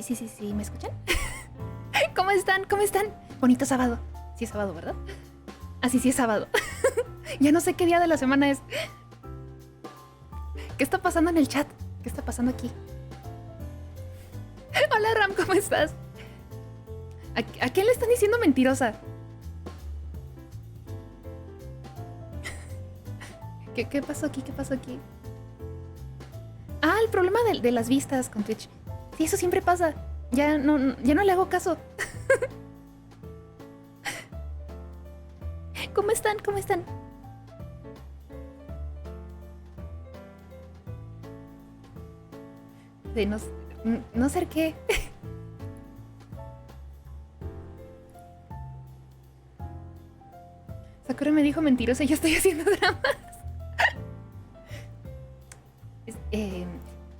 Sí, ¿me escuchan? ¿Cómo están? ¿Cómo están? Bonito sábado. Sí es sábado, ¿verdad? Ah, sí es sábado. Ya no sé qué día de la semana es. ¿Qué está pasando en el chat? ¿Qué está pasando aquí? Hola Ram, ¿cómo estás? ¿A quién le están diciendo mentirosa? ¿Qué pasó aquí? ¿Qué pasó aquí? Ah, el problema de las vistas con Twitch. Sí, eso siempre pasa. Ya no le hago caso. ¿Cómo están? ¿Cómo están? De no ser qué. Sakura me dijo mentirosa y yo estoy haciendo dramas.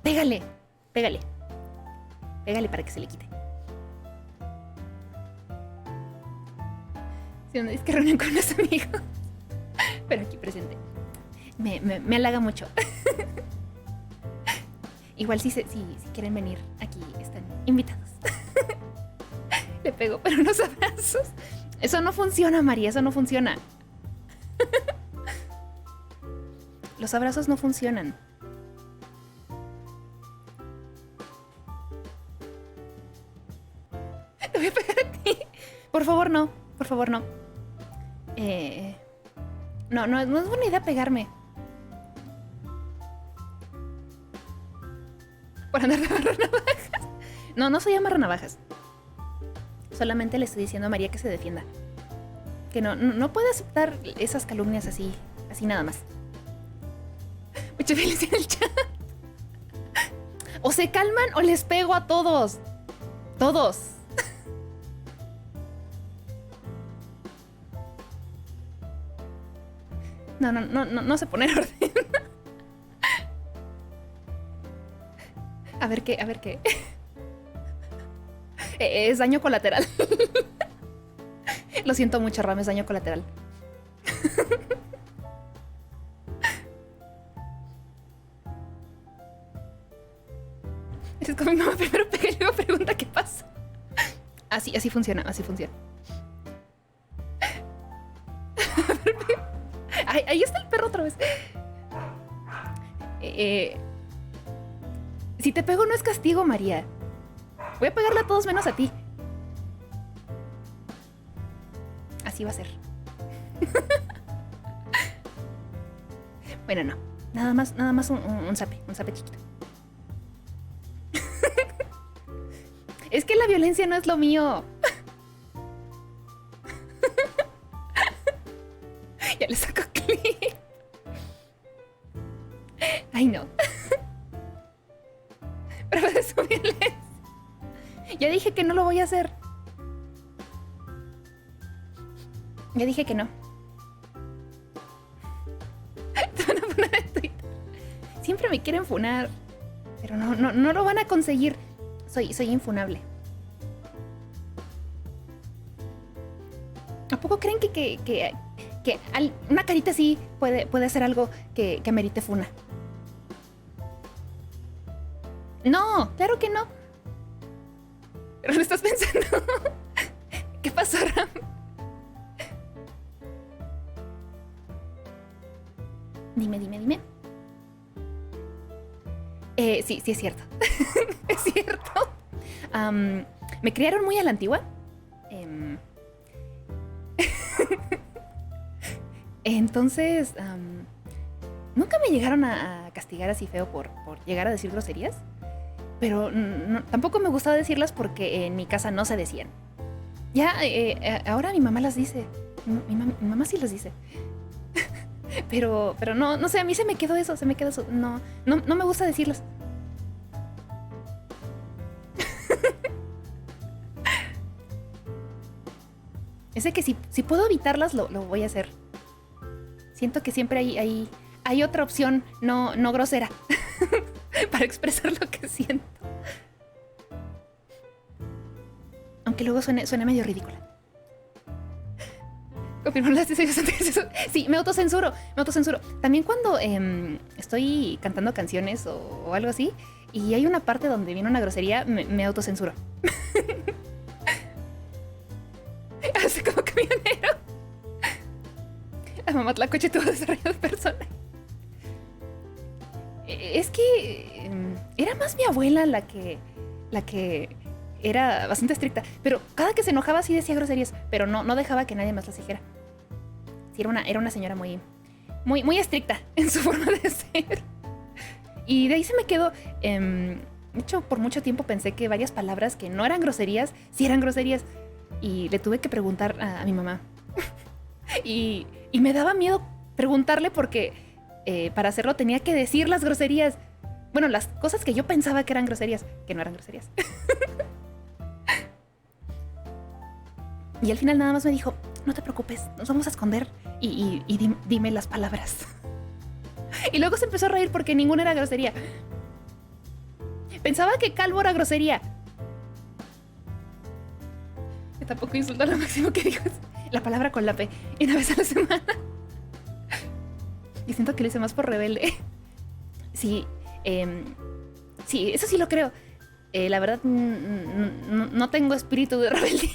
Pégale. Pégale para que se le quite. Si no es que reúnen con los amigos. Pero aquí presente. Me halaga mucho. Igual si quieren venir aquí están invitados. Le pego, pero unos abrazos. Eso no funciona, María, eso no funciona. Los abrazos no funcionan. Te voy a pegar a ti. Por favor, no. Por favor, no. No es buena idea pegarme. Por andar de amarranavajas. No soy amarranavajas. Solamente le estoy diciendo a María que se defienda. Que no puede aceptar esas calumnias así nada más. Mucha felicidad en el chat. O se calman o les pego a todos. Todos. No sé poner orden. A ver qué. Es daño colateral. Lo siento mucho, Ram, es daño colateral. Es como mi mamá primero pega y luego pregunta qué pasa. Así funciona. Ahí está el perro otra vez. Si te pego no es castigo, María. Voy a pegarle a todos menos a ti. Así va a ser. Bueno, no. Nada más un zape chiquito. Es que la violencia no es lo mío. Ya le saco clip. Ay, no. Prueba de subirles. Ya dije que no lo voy a hacer. Ya dije que no. Te van a funar en Twitter. Siempre me quieren funar. Pero no lo van a conseguir. Soy infunable. ¿A poco creen que una carita así puede hacer algo que amerite funa? No, claro que no. Pero lo estás pensando. ¿Qué pasó, Ram? Dime. Sí, es cierto. Es cierto. Me criaron muy a la antigua. Entonces, nunca me llegaron a castigar así feo por llegar a decir groserías. Pero tampoco me gustaba decirlas porque en mi casa no se decían. Ya, ahora mi mamá las dice. Mi mamá sí las dice. Pero no sé, a mí se me quedó eso. No me gusta decirlas. Es de que si puedo evitarlas, lo voy a hacer. Siento que siempre hay otra opción no grosera para expresar lo que siento. Aunque luego suene medio ridícula. Confirmar las deseos antes. Sí, me autocensuro. También cuando estoy cantando canciones o algo así, y hay una parte donde viene una grosería, me autocensuro. Así como camionero. La mamá Tlacoche tuvo desarrollo de personaje. Es que era más mi abuela la que era bastante estricta, pero cada que se enojaba sí decía groserías, pero no dejaba que nadie más las dijera. Sí, era una señora muy estricta en su forma de ser. Y de ahí se me quedó. De hecho, por mucho tiempo pensé que varias palabras que no eran groserías, sí eran groserías. Y le tuve que preguntar a mi mamá. y me daba miedo preguntarle porque para hacerlo tenía que decir las groserías. Bueno, las cosas que yo pensaba que eran groserías, que no eran groserías. Y al final nada más me dijo, no te preocupes, nos vamos a esconder y dime las palabras. Y luego se empezó a reír porque ninguna era grosería. Pensaba que calvo era grosería. Que tampoco insulta lo máximo que digo es la palabra con la P una vez a la semana. Y siento que lo hice más por rebelde. Sí, sí, eso sí lo creo. La verdad, no tengo espíritu de rebeldía.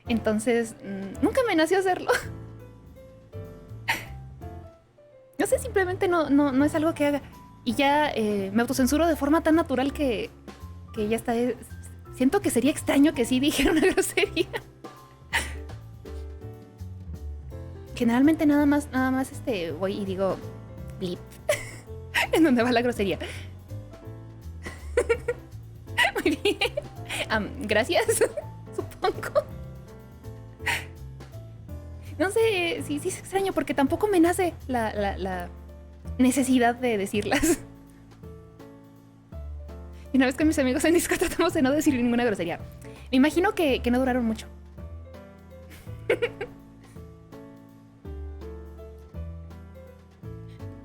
Entonces, nunca me nació hacerlo. No sé, simplemente no es algo que haga. Y ya me autocensuro de forma tan natural que ya está. Siento que sería extraño que sí dijera una grosería. Generalmente nada más voy y digo blip. En donde va la grosería. Muy bien. Gracias, supongo. No sé, sí es extraño porque tampoco me nace la necesidad de decirlas. Y una vez con mis amigos en Discord tratamos de no decir ninguna grosería. Me imagino que no duraron mucho.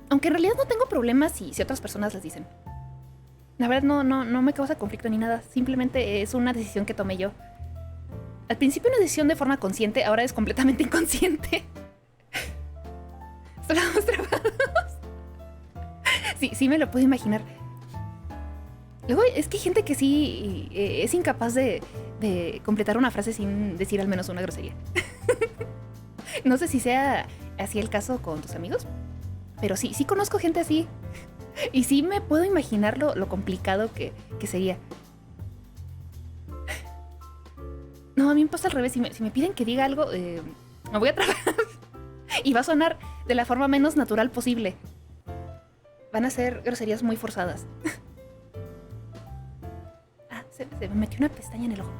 Aunque en realidad no tengo problemas si otras personas las dicen. La verdad no me causa conflicto ni nada. Simplemente es una decisión que tomé yo. Al principio una decisión de forma consciente, ahora es completamente inconsciente. Estamos trabados. Sí me lo puedo imaginar. Luego es que hay gente que sí es incapaz de completar una frase sin decir al menos una grosería. No sé si sea así el caso con tus amigos, pero sí conozco gente así. Y sí me puedo imaginar lo complicado que sería. No, a mí me pasa al revés. Si me piden que diga algo, me voy a trabar. Y va a sonar de la forma menos natural posible. Van a ser groserías muy forzadas. Se me metió una pestaña en el ojo.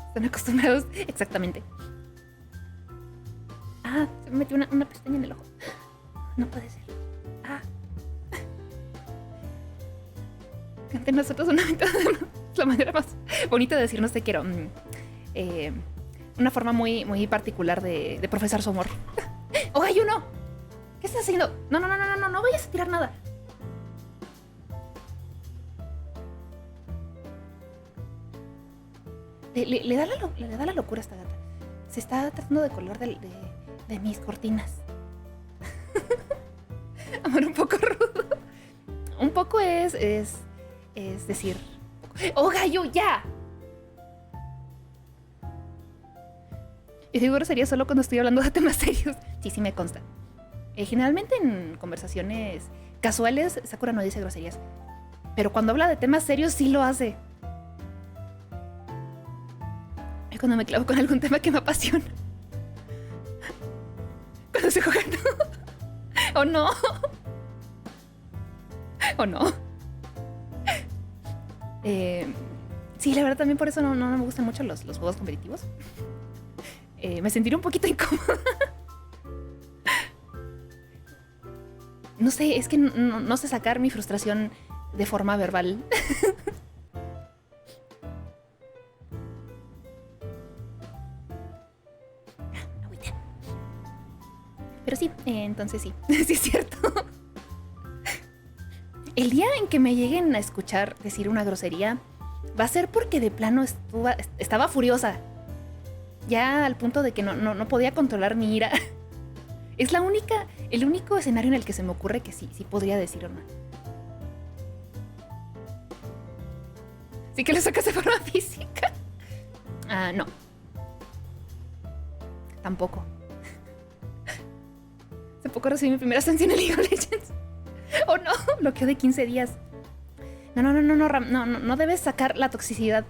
Están acostumbrados. Exactamente. Se me metió una pestaña en el ojo. No puede ser. Entre nosotros una ventana de mano. Es la manera más bonita de decirnos te quiero. Una forma muy particular de profesar su amor. ¡Oh, hay uno! ¿Qué estás haciendo? No vayas a tirar nada. Le da la locura a esta gata. Se está tratando de colgar de mis cortinas. Amor un poco rudo. Un poco es decir... ¡Oh, gallo, ya! Y seguro sería solo cuando estoy hablando de temas serios. Sí me consta. Generalmente en conversaciones casuales, Sakura no dice groserías. Pero cuando habla de temas serios, sí lo hace. Es cuando me clavo con algún tema que me apasiona. Cuando se juega, no. ¡Oh, no! ¡Oh, no! Sí, la verdad también por eso no me gustan mucho los juegos competitivos. Me sentiré un poquito incómoda. No sé, es que no sé sacar mi frustración de forma verbal. Agüita. Pero sí, entonces sí, sí es cierto. El día en que me lleguen a escuchar decir una grosería, va a ser porque de plano estaba furiosa. Ya al punto de que no podía controlar mi ira. Es el único escenario en el que se me ocurre que sí podría decir o no. ¿Sí que lo sacas de forma física? No. Tampoco. Hace poco recibí mi primera sanción en League of Legends. Oh no, bloqueo de 15 días. No, Ram, no debes sacar la toxicidad.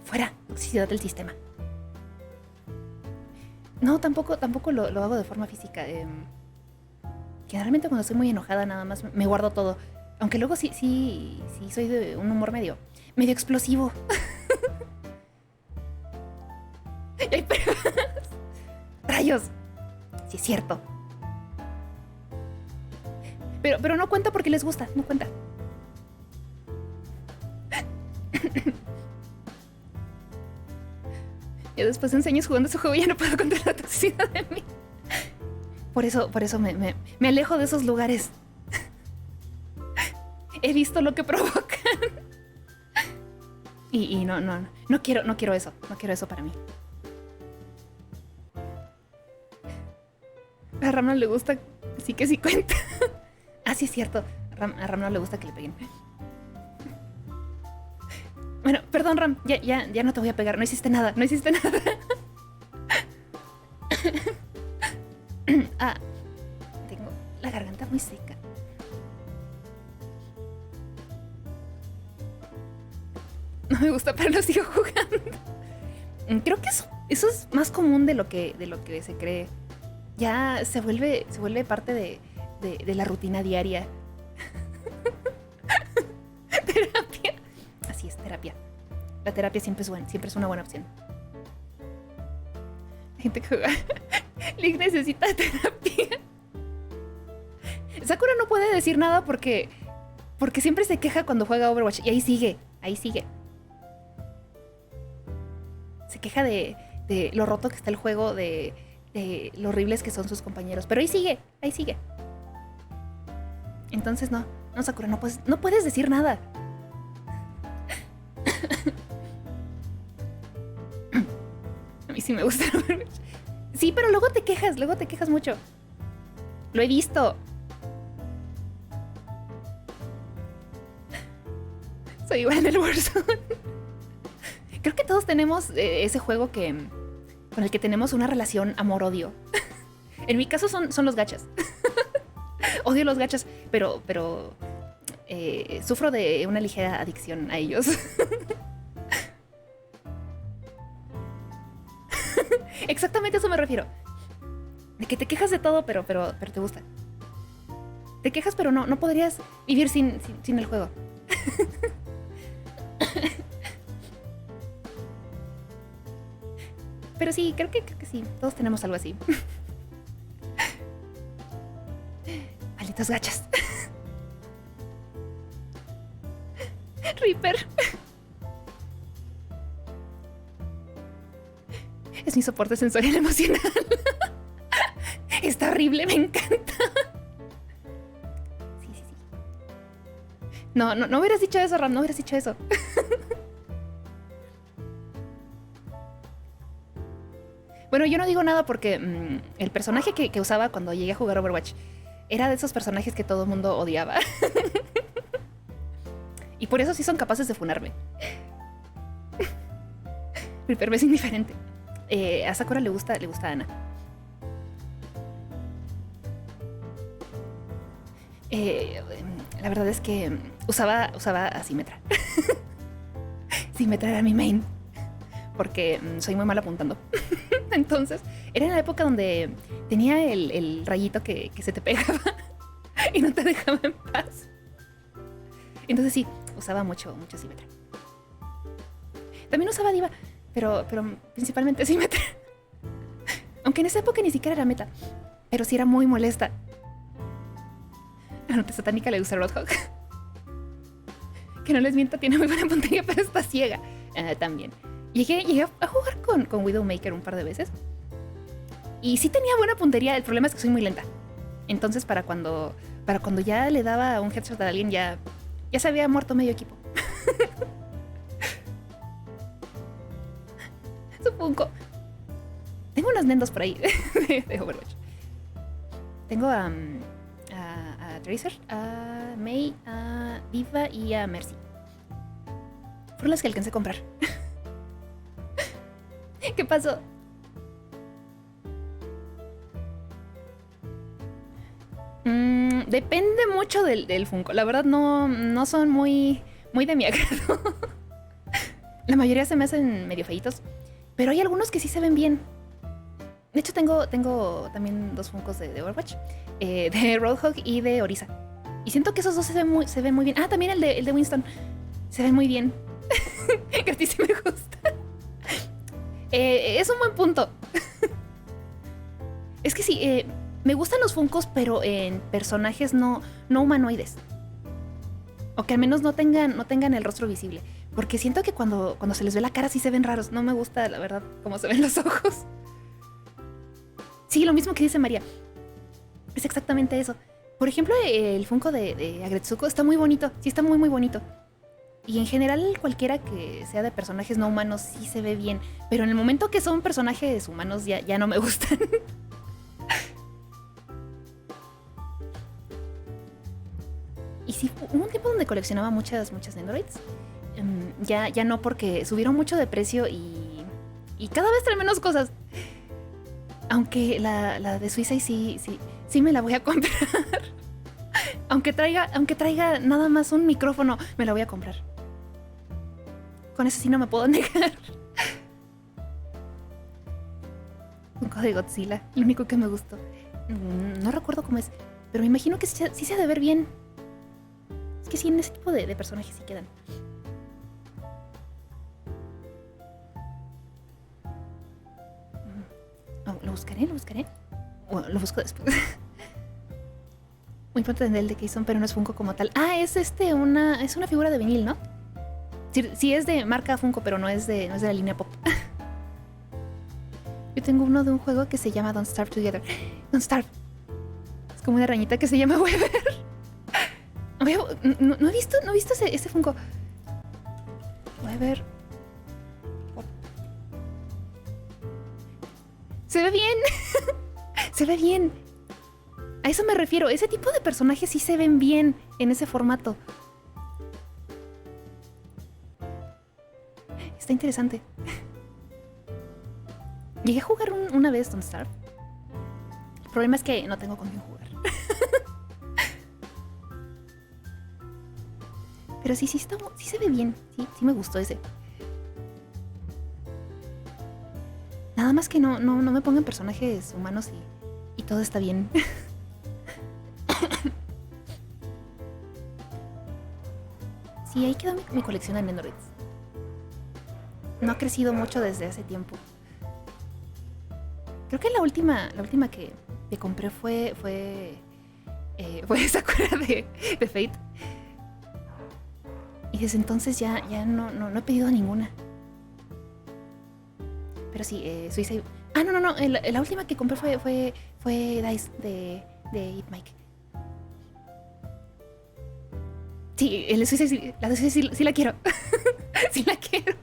Fuera, toxicidad del sistema. No, tampoco lo hago de forma física. Generalmente cuando estoy muy enojada nada más me guardo todo. Aunque luego sí soy de un humor medio explosivo. Y hay pruebas. Rayos. Sí es cierto. Pero no cuenta porque les gusta, no cuenta. Ya después de años jugando ese juego ya no puedo contar la toxicidad de mí. Por eso me alejo de esos lugares. He visto lo que provocan. Y no quiero eso. No quiero eso para mí. A Ram no le gusta, sí que sí cuenta. Sí es cierto. A Ram no le gusta que le peguen. Bueno, perdón, Ram, ya no te voy a pegar. No hiciste nada. Tengo la garganta muy seca. No me gusta, pero lo sigo jugando. Creo que eso es más común de lo que se cree. Ya se vuelve parte de la rutina diaria. Terapia. Así es, terapia. La terapia siempre es una buena opción. La gente que juega League necesita terapia. Sakura no puede decir nada porque siempre se queja cuando juega Overwatch. Y ahí sigue. Se queja de lo roto que está el juego, de lo horribles que son sus compañeros. Pero ahí sigue. Entonces no, Sakura, no puedes decir nada. A mí sí me gusta Overwatch. Sí, pero luego te quejas mucho. Lo he visto. Soy igual en el Warzone. Creo que todos tenemos ese juego con el que tenemos una relación amor-odio. En mi caso son los gachas. Odio los gachas, pero sufro de una ligera adicción a ellos. Exactamente a eso me refiero. De que te quejas de todo, pero te gusta. Te quejas, pero no podrías vivir sin el juego. Pero sí, creo que sí. Todos tenemos algo así. Malditos gachas. Reaper. Es mi soporte sensorial emocional. Está horrible, me encanta. Sí. No hubieras dicho eso, Ram, no hubieras dicho eso. Bueno, yo no digo nada porque el personaje que usaba cuando llegué a jugar Overwatch era de esos personajes que todo el mundo odiaba. Y por eso sí son capaces de funarme. Pero es indiferente. A Sakura le gusta Ana. La verdad es que usaba a Symmetra. Symmetra era mi main. Porque soy muy mal apuntando. Entonces, era en la época donde tenía el rayito que se te pegaba y no te dejaba en paz. Entonces sí, usaba mucho Symmetra. También usaba Diva, pero principalmente Symmetra. Aunque en esa época ni siquiera era meta. Pero sí era muy molesta. A Nota Satánica le gusta Roadhog. Que no les miento, tiene muy buena puntería, pero está ciega. También. Llegué a jugar con Widowmaker un par de veces. Y sí tenía buena puntería. El problema es que soy muy lenta. Entonces para cuando ya le daba un headshot a alguien, ya se había muerto medio equipo. Supongo. Tengo unos nendos por ahí de Overwatch. Tengo a Tracer, a May, a Diva y a Mercy. Fueron las que alcancé a comprar. ¿Qué pasó? Depende mucho del Funko. La verdad no son muy de mi agrado. La mayoría se me hacen medio feitos. Pero hay algunos que sí se ven bien. De hecho, tengo también 2 Funkos de Overwatch. De Roadhog y de Orisa. Y siento que esos dos se ven muy bien. Ah, también el de Winston. Se ven muy bien. Que a ti sí me gusta. Es un buen punto. Es que sí, me gustan los Funkos, pero en personajes no humanoides. O que al menos no tengan el rostro visible. Porque siento que cuando se les ve la cara sí se ven raros. No me gusta, la verdad, cómo se ven los ojos. Sí, lo mismo que dice María. Es exactamente eso. Por ejemplo, el Funko de Agretsuko está muy bonito. Sí, está muy, muy bonito. Y en general, cualquiera que sea de personajes no humanos sí se ve bien. Pero en el momento que son personajes humanos ya no me gustan. Y sí, hubo un tiempo donde coleccionaba muchas Nendoroids. Ya no, porque subieron mucho de precio y cada vez traen menos cosas. Aunque la de Suiza sí me la voy a comprar. Aunque traiga nada más un micrófono, me la voy a comprar. Con eso sí no me puedo negar. Funko de Godzilla, lo único que me gustó. No recuerdo cómo es, pero me imagino que sí se ha de ver bien. Es que sí, en ese tipo de personajes sí quedan. Lo buscaré. Bueno, lo busco después. Muy pronto tendré el de Keyson, pero no es Funko como tal. Ah, es una figura de vinil, ¿no? Sí es de marca Funko, pero no es de la línea Pop. Yo tengo uno de un juego que se llama Don't Starve Together. Don't Starve. Es como una arañita que se llama Weber. No he visto ese Funko. Weber. Se ve bien. Se ve bien. A eso me refiero. Ese tipo de personajes sí se ven bien en ese formato. Está interesante. Llegué a jugar una vez Don't Starve. El problema es que no tengo con quién jugar. Pero sí se ve bien. Sí me gustó ese. Nada más que no me pongan personajes humanos y todo está bien. Sí, ahí quedó mi colección de Nendoroids. No ha crecido mucho desde hace tiempo. Creo que la última que compré fue Sakura de Fate. Y desde entonces ya no he pedido ninguna. Pero sí, Suiza. Ah, no. La última que compré fue Dice de Eat Mike. Sí, el de Suiza, la de Suiza sí la quiero. Sí la quiero.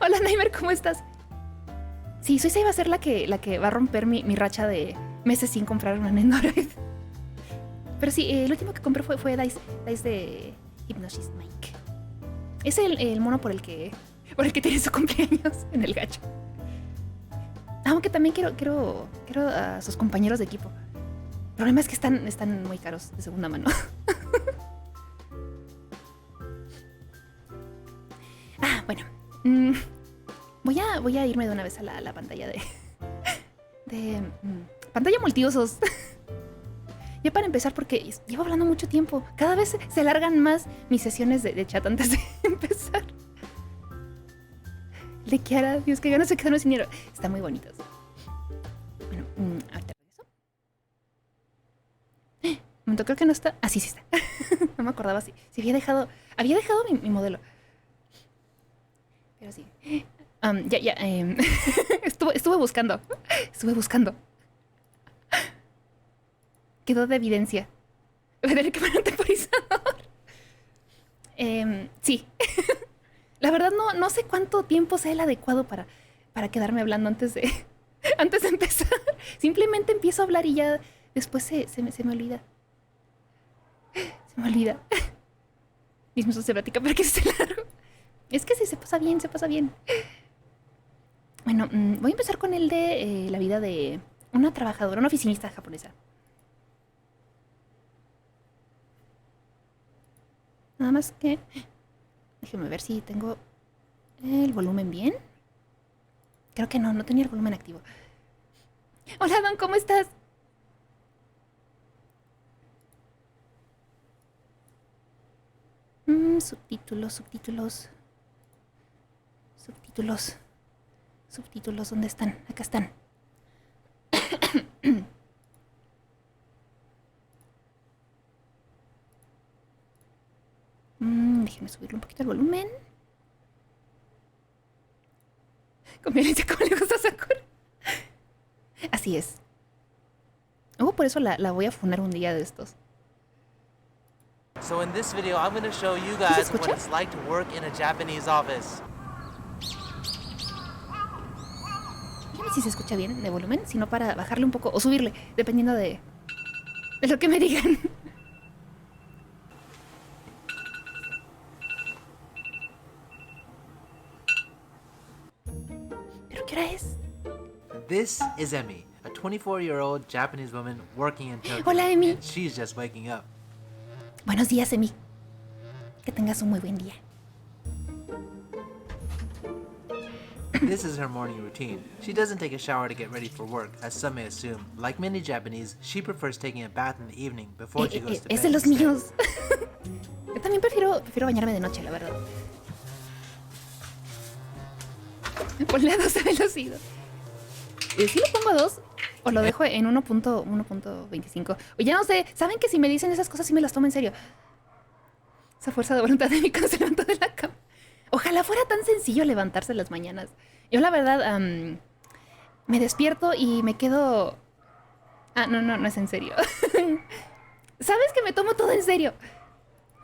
Hola, Naimer, ¿cómo estás? Sí, Suiza iba a ser la que va a romper mi racha de meses sin comprar una Nendoroid. Pero sí, el último que compré fue Dice de Hypnosis Mike. Es el mono por el que tiene su cumpleaños en el gacho. Aunque también quiero a sus compañeros de equipo. El problema es que están muy caros de segunda mano. Bueno. Voy a irme de una vez a la pantalla de pantalla multiusos. Ya para empezar, porque llevo hablando mucho tiempo. Cada vez se alargan más mis sesiones de chat antes de empezar. De Kiara, Dios, que ganas de quedarme sin dinero. Están muy bonitos. Bueno, ahorita regreso. Creo que no está. Ah, sí está. No me acordaba si había dejado mi modelo. Pero sí. Estuve buscando. Quedó de evidencia. Voy a tener que poner un temporizador. Sí. La verdad no sé cuánto tiempo sea el adecuado para quedarme hablando antes de antes de empezar. Simplemente empiezo a hablar y ya después se me olvida. Se me olvida. Mismo se platica para que se largo. Es que sí, se pasa bien, se pasa bien. Bueno, voy a empezar con el de la vida de una trabajadora, una oficinista japonesa. Nada más que... Déjeme ver si tengo el volumen bien. Creo que no tenía el volumen activo. Hola, Don, ¿cómo estás? Subtítulos. Subtítulos, ¿dónde están? Acá están. Déjenme subirle un poquito el volumen. Con violencia, como le gusta a Sakura. Así es. Por eso la voy a funar un día de estos. So in this video, I'm going to show you guys what it's like to work in a Japanese office. Dígame si se escucha bien de volumen, sino para bajarle un poco o subirle, dependiendo de lo que me digan. ¿Pero qué hora es? This is Emi, a 24-year-old Japanese woman working in Tokyo. Hola, Emi. And she's just waking up. Buenos días, Emi. Que tengas un muy buen día. This is her morning routine. She doesn't take a shower to get ready for work, as some may assume. Like many Japanese, she prefers taking a bath in the evening before she goes to bed. Es de los míos. Yo también prefiero bañarme de noche, la verdad. Ponle a 12 velocidad. ¿Sí lo pongo a 2? ¿O lo dejo en 1.25? O ya no sé. ¿Saben que si me dicen esas cosas sí me las tomo en serio? Esa fuerza de voluntad de mí cuando se levantó de la cama. Ojalá fuera tan sencillo levantarse en las mañanas. Yo la verdad me despierto y me quedo... No es en serio. ¿Sabes que me tomo todo en serio?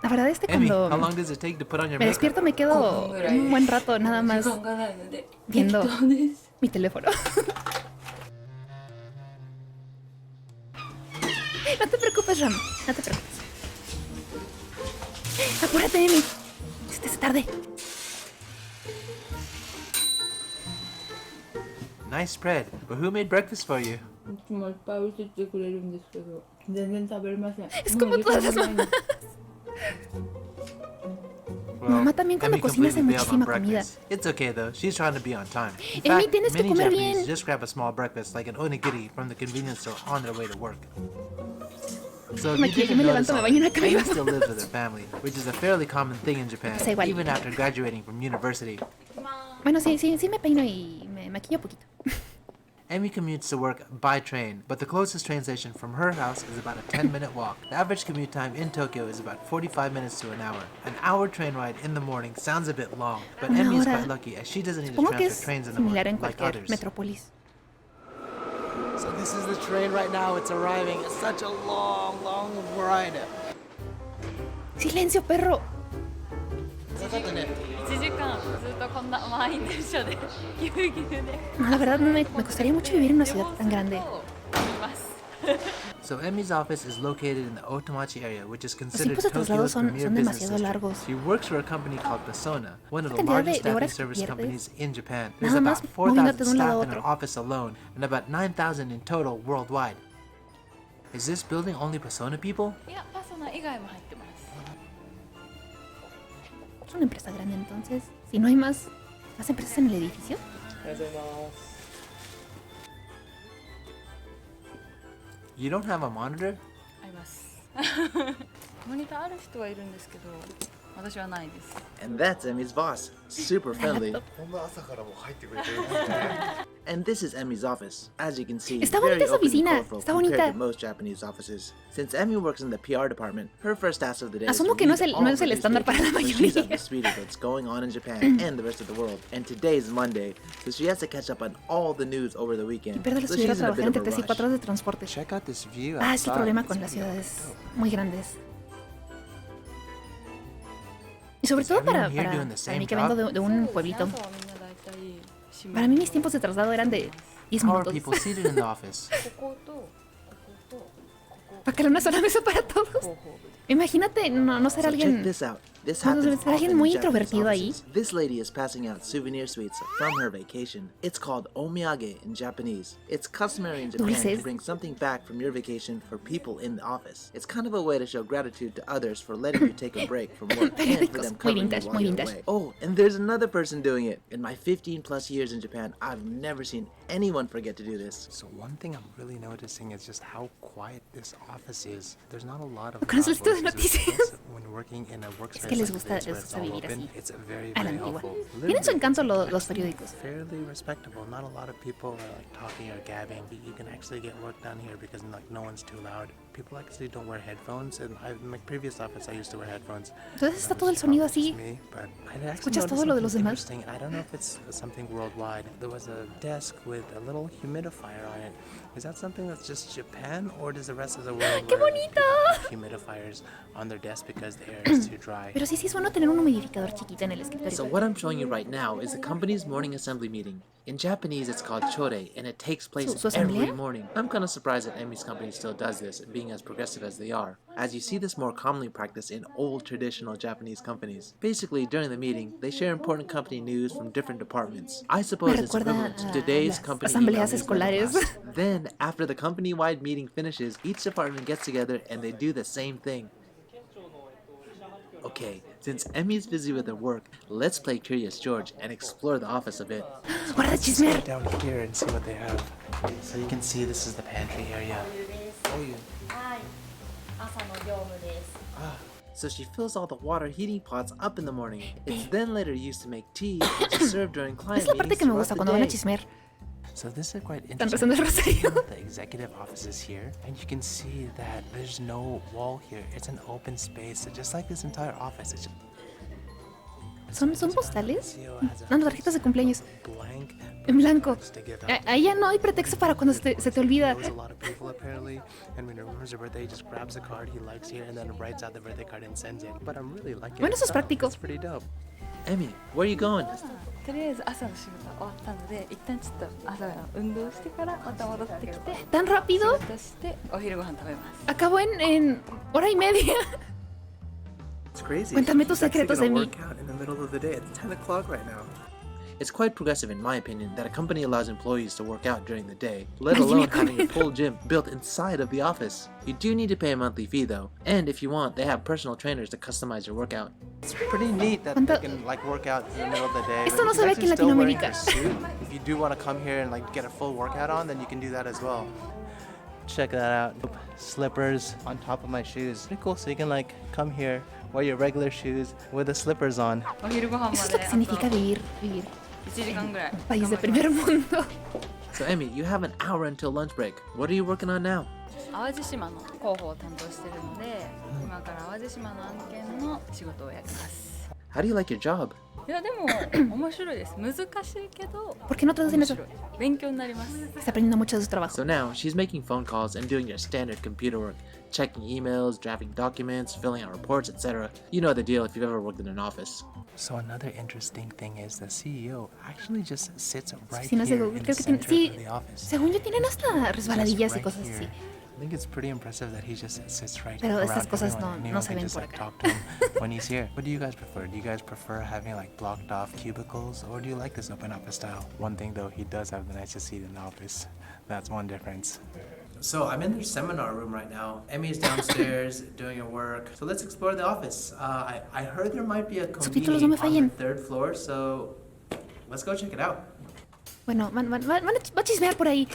La verdad es que cuando me despierto me quedo un buen rato nada más viendo mi teléfono. No te preocupes, Ram. No te preocupes. Apúrate, Emi. Se te hace tarde. Nice spread, but who made breakfast for you? Es como todas las mamás. Mi mamá también cuando cocina hace muchísima comida. It's okay though. She's trying to be on time. In Emi, fact, tienes que many comer Japanese bien. just grab a small breakfast like an onigiri from the convenience store on their way to work. So if you didn't notice, Emi still lives with her family, which is a fairly common thing in Japan, even after graduating from university. Bueno, sí me peino y me maquillo poquito. Emi commutes to work by train, but the closest train station from her house is about a 10-minute walk. The average commute time in Tokyo is about 45 minutes to an hour. An hour train ride in the morning sounds a bit long, but Emi is quite lucky as she doesn't need to transfer trains in the morning like others. Metrópolis. So this is the train right now, it's arriving. It's such a long ride. Silencio, perro. No, la verdad me costaría mucho vivir en una ciudad tan grande. So Emi's office is located in the Otamachi area, which is Los considered tiempos de traslado Tokyo's premier son business demasiado district. largos. She works for a company called Persona, one of the La cantidad largest de staffing horas que service pierdes companies in Japan. There's nada más about 4,000 moviéndote de un lado a staff in her otro. office alone, and about 9,000 in total worldwide. Is this building only Persona people? Es una empresa grande, entonces. Si no hay más empresas en el edificio. You don't have a monitor? モニターある人はいるんですけど、私はないです。 And that's Emi's boss. Super friendly. こんな朝からもう入ってくれてるんですね。 And this is Emi's office. As you can see, Está very bonita esa open and oficina. colorful Está compared bonita. to most Japanese offices. Since Emi works in the PR department, her first task of the day Asumo is que to no es read el- all no of es the el estándar para la newspapers, so she's up mayoría. to speed with what's going on in Japan and the rest of the world. And today's Monday, so she has to catch up on all the news over the Y weekend. perder la So ciudad she's in a trabajar bit of entre a 3 y 4 rush. horas de transporte. Check out this view Es el outside. problema It's con las pretty ciudades dope. muy grandes. Y sobre Is todo everyone here doing the para same mí que vengo job? de un pueblito. 朝はみんな大体新聞 Para mí mis tiempos de traslado eran de 10 How are minutos. people seated in the office? こことこことここ Para que una sola mesa para todos. と後方部 Imagínate no ser So check alguien... this out. This No, happens ser alguien often muy in Japanese introvertido ahí. offices. This lady is passing out souvenir sweets from her vacation. It's called omiyage in Japanese. It's customary in Japan Dulces. to bring something back from your vacation for people in the office. It's kind of a way to show gratitude to others for letting you take a break from work and for them Muy covering you vintage, while muy you're vintage. away. Oh, and there's another person doing it. In my 15 plus years in Japan, I've never seen anyone forget to do this. So one thing I'm really noticing is just how quiet this office is. There's not a lot of Con los loud listos de voices or noticias. things when working in a workspace que les like gusta- this, where les it's gusta all vivir open. así, It's very, a la very antigua. helpful. Tienen su encanto Literally, los periódicos. fairly respectable. Not a lot of people are like talking or gabbing. You can actually get work done here because like no one's too loud. People actually don't wear headphones, and in my previous office I used to wear headphones. Entonces está That todo el was sonido just así. me, but I actually ¿Escuchas noticed todo lo de los something demás? interesting. I don't know if it's something worldwide. There was a desk with a little humidifier on it. Is that something that's just Japan, or does the rest of the world ¡Qué wear bonito! humidifiers on their desk because the air is too dry? Pero sí es bueno tener un humidificador chiquito en el escritorio. So what I'm showing you right now is the company's morning assembly meeting. In Japanese, it's called chore, and it takes place Su every asamblea? morning. I'm kind of surprised that Emi's company still does this, being as progressive as they are, as you see this more commonly practiced in old traditional Japanese companies. Basically, during the meeting, they share important company news from different departments. I suppose Me it's recuerda equivalent to a today's las company asambleas email newsletter escolares. blast. Then, after the company-wide meeting finishes, each department gets together and they do the same thing. Okay, since Emmy's busy with her work, let's play Curious George and explore the office a bit. ¡Hora de Let's chismear! go down here and see what they have. So you can see this is the pantry area. Oh, you. はい朝の業務です So she fills all the water heating pots up in the morning. It's then later used to make tea, which is served during client Es la parte meetings que me throughout gusta the cuando van a day. chismear. So this is quite Están interesting. rezando el rosario. The executive office is here, and you can see that there's no wall here. It's an open space, just like this entire office. It's just ¿Son postales? CEO has a No, tarjetas de cumpleaños. blank En blanco. box to give out. Ahí ya no hay pretexto para cuando se te olvida. He knows a lot of people apparently, and when he remembers their birthday, he just grabs a card he likes here and then writes out the birthday card and sends it. But I'm really liking Bueno, it. eso es práctico. It's pretty dope. Emmy, where are you going? とりあえず朝の仕事終わったので一旦ちょっと朝の運動してからまた戻ってきて ¿Tan rápido? 仕事してお昼ご飯食べます Acabó en hora y media. It's crazy. Cuéntame tus She's actually secretos, gonna Emmy. work out in the middle of the day. It's 10 o'clock right now. It's quite progressive in my opinion that a company allows employees to work out during the day, let Ay, alone dime having a con- full gym built inside of the office. You do need to pay a monthly fee though, and if you want, they have personal trainers to customize your workout. It's pretty neat that ¿Cuánto- they can like work out in the middle of the day. Esto but no she's se ve actually aquí en still wearing her Latinoamérica. suit. If you do want to come here and like get a full workout on, then you can do that as well. Check that out. Slippers on top of my shoes. Pretty cool. So you can like come here, wear your regular shoes with the slippers on. お昼ご飯ま Eso es で lo que あ significa と vivir. 1時間ぐらい País de 頑張り primer ます mundo. So Emmy, you have an hour until lunch break. What are you working on now? 淡路島の広報を担当してるので今から淡路島の案件の仕事をやります How do you like your job? いやでも面白いです難しいけど ¿Por qué no traducen 面 eso? 白い勉強になります Está aprendiendo mucho de su trabajo. So now, she's making phone calls and doing your standard computer work, checking emails, drafting documents, filling out reports, etc. You know the deal if you've ever worked in an office. So another interesting thing is the CEO actually just sits right Oficinas de here Google, in creo the que tienen, center sí, of the office. según yo tienen hasta resbaladillas y Right cosas here. así. I think it's pretty impressive that he just sits right Pero around estas cosas everyone, no- and no anyone se can ven just por like acá. talk to him when he's here. What do you guys prefer? Do you guys prefer having like blocked off cubicles, or do you like this open office style? One thing though, he does have the nicest seat in the office. That's one difference. So I'm in their seminar room right now. Emmy's downstairs doing her work. So let's explore the office. I heard there might be a Subtítulos no me convenience on the fallen. third floor, so let's go check it out. Bueno, va a chismear por ahí.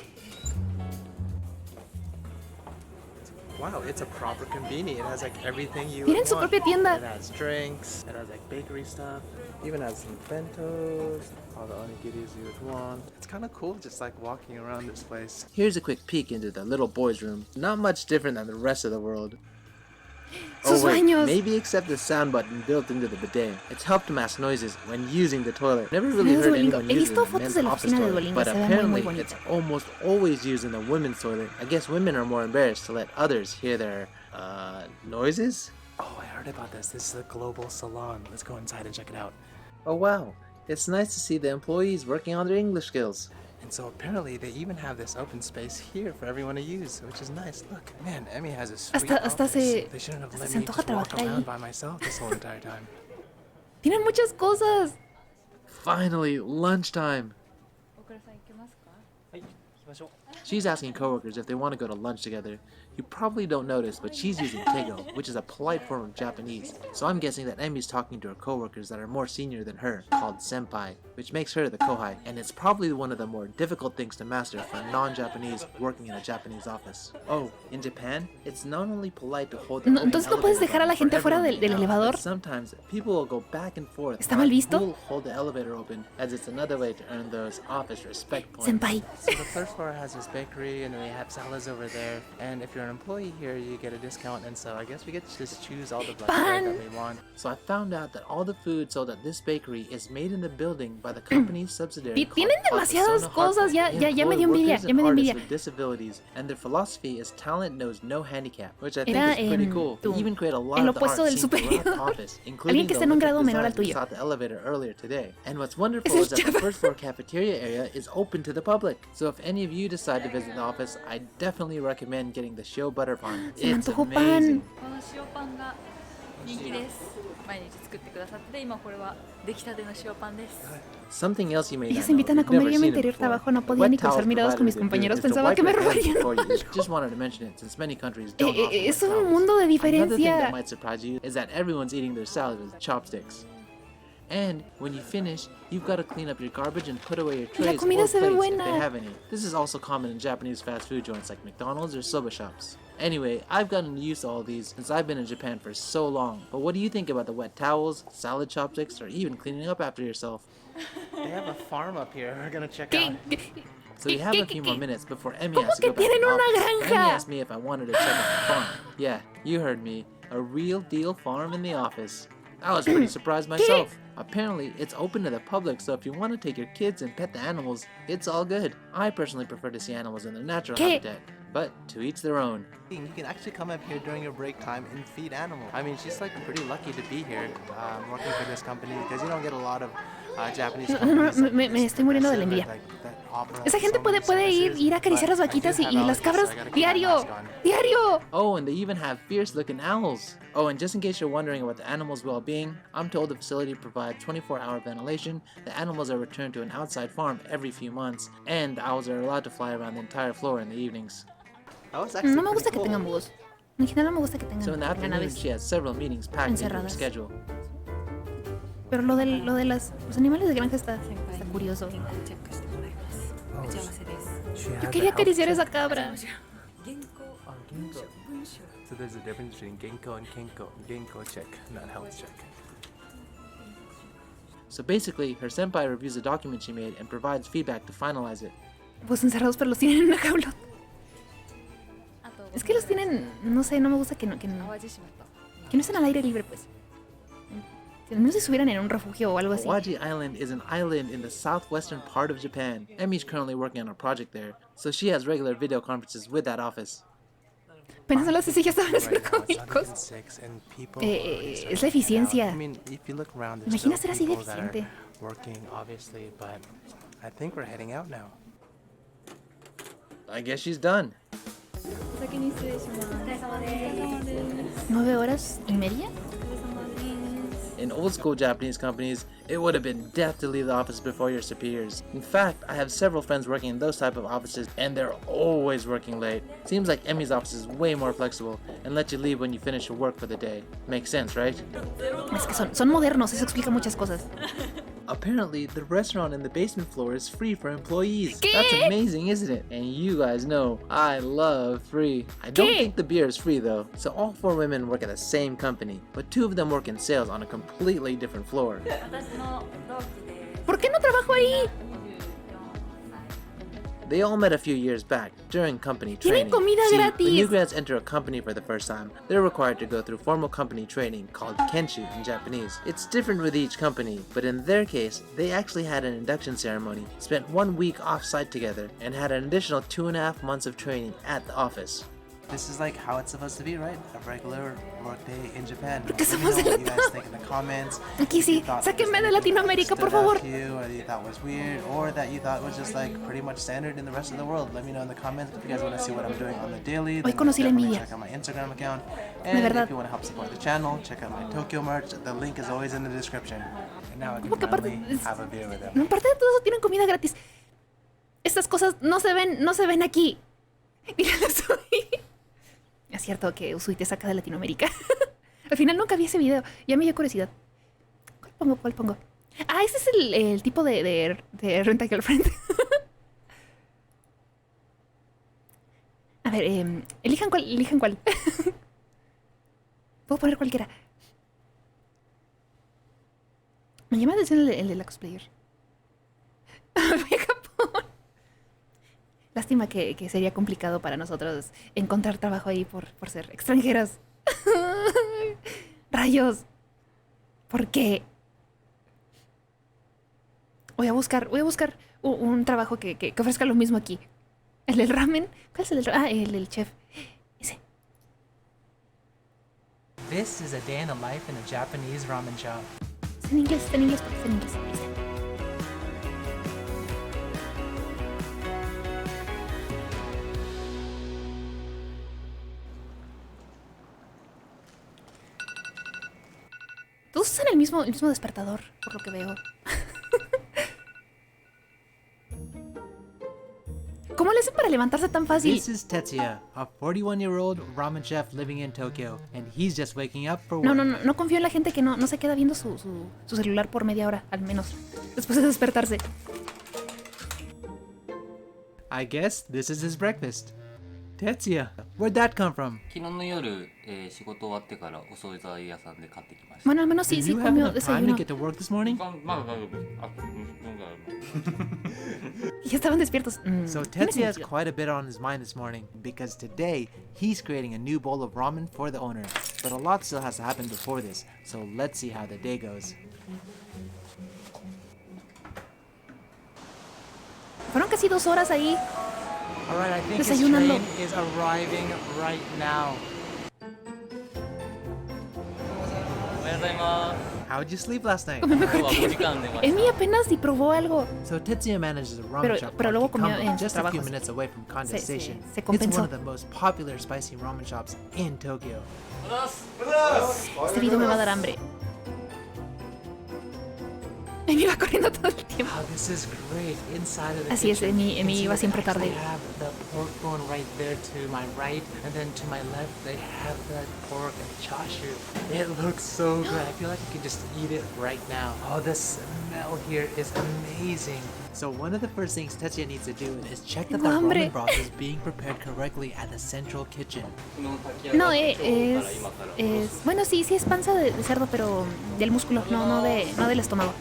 Wow, it's a proper convenience. It has like everything you Tienen would su want. propia tienda. It has drinks, it has like bakery stuff, even has some bentos, all the onigiris you would want. It's kind of cool just like walking around this place. Here's a quick peek into the little boy's room. Not much different than the rest of the world. Sus Oh wait, baños. maybe except the sound button built into the bidet. It's helped to mask noises when using the toilet. Never really Mira, heard Duolingo. anyone He use it visto in the fotos men's de la office oficina de toilet, Duolingo, but se ve muy, muy apparently bonita. it's almost always used in the women's toilet. I guess women are more embarrassed to let others hear their, noises? Oh, I heard about this. This is a global salon. Let's go inside and check it out. Oh wow, it's nice to see the employees working on their English skills. And so apparently they even have this open space here for everyone to use, which is nice. Look, man, Emmy has a sweet Hasta office. se- They shouldn't have hasta let se me antoja just walk trabajar ahí. around by myself this whole entire time. Tienen muchas cosas. Finally, lunchtime! 大倉さん行けますか？ She's asking coworkers if they want to go to lunch together. You probably don't notice, but she's using Keigo, which is a polite form of Japanese. So I'm guessing that Emi's talking to her coworkers that are more senior than her, called senpai, which makes her the kohai, and it's probably one of the more difficult things to master for a non-Japanese working in a Japanese office. Oh, in Japan, it's not only polite to hold the No, open entonces no puedes elevator dejar a la button gente for fuera everyone del to elevador. but sometimes people will go back and forth. ¿Está mal visto? Who will hold the elevator open, as it's another way to earn those office respect points. Senpai. So the third floor has this bakery, and we have salads over there. And if you're an employee here, you get a discount. And so I guess we get to just choose all the bread that we want. So I found out that all the food sold at this bakery is made in the building by the company's subsidiary. Tienen called demasiadas Paolo cosas, ya They me dio employ envidia, workers ya and me dio artists envidia. with disabilities, and their philosophy is talent knows no handicap, which I think Era, is pretty cool. They tu- even create a lot el of the opuesto art del seen throughout the superior. office, including Alguien que the esté en un Olympic grado menor al designs we tuyo. saw at the elevator earlier today. And what's wonderful Ese is that es the Java. first floor cafeteria area is open to the public. So if any of you decide to visit the office, I definitely recommend getting the Shio Butter Pan. Se me It's antojó amazing. pan. この塩パンが人気です。毎日作ってくださって今これは出来たての塩パンです。 Something else you may Ellos not se invitan know, a if you've comer never y en mi seen it anterior before. trabajo no podía Wet ni cruzar towels miradas con mis provided with compañeros. the food is to Pensaba wipe que me your hands robarían before you algo. eat. Just wanted to mention it since many countries don't offer wet Es un towels. mundo de Another thing that diferencia. might surprise you is that everyone's eating their salad with chopsticks. And when you finish, you've got to clean up your garbage and put away your Y la trays comida or se ve plates if they buena. have any. This is also common in Japanese fast food joints like McDonald's or soba shops. Anyway, I've gotten used to all these since I've been in Japan for so long. But what do you think about the wet towels, salad chopsticks, or even cleaning up after yourself? They have a farm up here. We're gonna check ¿Qué? out. So we have a few more minutes before Emmy ¿Cómo has to que go back to tienen the una office. granja? Emmy asked me if I wanted to check out the farm. Yeah, you heard me. A real deal farm in the office. I was pretty surprised myself. Apparently, it's open to the public, so if you want to take your kids and pet the animals, it's all good. I personally prefer to see animals in their natural ¿Qué? habitat, but to each their own. You can actually come up here during your break time and feed animals. I mean, she's like pretty lucky to be here working for this company because you don't get a lot of Japanese No, no, companies. me estoy muriendo de la envidia. Esa gente puede ir a acariciar las vaquitas y las cabras diario. Diario. Oh, and they even have fierce-looking owls. Oh, and just in case you're wondering about the animals' well-being, I'm told the facility provides 24-hour ventilation, the animals are returned to an outside farm every few months, and the owls are allowed to fly around the entire floor in the evenings. No me gusta que tengan búhos. En general no me gusta que So in the tengan afternoon, aves. she has several meetings packed into her Encerradas. schedule. Pero lo de los animales de granja está curioso. 健康チェックしてもらいます。打ち合わせです。 Yo quería acariciar esa cabra. So there's a difference between Genko and Kenko. Genko check, not health check. So basically, her senpai reviews the document she made and provides feedback to finalize it. Pues encerrados, pero los tienen en una jaula. あと Es que los tienen, no sé, no me gusta que no estén al aire libre, pues. Al menos si estuvieran en un refugio o algo así. Awaji Island is an island in the southwestern part of Japan. Emmy's currently working on a project there, so she has regular video conferences with that office. Apenas las sillas estaban Right súper now it's cómicos. 106 and people Es la eficiencia. I mean, if you look around, there's Imagina still ser así de people that are eficiente. working, obviously, but I think we're heading out now. I guess she's done. お先に失礼します。お疲れ様です。 ¿9 horas y media? In old school Japanese companies, it would have been death to leave the office before your superiors. In fact, I have several friends working in those type of offices, and they're always working late. Seems like Emmy's office is way more flexible and lets you leave when you finish your work for the day. Makes sense, right? Es que son modernos, eso explica muchas cosas. Apparently, the restaurant in the basement floor is free for employees. ¿Qué? That's amazing, isn't it? And you guys know, I love free. I don't ¿Qué? think the beer is free though. So all 4 women work at the same company, but 2 of them work in sales on a completely different floor. 私の同期です ¿Por qué no trabajo ahí? 24歳 They all met a few years back during company Tienen training. comida See, gratis. when new grads enter a company for the first time, they're required to go through formal company training called kenshu in Japanese. It's different with each company, but in their case, they actually had an induction ceremony, spent 1 week off-site together, and had an additional 2.5 months of training at the office. This is like how it's supposed to be, right? A regular workday in Japan. ¿Por qué Let me somos know de what you guys think in the comments. Aquí If you sí, thought sáquenme de this Latinoamérica, por stood out favor. to you, or that you thought was weird, or that you thought was just like pretty much standard in the rest of the world. Let me know in the comments. If you guys want to see what I'm doing on the daily, Hoy then conocí la definitely envidia. check out my Instagram account. De And verdad. if you want to help support the channel, check out my Tokyo merch. The link is always in the description. And now I can ¿Cómo que aparte finally have a beer with them. No, aparte de todo eso tienen comida gratis. Estas cosas no se ven aquí. Díganlo, Usui. Es cierto que Usui te saca de Latinoamérica. Al final nunca vi ese video. Ya me dio curiosidad. ¿Cuál pongo? Ah, ese es el tipo de Renta Girlfriend. A ver, elijan cuál. Puedo poner cualquiera. Me llama la atención el de la cosplayer. Japón. Lástima que sería complicado para nosotros encontrar trabajo ahí por ser extranjeros. Rayos. ¿Por qué? Voy a buscar un trabajo que ofrezca lo mismo aquí. El del ramen. ¿Cuál es el del ramen? Ah, el del chef. Ese. This is a day in the life in a Japanese ramen shop. Está en inglés. Todos usan el mismo despertador, por lo que veo. ¿Cómo le hacen para levantarse tan fácil? This is Tetsuya, a 41-year-old ramen chef living in Tokyo, and he's just waking up for work. No confío en la gente que no se queda viendo su celular por media hora, al menos, después de despertarse. I guess this is his breakfast. Tetsuya, where'd that come from? 昨日の夜、仕事終わってからお惣菜屋さんで買ってきました。 Bueno, al menos sí Did you have comió enough time to desayuno. get to work this morning? まだ大丈夫です。Ya estaban despiertos. So tiene Tetsuya has sentido. quite a bit on his mind this morning because today he's creating a new bowl of ramen for the owner. But a lot still has to happen before this, so let's see how the day goes. Fueron casi 2 horas ahí. Alright, I think his Desayunando. train is arriving right now. おはようございま How'd you sleep last night? Comió す。今 mejor 日は5 que... 時間寝まし Emi apenas si probó algo. So Tetsuya manages a ramen Pero- shop pero called luego comió Kikambo, en sus just a few trabajos. minutes away from Kanda Se Station. It's compensó. one of the most popular spicy ramen shops in Tokyo. た。おはようございます。 Este video me va a dar hambre. Emi va corriendo todo el tiempo. Oh, this is great. Inside of the Así es, kitchen, Emi you can see iba that siempre they actually tarde. have the pork bone right there to my right, and then to my left they have the pork and chashu. It looks so good. I feel like I could just eat it right now. Oh, the smell here is amazing. So one of the first things Tetsuya needs to do is check that the Tengo hambre. ramen broth is being prepared correctly at the central kitchen. 昨日炊き上No, がった今から今から戻す。 bueno, sí es panza de cerdo, pero del músculo, no del estómago.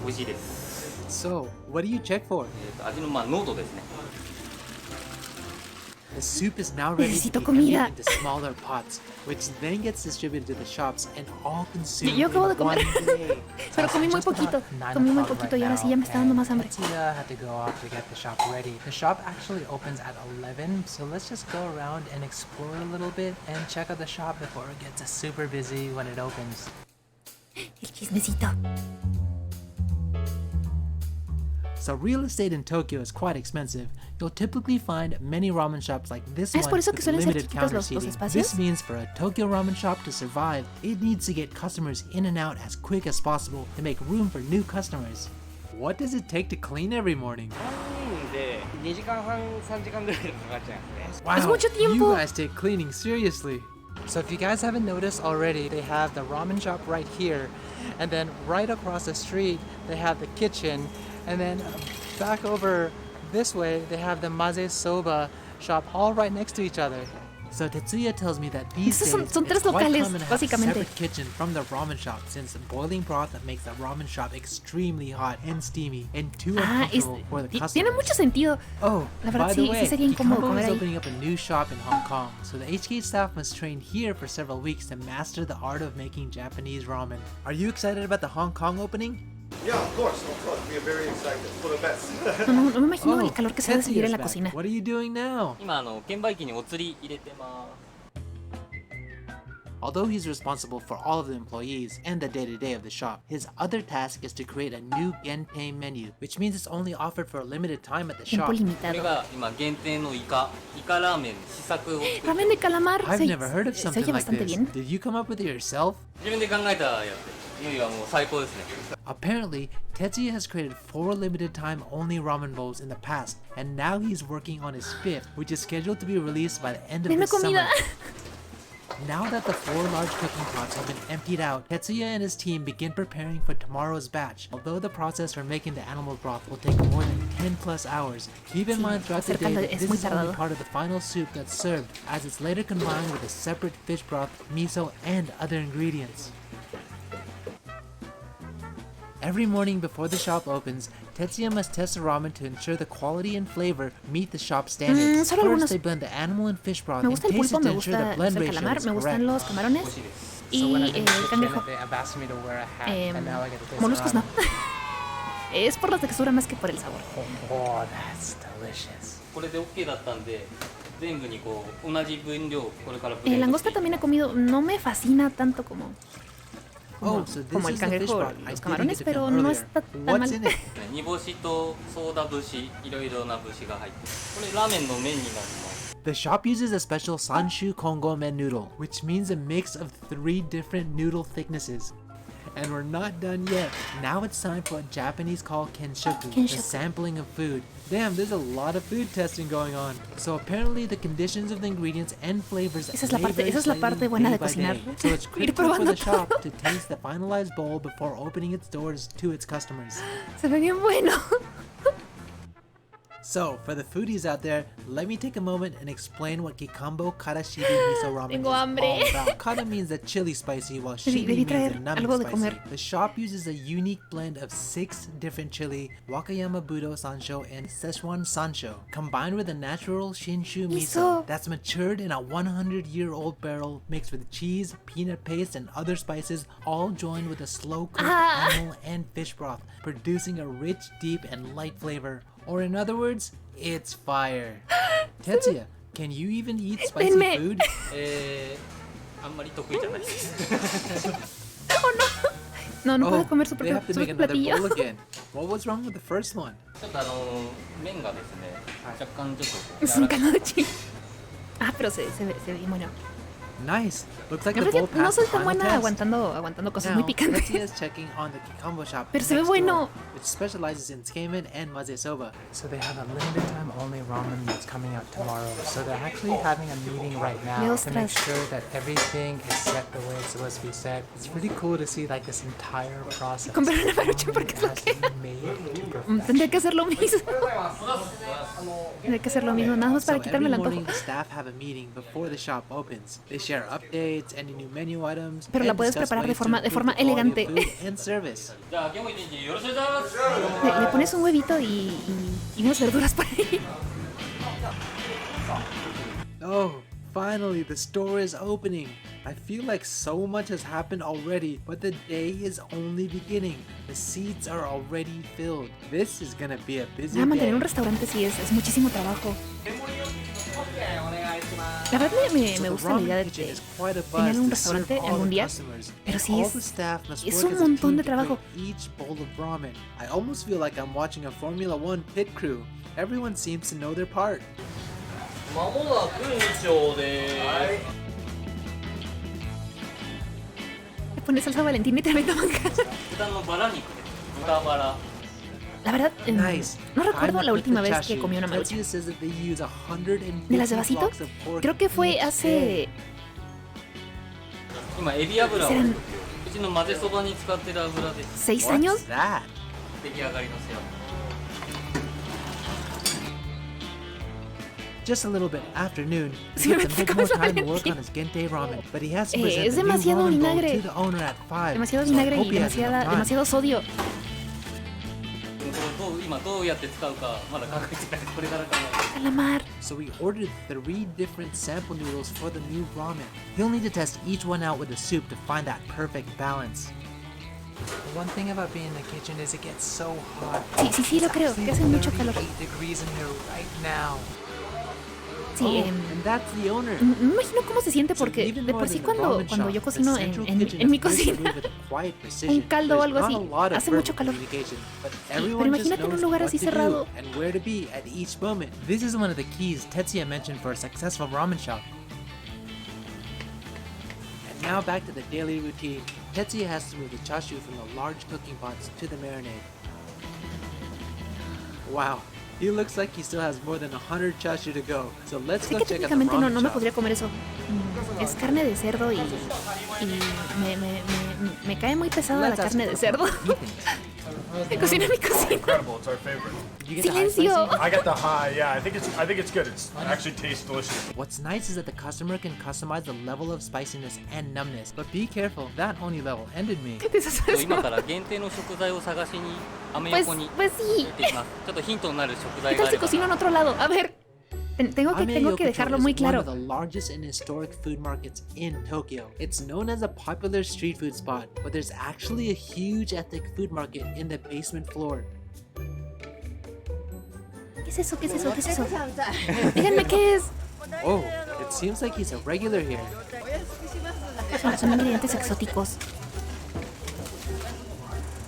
美味しいです。 So, what do you check for? 味の濃度ですね。 The soup is now ready to Necesito be comida. emptied into smaller pots, which then gets distributed to the shops and all consumed Yo acabo de in one comer. day. Pero comí muy Just about poquito, 9 comí muy o'clock poquito y right ahora sí ya me está dando now, más hambre. and Tetsuya had to go off to get the shop ready. The shop actually opens at 11, so let's just go around and explore a little bit and check out the shop before it gets super busy when it opens. El chismecito. So real estate in Tokyo is quite expensive. You'll typically find many ramen shops like this Es one por eso que with suelen ser limited chiquitos counter los seating. espacios. This means for a Tokyo ramen shop to survive, it needs to get customers in and out as quick as possible to make room for new customers. What does it take to clean every morning? で2時間半3時間ぐらいかかっちゃうんですね。 Wow, Es mucho you tiempo. guys take cleaning seriously. So if you guys haven't noticed already, they have the ramen shop right here, and then right across the street they have the kitchen, and then back over this way they have the maze soba shop all right next to each other. So Tetsuya tells me that these Estos days son it's tres quite locales, common to have a básicamente. separate kitchen from the ramen shop, since boiling broth that makes the ramen shop extremely hot and steamy and too uncomfortable for the customers. Tiene mucho sentido. Oh, La verdad by the sí way, sería incómodo Kikambo comer is ahí. opening up a new shop in Hong Kong, so the HK staff must train here for several weeks to master the art of making Japanese ramen. Are you excited about the Hong Kong opening? Yeah, of course. We are very excited for the best. No me imagino el calor que se ha de sentir en la Tetsuya's back. cocina. What are you doing now? 今券売機にお釣り入れてま Although he's responsible for all of the employees and the day-to-day of the shop, his other task is to create a new Gentei menu, which means it's only offered for a limited time at the Tiempo shop. すこれ limitado. が今限定のイカラーメン試作を作って Ramen de calamar. I've Se never heard of se something oye like bastante this. bien. Did you come up with it yourself? 自分で考えたやつで意味はもう最高ですね Apparently, Tetsuya has created 4 limited-time only ramen bowls in the past, and now he's working on his 5th, which is scheduled to be released by the end of Denme this summer. comida. Now that the 4 large cooking pots have been emptied out, Tetsuya and his team begin preparing for tomorrow's batch. Although the process for making the animal broth will take more than 10 plus hours, keep in mind throughout the day that es this muy is only tardado. part of the final soup that's served, as it's later combined with a separate fish broth, miso, and other ingredients. Every morning before the shop opens, Tetsuya must test the ramen to ensure the quality and flavor meet the shop standards. Solo First, algunos- they blend the animal and fish broth Me and gusta el taste pulpo, it to me ensure the gusta blend el ratio calamar, is me gustan correct. los camarones 美味しいです So when y I'm in the el kitchen, cangrejo. they've asked me to wear a hat, Em, and now I get to taste moluscos the no. ramen. Es por la textura más que por el sabor. Oh, that's delicious. これで OK だったんで全部にこう同じ分量これからブレンド Langosta también he comido. No me fascina tanto como Oh, so this como el is the fish cangrejo, broth I los didn't camarones, get to pero film no earlier. está tan What's mal. in it? 煮干しとソーダ節いろいろな節が入ってこれラーメンの麺になります The shop uses a special Sanshu Kongomen noodle, which means a mix of 3 different noodle thicknesses. And we're not done yet. Now it's time for what Japanese call kenshoku, the Kenshoku. sampling of food. Damn, there's a lot of food testing going on. So apparently the conditions of the ingredients and flavors Esa es la may parte- vary esa es la slightly parte buena day de by cocinar. day. So it's Ir critical for probando the shop todo. to taste the finalized bowl before opening its doors to its customers. Se ve bien bueno. So, for the foodies out there, let me take a moment and explain what Kikambo Karashibi Miso Ramen Tengo is hambre. all about. Kara means the chili spicy, while shibi Debí means traer the numbing algo de spicy. comer. The shop uses a unique blend of 6 different chili, Wakayama Budo Sansho and Szechuan Sansho, combined with a natural Shinshu miso Miso. that's matured in a 100-year-old barrel mixed with cheese, peanut paste, and other spices, all joined with a slow-cooked animal and fish broth, producing a rich, deep, and light flavor. Or in other words, it's fire. Tetsuya, can you even eat spicy Denme. food? あんまり得意じゃないです No, no Oh, puedo comer su they propio, have to su make propio another bowl platillo. again. What was wrong with the first one? ちょっと麺がですね若干ちょっと Es un caldo de chile. Ah, pero se ve bien bueno. Nice. Looks like La the verdad bowl que no passed soy the tan final buena test. aguantando cosas Now, muy picantes. Tetsuya is checking on the Kikambo shop Pero se ve next bueno. door, which specializes in tsukemen and maze soba. So they have a limited time only ramen that's coming out tomorrow. So they're actually having a meeting right now to make ostras. sure that everything is set the way it's supposed to be set. It's really cool to see like this entire process. Comprar una maruchan porque es lo has que- been made to perfection. Tendría que hacer lo mismo. Tendría que hacer lo mismo, nada más So para every quitarme el morning antojo. the staff have a meeting before the shop opens. They share updates, any new menu items, Pero la and puedes discuss preparar de ways to forma improve the quality of elegante. food and service. じゃあ今日も一日よろしくお願いします Le pones un huevito y unas verduras por ahí. Oh, finally the store is opening. I feel like so much has happened already, but the day is only beginning. The seats are already filled. This is gonna be a busy Ah, mantener un day. restaurante sí es muchísimo trabajo. La verdad me So the gusta la idea ramen de kitchen is quite a tener buzz un to serve restaurante all algún the día, customers. pero sí All es- the staff must es work un as a montón team de to trabajo. create each bowl of ramen. I almost feel like I'm watching a Formula One pit crew. Everyone seems to know their part. まもなく日曜で Le pones salsa Valentina y te aventa manjar. 豚のバラ肉です豚バラ La verdad, Nice. no recuerdo la Pineapple última vez pistache. que comí una maruchan. Tetsuya says that they use 150 ¿De las de vasito? blocks of pork Creo que fue each hace day. 今エビ油をう Serán ちの混ぜそばに使ってる油で 6 años. What's that? 出来上がりのセラム Just a little bit after noon, Sí, he me gets a bit tocó more esa time to work Valentina. on his gente ramen, but he has to Es present the new demasiado ramen bowl vinagre. to the owner at 5. Demasiado so I vinagre hope y he has enough time. demasiado sodio. 今どうやって使うかまだ考えてないこれから考えて Calamar. So we ordered 3 different sample noodles for the new ramen. He'll need to test each one out with the soup to find that perfect balance. One thing about being in the kitchen is it gets so hot. Sí, lo creo, que hace mucho calor. 38 degrees in here right now. Sí, and that's the owner. no me imagino cómo se siente porque de por sí cuando yo cocino en mi cocina un caldo o algo así, hace mucho calor. Pero imagínate en un lugar así cerrado. And where to be at each moment. This is one of the keys Tetsuya mentioned for a successful ramen shop. And now back to the daily routine. Tetsuya has to move the chashu from the large cooking pots to the marinade. Wow. He looks like he still has more than 100 chashu to go. So let's Sé go que check out the técnicamente ramen no me shop. podría comer eso. Es carne de cerdo y me cae muy pesada la carne de cerdo. Se cocina en mi cocina. Incredible. It's our favorite. You get the high Silencio. spicy? I got the high. Yeah, I think it's good. It actually tastes delicious. What's nice is that the customer can customize the level of spiciness and numbness, but be careful, that honey level ended me. 今から限定の食材を探しにアメ横に Pues 行 sí. ってきますちょっとヒントになる食 ¿Qué 材が tal あ si れば cocino en otro lado? A ver, tengo que dejarlo muy is one claro. of the largest and historic food markets in Tokyo. It's known as a popular street food spot, but there's actually a huge ethnic food market in the basement floor. ¿Qué es eso? ¿Qué es eso? ¿Qué es eso? Díganme qué es. Oh, it seems like he's a regular here. Son ingredientes exóticos.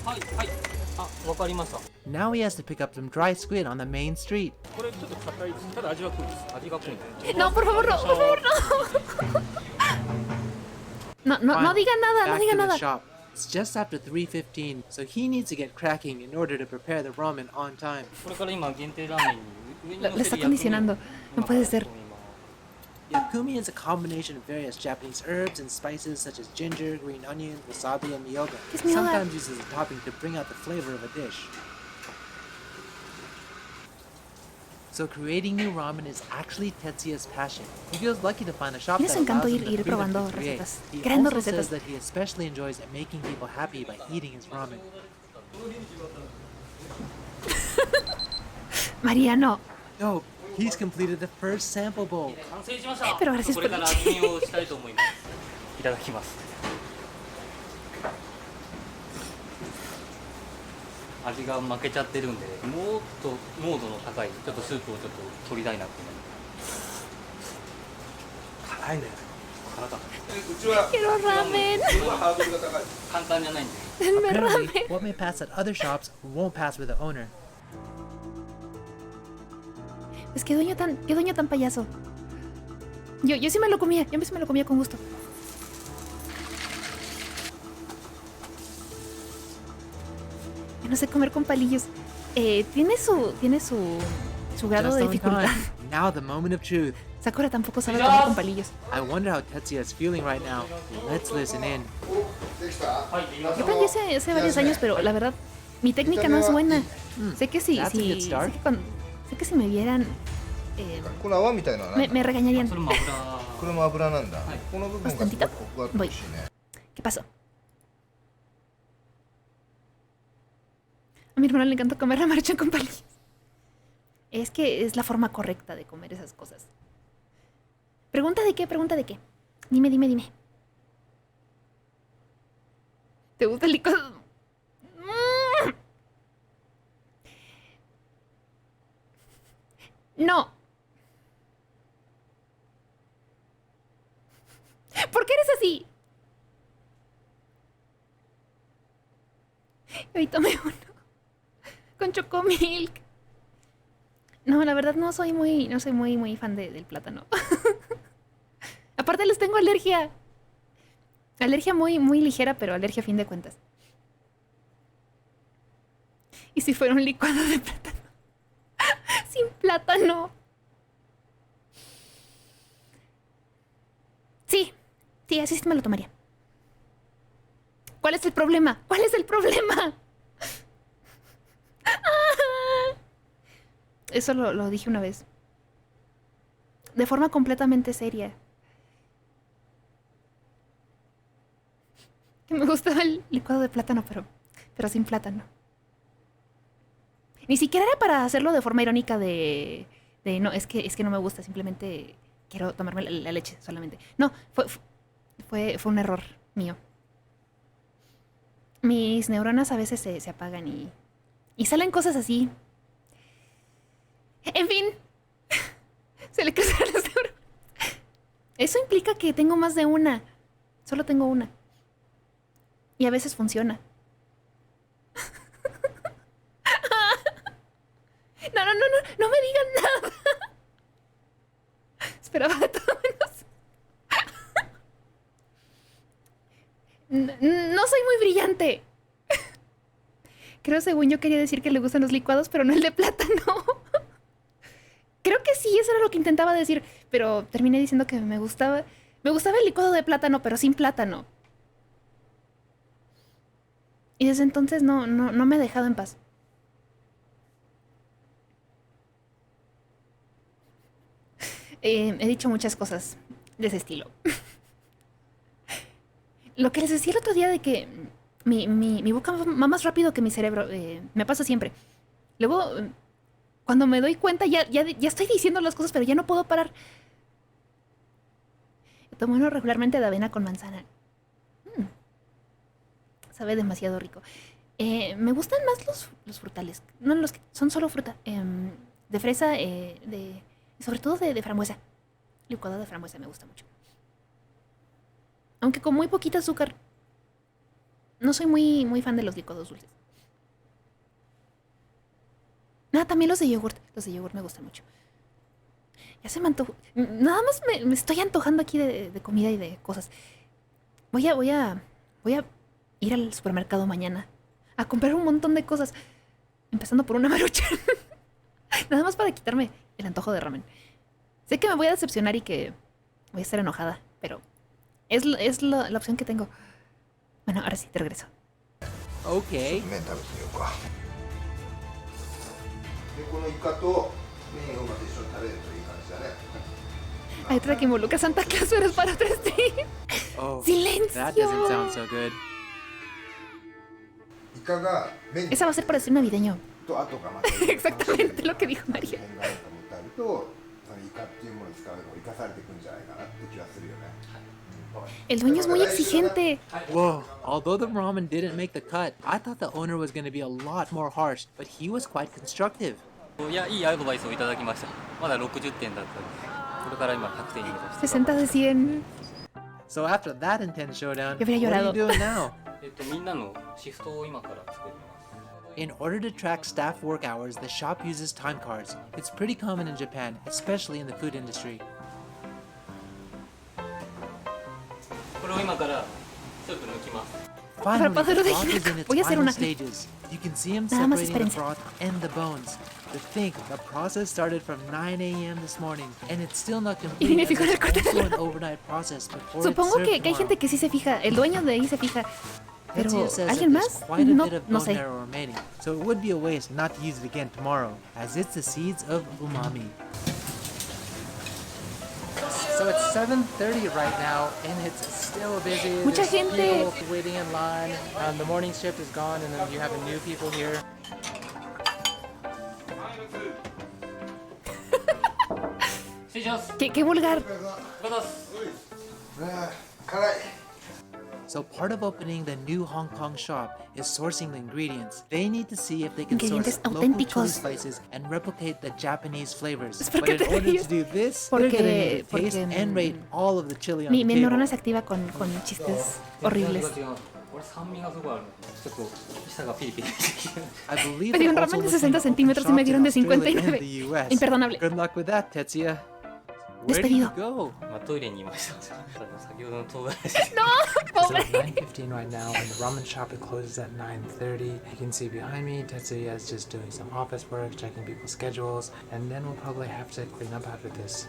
はいはいあわかりました Now he has to pick up some dry squid on the main street. これちょっと硬いただ味は濃いです味が濃いんで No, por favor, no, por favor, no. No digan nada, no Back digan to the nada. shop. It's just after 3:15, so he needs to get cracking in order to prepare the ramen on time. これから今限定ラーメンに上に乗 Le せ está る薬味 condicionando. No puede ser. Yakumi is a combination of various Japanese herbs and spices such as ginger, green onions, wasabi, and miyoga. ¿Qué es miyoga? Sometimes used as a topping to bring out the flavor of a dish. So creating new ramen is actually Tetsuya's passion. He feels lucky to find a shop Les that allows encanta him the ir freedom probando to create. recetas, He creando also recetas. says that he especially enjoys making people happy by eating his ramen. Mariano. No, he's completed the first sample bowl. 完成しました pero gracias これから por- 味見をしたいと思いますいただきます味が負けちゃってるんでもっと濃度の高いちょっとスープをちょっと取りたいなって思います辛いね辛かったうちは Quiero ramen. ハードルが高い。簡単じゃないんで Denme Apparently, ramen. what may pass at other shops won't pass with the owner. Pues qué dueño tan payaso. Yo sí me lo comía, yo sí me lo comía con gusto. Yo no sé comer con palillos. Tiene su grado Just de on dificultad. time. Now the moment of truth. Sakura tampoco sabe comer con palillos. I wonder how Tetsuya is feeling right now. Let's listen in. できた？ Yo aprendí hace varios años, pero la verdad, mi técnica no es buena. Sé que That's a good start. sé que si me vieran, この泡みたいなのは何？ me regañarían. それも油これも油なんだ。はいこの部分がすごくコクがあって美味しいね。 ¿Qué pasó? A mi hermano le encanta comer la maruchan con palillos. Es que es la forma correcta de comer esas cosas. ¿Pregunta de qué? ¿Pregunta de qué? Dime. ¿Te gusta el licuado? No. ¿Por qué eres así? Hoy tomé uno con chocomilk. No, la verdad no soy muy fan del plátano. Aparte les tengo alergia. Alergia muy ligera, pero alergia a fin de cuentas. ¿Y si fuera un licuado de plátano? Sin plátano. Sí, así sí me lo tomaría. ¿Cuál es el problema? ¿Cuál es el problema? Eso lo dije una vez. De forma completamente seria. Que me gustaba el licuado de plátano, pero sin plátano. Ni siquiera era para hacerlo de forma irónica de no, es que no me gusta, simplemente quiero tomarme la leche solamente. No, fue un error mío. mis neuronas a veces se apagan y salen cosas así. En fin, se le crecen las neuronas. Eso implica que tengo más de una. Solo tengo una. Y a veces funciona. No me digan nada. Esperaba de todo menos. No soy muy brillante. Creo, según yo, quería decir que le gustan los licuados, pero no el de plátano. Creo que sí, eso era lo que intentaba decir, pero terminé diciendo que me gustaba el licuado de plátano, pero sin plátano. Y desde entonces no me ha dejado en paz. He dicho muchas cosas de ese estilo. Lo que les decía el otro día de que mi boca va más rápido que mi cerebro, me pasa siempre. Luego, cuando me doy cuenta, ya estoy diciendo las cosas, pero ya no puedo parar. Tomo uno regularmente de avena con manzana. Sabe demasiado rico. Me gustan más los frutales. No, los que son solo fruta. De fresa, sobre todo de frambuesa. Licuado de frambuesa me gusta mucho. Aunque con muy poquita azúcar. No soy muy fan de los licuados dulces. También los de yogurt. Los de yogurt me gustan mucho. Ya se me antojó. Nada más me estoy antojando aquí de comida y de cosas. Voy a ir al supermercado mañana a comprar un montón de cosas. Empezando por una Maruchan. Nada más para quitarme el antojo de ramen. Sé que me voy a decepcionar y que voy a estar enojada, pero es la opción que tengo. Bueno, ahora sí, te regreso. Okay. でこのイカと麺をまた一緒に食べるといい感じだね。 Hay otra que involucra Santa Claus, pero es para otro stream. Oh, ¡Silencio! that doesn't sound so good. イカが麺 Esa va a ser para el stream navideño. と後がまた Exactamente lo que dijo María. 麺があると思ってあるとそのイカっていうものを使うのが生かされていくんじゃないかなって気がするよね。 El dueño es muy exigente. Whoa, although the ramen didn't make the cut, I thought the owner was going to be a lot more harsh, but he was quite constructive. いや、いいアドバイスをいただきました。まだ60点だったんで、これから今100点に目指して。 60 de 100. So after that intense showdown, Yo habría what are you llorado. doing now? みんなのシフトを今から作ります。 In order to track staff work hours, the shop uses time cards. It's pretty common in Japan, especially in the food industry. これを今からスープ抜きます。 Finally, the Para broth is in its voy a hacer final una. stages. You can see him Nada más separating the espérense. broth and the bones. To think, the process started from 9 a.m. this morning, and it's still not Y ni me complete fijo en el as it's corte de also la- an overnight process before it's Supongo served que hay tomorrow. gente que sí se fija. El dueño de ahí se fija. Pero, Tetsuya says ¿alguien that there's más? quite a No, bit of no bone sé. marrow remaining, so it would be a waste not to use it again tomorrow, as it's the seeds of umami. So it's 7:30 right now, and it's still busy. Mucha There's gente. people waiting in line. The morning shift is gone, and then you have new people here. Qué vulgar. 辛い So part of opening the new Hong Kong shop is sourcing the ingredients. They need to see if they can source Ingredientes local chili auténticos. spices and replicate the Japanese flavors. ¿por But qué in te order ríes? to do this, Porque- they're gonna need to porque, taste and rate all of the chili on Mi the table. neurona se activa con chistes horribles. これ酸味がすごいある。ちょっと舌がピリピリしてきて。 I believe Pedí un they're ramen also de 60 looking to open centímetros y me shops dieron de in Australia 59. and the US. Imperdonable. Good luck with that, Tetsuya. Where did Despedido. you go? まあトイレにいました。先ほどの唐辛子。 It's Pobre. about 9:15 right now, and the ramen shop it closes at 9:30. You can see behind me, Tetsuya is just doing some office work, checking people's schedules, and then we'll probably have to clean up after this.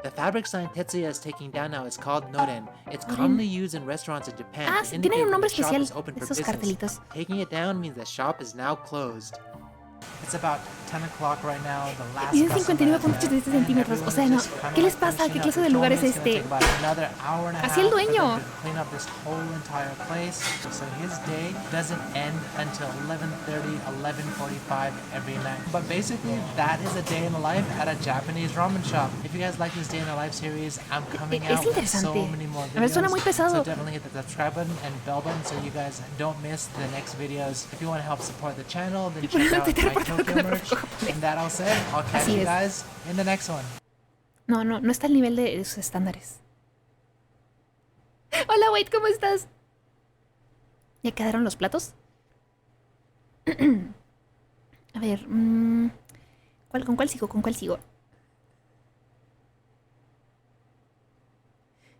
The fabric sign Tetsuya is taking down now is called Noren. It's commonly used in restaurants in Japan Ah, to tienen indicate un when nombre the shop especial. is open for Esos business. cartelitos. Taking it down means the shop is now closed. It's about 10 o'clock right now. The last Miden customer 59.87 centímetros. O sea, no. ¿Qué les pasa? ¿Qué clase de lugar es este? Así el dueño. Clean up this whole entire place. So his day doesn't end until 11:30, 11:45 every night. But basically, that is a day in the life at a Japanese ramen shop. If you guys like this day in the life series, I'm coming out with so many more videos. A ver, suena muy pesado. So definitely hit the subscribe button and bell button so you guys don't miss the next videos. If you want to help support the channel, then check out my Tokyo merch. And that all said, I'll catch you guys in the next one. No está al nivel de sus estándares. Hola, Wade, ¿cómo estás? ¿Ya quedaron los platos? A ver, ¿con cuál sigo? ¿Con cuál sigo?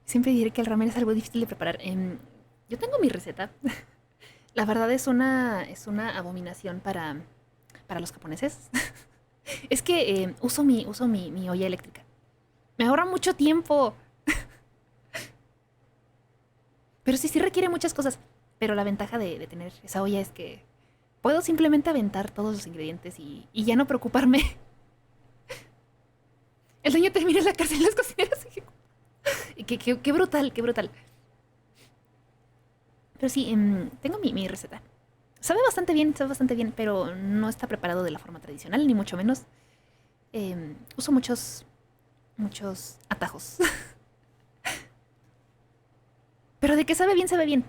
Siempre diré que el ramen es algo difícil de preparar. Yo tengo mi receta. La verdad es una abominación para los japoneses. Es que uso mi olla eléctrica. Me ahorra mucho tiempo. Pero sí requiere muchas cosas. Pero la ventaja de tener esa olla es que puedo simplemente aventar todos los ingredientes y ya no preocuparme. El dueño termina en la cárcel de las cocineras. Qué brutal, qué brutal. Pero sí, tengo mi receta. Sabe bastante bien, pero no está preparado de la forma tradicional, ni mucho menos. Uso muchos atajos. Pero de que sabe bien, sabe bien.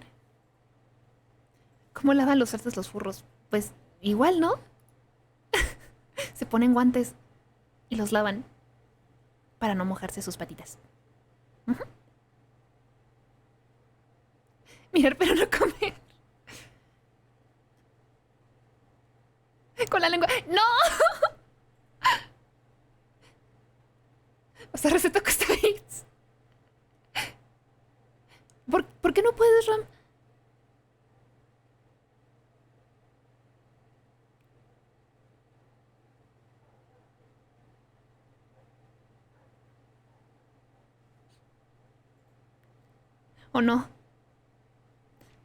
¿Cómo lavan los cerdos los furros? Pues igual, ¿no? Se ponen guantes y los lavan para no mojarse sus patitas. Mirar pero no comer. Con la lengua. ¡No! O sea, receta cuesta bits. ¿Por qué no puedes, Ram? ¿O no?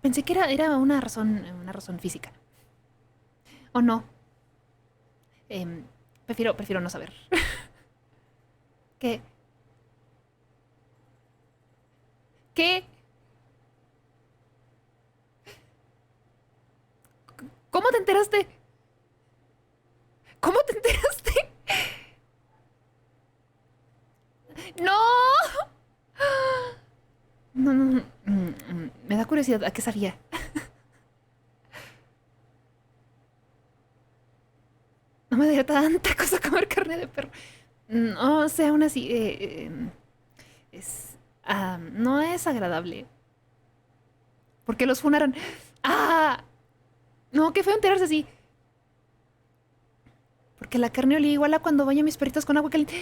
Pensé que era una razón física. ¿O no? Prefiero no saber. ¿Qué? ¿Qué? ¿Cómo te enteraste? ¿Cómo te enteraste? ¡No! No. Me da curiosidad. ¿A qué sabía? No me daría tanta cosa comer carne de perro. No, o sea, aún así, no es agradable. ¿Por qué los funaron? ¡Ah! No, qué feo enterarse así. Porque la carne olía igual a cuando baño a mis perritos con agua caliente.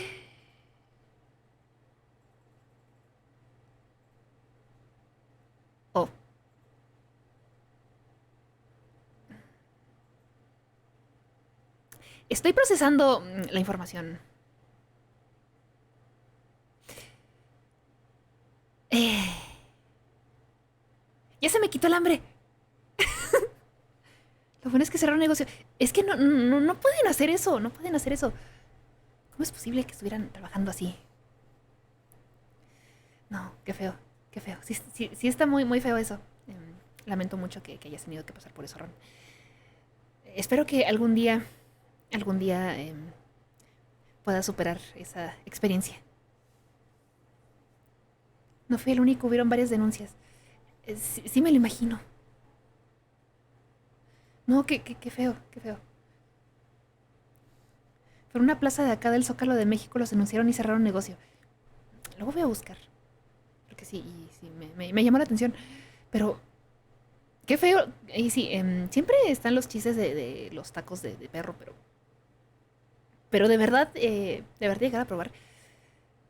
Oh. Estoy procesando la información. Ya se me quitó el hambre. Lo bueno es que cerraron negocio. Es que no pueden hacer eso. No pueden hacer eso. ¿Cómo es posible que estuvieran trabajando así? No, qué feo. Qué feo. Sí está muy feo eso. Lamento mucho que hayas tenido que pasar por eso, Ron. Espero que algún día puedas superar esa experiencia. No fui el único, hubieron varias denuncias. Sí me lo imagino. No, qué feo, qué feo. Por una plaza de acá del Zócalo de México los denunciaron y cerraron negocio. Luego voy a buscar. Porque sí me llamó la atención. Pero, qué feo. Y sí, siempre están los chistes de los tacos de perro, pero de verdad llegar a probar.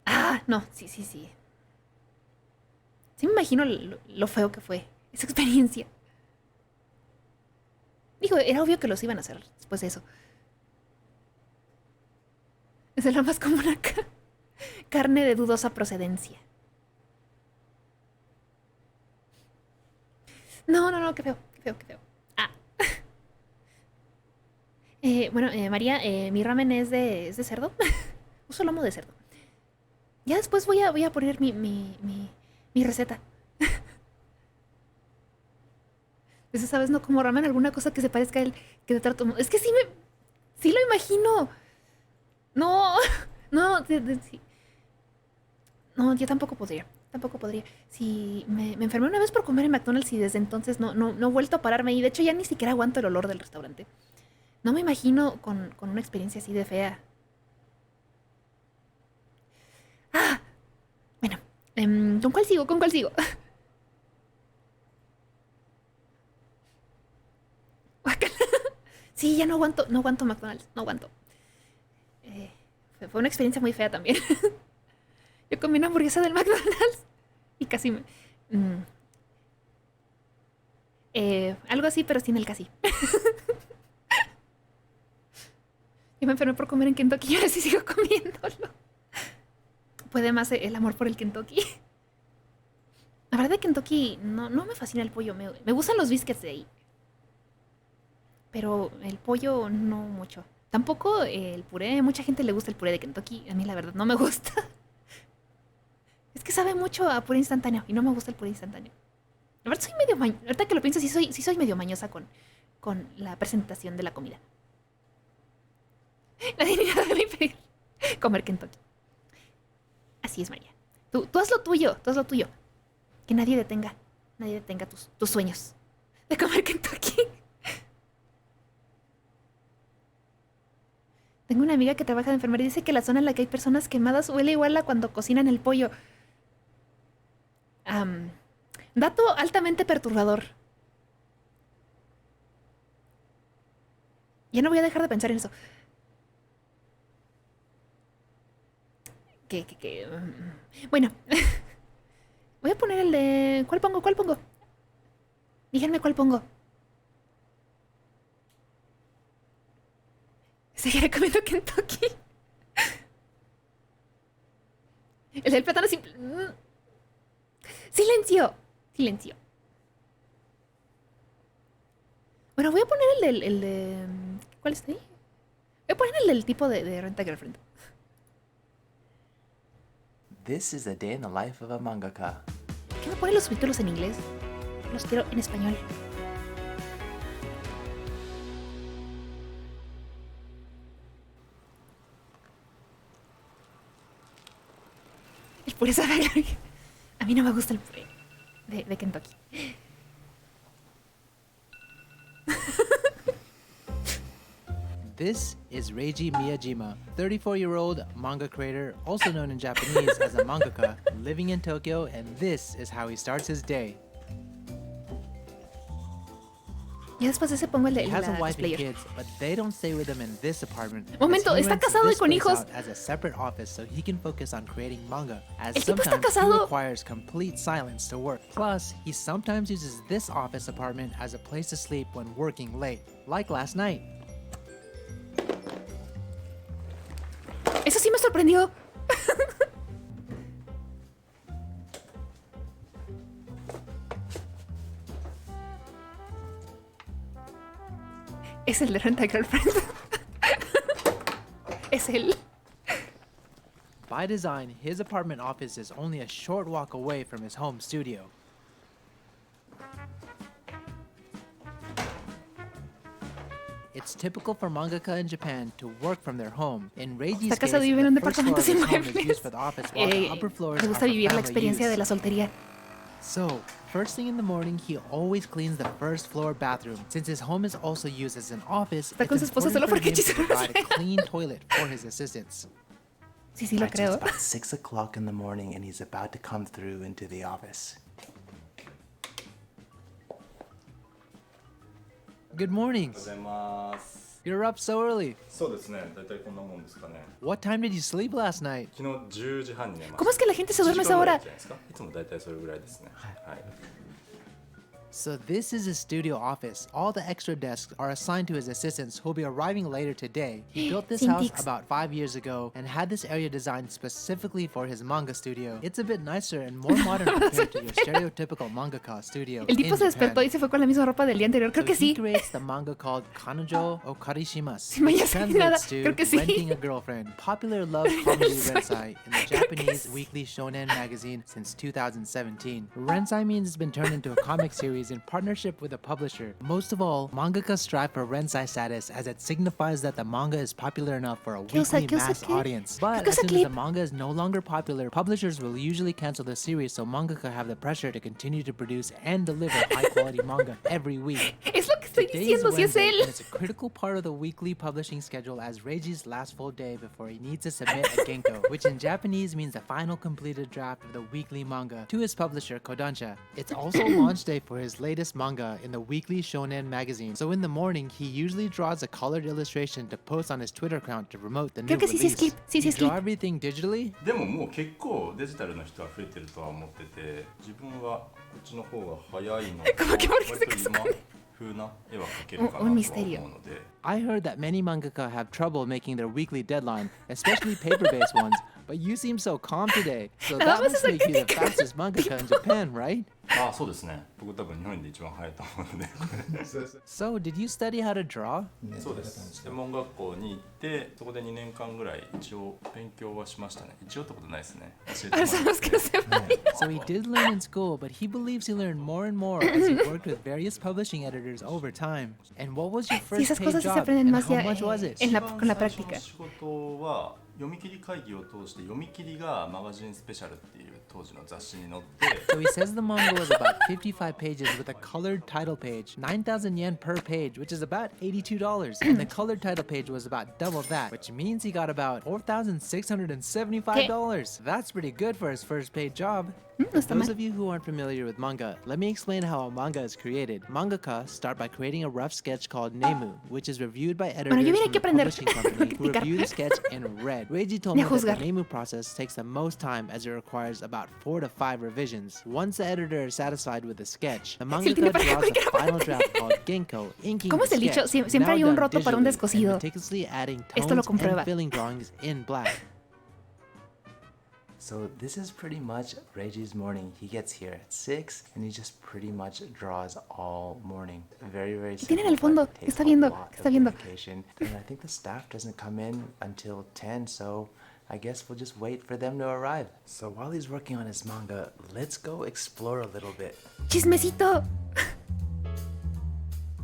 Ah, no, sí. Sí me imagino lo feo que fue esa experiencia. Digo, era obvio que los iban a hacer después de eso. Es la más común acá. Carne de dudosa procedencia. No, qué feo. Ah. María, mi ramen es de cerdo. Uso lomo de cerdo. Ya después voy a poner mi receta. Esa vez no como ramen, alguna cosa que se parezca a él, que de trato... Es que sí lo imagino. No, no, sí. No, yo tampoco podría. Si me enfermé una vez por comer en McDonald's y desde entonces no he vuelto a pararme. Y de hecho ya ni siquiera aguanto el olor del restaurante. No me imagino con una experiencia así de fea. Bueno, ¿con cuál sigo? Sí, ya no aguanto McDonald's, no aguanto. Fue una experiencia muy fea también. Yo comí una hamburguesa del McDonald's y casi me... algo así, pero sin el casi. Yo me enfermé por comer en Kentucky y ahora sí sigo comiéndolo. Puede más el amor por el Kentucky. La verdad de Kentucky no me fascina el pollo. Me gustan los biscuits de ahí. Pero el pollo no mucho. Tampoco el puré. Mucha gente le gusta el puré de Kentucky. A mí la verdad no me gusta. Es que sabe mucho a puré instantáneo y no me gusta el puré instantáneo. La verdad soy medio mañosa. Ahorita que lo pienso, sí soy medio mañosa con la presentación de la comida. La dignidad de impedir comer Kentucky. Así es, María. Tú haz lo tuyo, Que nadie detenga tus sueños de comer Kentucky. Tengo una amiga que trabaja de enfermera y dice que la zona en la que hay personas quemadas huele igual a cuando cocinan el pollo. Dato altamente perturbador. Ya no voy a dejar de pensar en eso. Bueno. Voy a poner el de... ¿Cuál pongo? Díganme cuál pongo. Seguiré comiendo Kentucky. El del plátano simple. Silencio. Bueno, voy a poner el de... ¿Cuál está ahí? Voy a poner el del tipo de Renta Girlfriend. This is a day in the life of a mangaka. ¿Qué me ponen los subtítulos en inglés? Los quiero en español. El puré sabe. A mí no me gusta el puré de Kentucky. This is Reiji Miyajima, 34-year-old manga creator, also known in Japanese as a mangaka, living in Tokyo, and this is how he starts his day. Ya después de ese pongo el de He la has a wife and cosplayer. kids, but they don't stay with him in this apartment. Momento, as he está rents casado y this con place hijos. out as a separate office so he can focus on creating manga, as El tipo está sometimes he casado. requires complete silence to work. Plus, he sometimes uses this office apartment as a place to sleep when working late, like last night. Eso sí me sorprendió. Es el de Renta Girlfriend. Es él. By design, his apartment office is only a short walk away from his home studio. It's typical for mangaka in Japan to work from their home. In Reiji's Está case, casado y vive en un the first floor departamento of sin his home is muebles. used for the office, while the upper floors Le are gusta for vivir la family experiencia use. de la soltería. So, first thing in the morning, he always cleans the first floor bathroom. Since his home is also used as an office, Está con su it's esposa important solo for porque him to quiso provide a clean toilet for his assistants. Sí, sí, lo Right, so creo. it's about 6 o'clock in the morning and he's about to come through into the office. Good morning. おはようございます。 You're up so early. そうですね、大体こんなもんですかね。 What time did you sleep last night? 昨日10時半に寝ました。 ¿Cómo es que la gente se duerme a esa hora? 1時間ぐらいじゃないですか。いつも大体それぐらいですね。はい。So this is his studio office. All the extra desks are assigned to his assistants who'll be arriving later today. He built this house about 5 years ago and had this area designed specifically for his manga studio. It's a bit nicer and more modern compared to your stereotypical mangaka studio. El tipo se despertó y se fue con la misma ropa del día anterior. Creo que sí. He creates the manga called Kanojo o Karishimasu, Which translates to renting a girlfriend. Popular love comedy Rensai in the Japanese weekly shonen magazine since 2017. Rensai means it's been turned into a comic series in partnership with a publisher. Most of all, mangaka strive for Rensai status as it signifies that the manga is popular enough for a weekly mass audience. But as soon as the manga is no longer popular, publishers will usually cancel the series, so mangaka have the pressure to continue to produce and deliver high-quality manga every week. Es lo que estoy diciendo, si es él. It's a critical part of the weekly publishing schedule as Reiji's last full day before he needs to submit a genko, which in Japanese means the final completed draft of the weekly manga, to his publisher Kodansha. It's also launch day for his latest manga in the weekly shonen magazine, so in the morning he usually draws a colored illustration to post on his Twitter account to promote the new release. You draw everything digitally? でももう結構デジタルの人は増えてるとは思ってて、自分はこっちの方が早いので、割と今風な絵は描けるかなとは思うので。I heard that many mangaka have trouble making their weekly deadline, especially paper-based ones, but you seem so calm today, so that must make you the fastest mangaka in Japan, right? ああ、そうですね。僕多分日本で一番早いと思うので。So, did you study how to draw? そうです。専門学校に行って、そこで2年間ぐらい一応勉強はしましたね。一応ってことないですね。So he did learn in school, but he believes he learned more and more as he worked with various publishing editors over time. And what was your first paid job, and how much was it? con la práctica. 仕事は読み切り会議を通して読み切りがマガジンスペシャルっていう当時の雑誌に載って So he says the manga was about 55 pages with a colored title page, 9,000 yen per page, which is about $82. And the colored title page was about double that, which means he got about $4,675. That's pretty good for his first paid job. Those of you who aren't familiar with manga, let me explain how a manga is created. Mangaka start by creating a rough sketch called nemu, which is reviewed by editors from the publishing company who review the sketch in red. Reiji told me that the nemu process takes the most time as it requires about 4 to 5 revisions. Once the editor is satisfied with the sketch, the mangaka draws the final draft called genko, inking the sketch, Siempre hay un roto para un descosido. meticulously adding tones and filling drawings in black. So this is pretty much Reiji's morning. He gets here at 6 and he just pretty much draws all morning. Very, very simple. Tiene en el fondo, está viendo, está viendo. And I think the staff doesn't come in until 10, so I guess we'll just wait for them to arrive. So while he's working on his manga, let's go explore a little bit. Chismecito.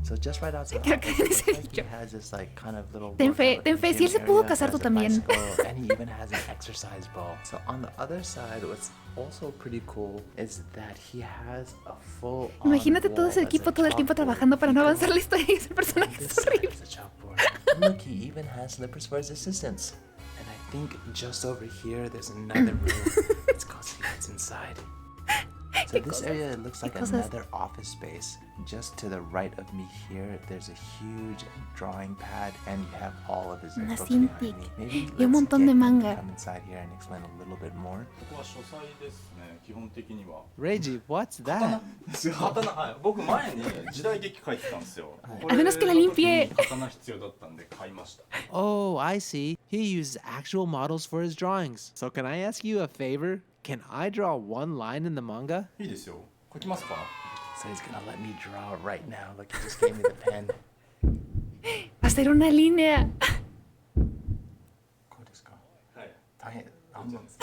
So just right outside, Creo que es el he has this like kind of little ten fe, si él se pudo casar tú también. And he even has an exercise ball. So on the other side, what's also pretty cool is that he has a full Imagínate todo ese equipo todo el tiempo trabajando para no avanzar la historia y ese personaje es horrible. Look, he even has slippers for his assistants. And I think just over here there's another room. Let's go see what's inside. So this area looks like another office space. Just to the right of me here, there's a huge drawing pad, and you have all of his books behind me. Maybe let's get him to come inside here and explain a little bit more. Reiji, what's that? 僕前に時代劇書いてたんですよ。A menos que la limpie. 刀必要だったんで買いました。 Oh, I see. He uses actual models for his drawings. So can I ask you a favor? Can I draw one line in the manga? いいですよ。書きますか? So he's gonna let me draw right now. Look, he just gave me the pen. Hacer una línea. こうですか? はい。大変。半分です。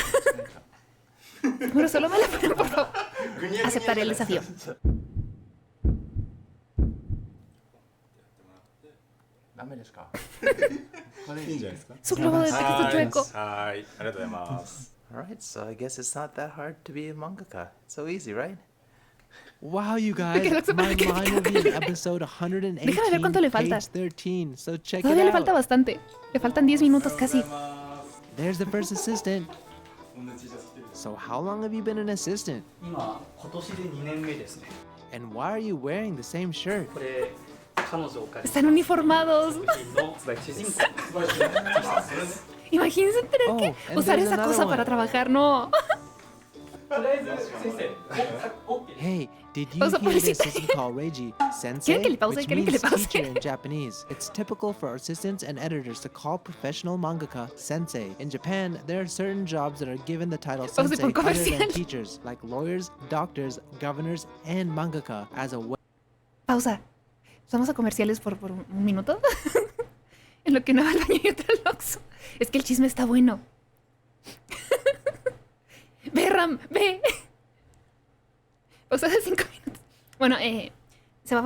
Bueno, solo me la ponen, por favor. Aceptaré el desafío. ¿Dameですか? いいんじゃないですか? Su globo de texto chueco. はい、ありがとうございます。 Alright, so I guess it's not that hard to be a mangaka. It's so easy, right? Wow, you guys, my mind will be in episode 118, Déjame ver cuánto le falta. page 13, so check Todavía it le falta out. bastante. Le faltan 10 minutos casi. There's the first assistant. So how long have you been an assistant? 今年で2年目ですね。 And why are you wearing the same shirt? これ彼女を借りて Están uniformados. 主人公 Imagínense tener que and usar there's esa another cosa one. para trabajar, no. Hey, did you Pausa hear the publicitaria. system called Reiji Sensei? ¿Quieren que le pause? Which ¿Quieren que le means pause? teacher in Japanese. It's typical for assistants and editors to call professional mangaka sensei. In Japan, there are certain jobs that are given the title Pause sensei por other than comercial. teachers, like lawyers, doctors, governors, and mangaka as a way. Pausa. Vamos a comerciales por un minuto. En lo que uno va al baño y otro al Oxxo. Es que el chisme está bueno. Ve, Ram, ve. Pausa de 5 minutos. Bueno, se va a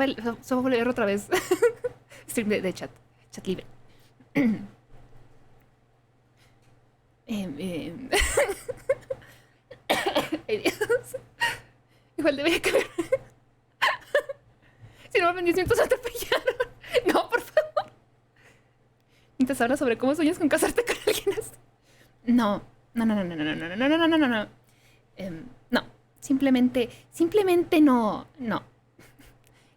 volver otra vez. Stream de chat. Chat libre. Ay, Dios. Igual debería caber. Si no, en 10 minutos me atropellaron. No, por favor. Mientras hablas sobre cómo sueñas con casarte con alguien así. No. No. No. Simplemente no. No.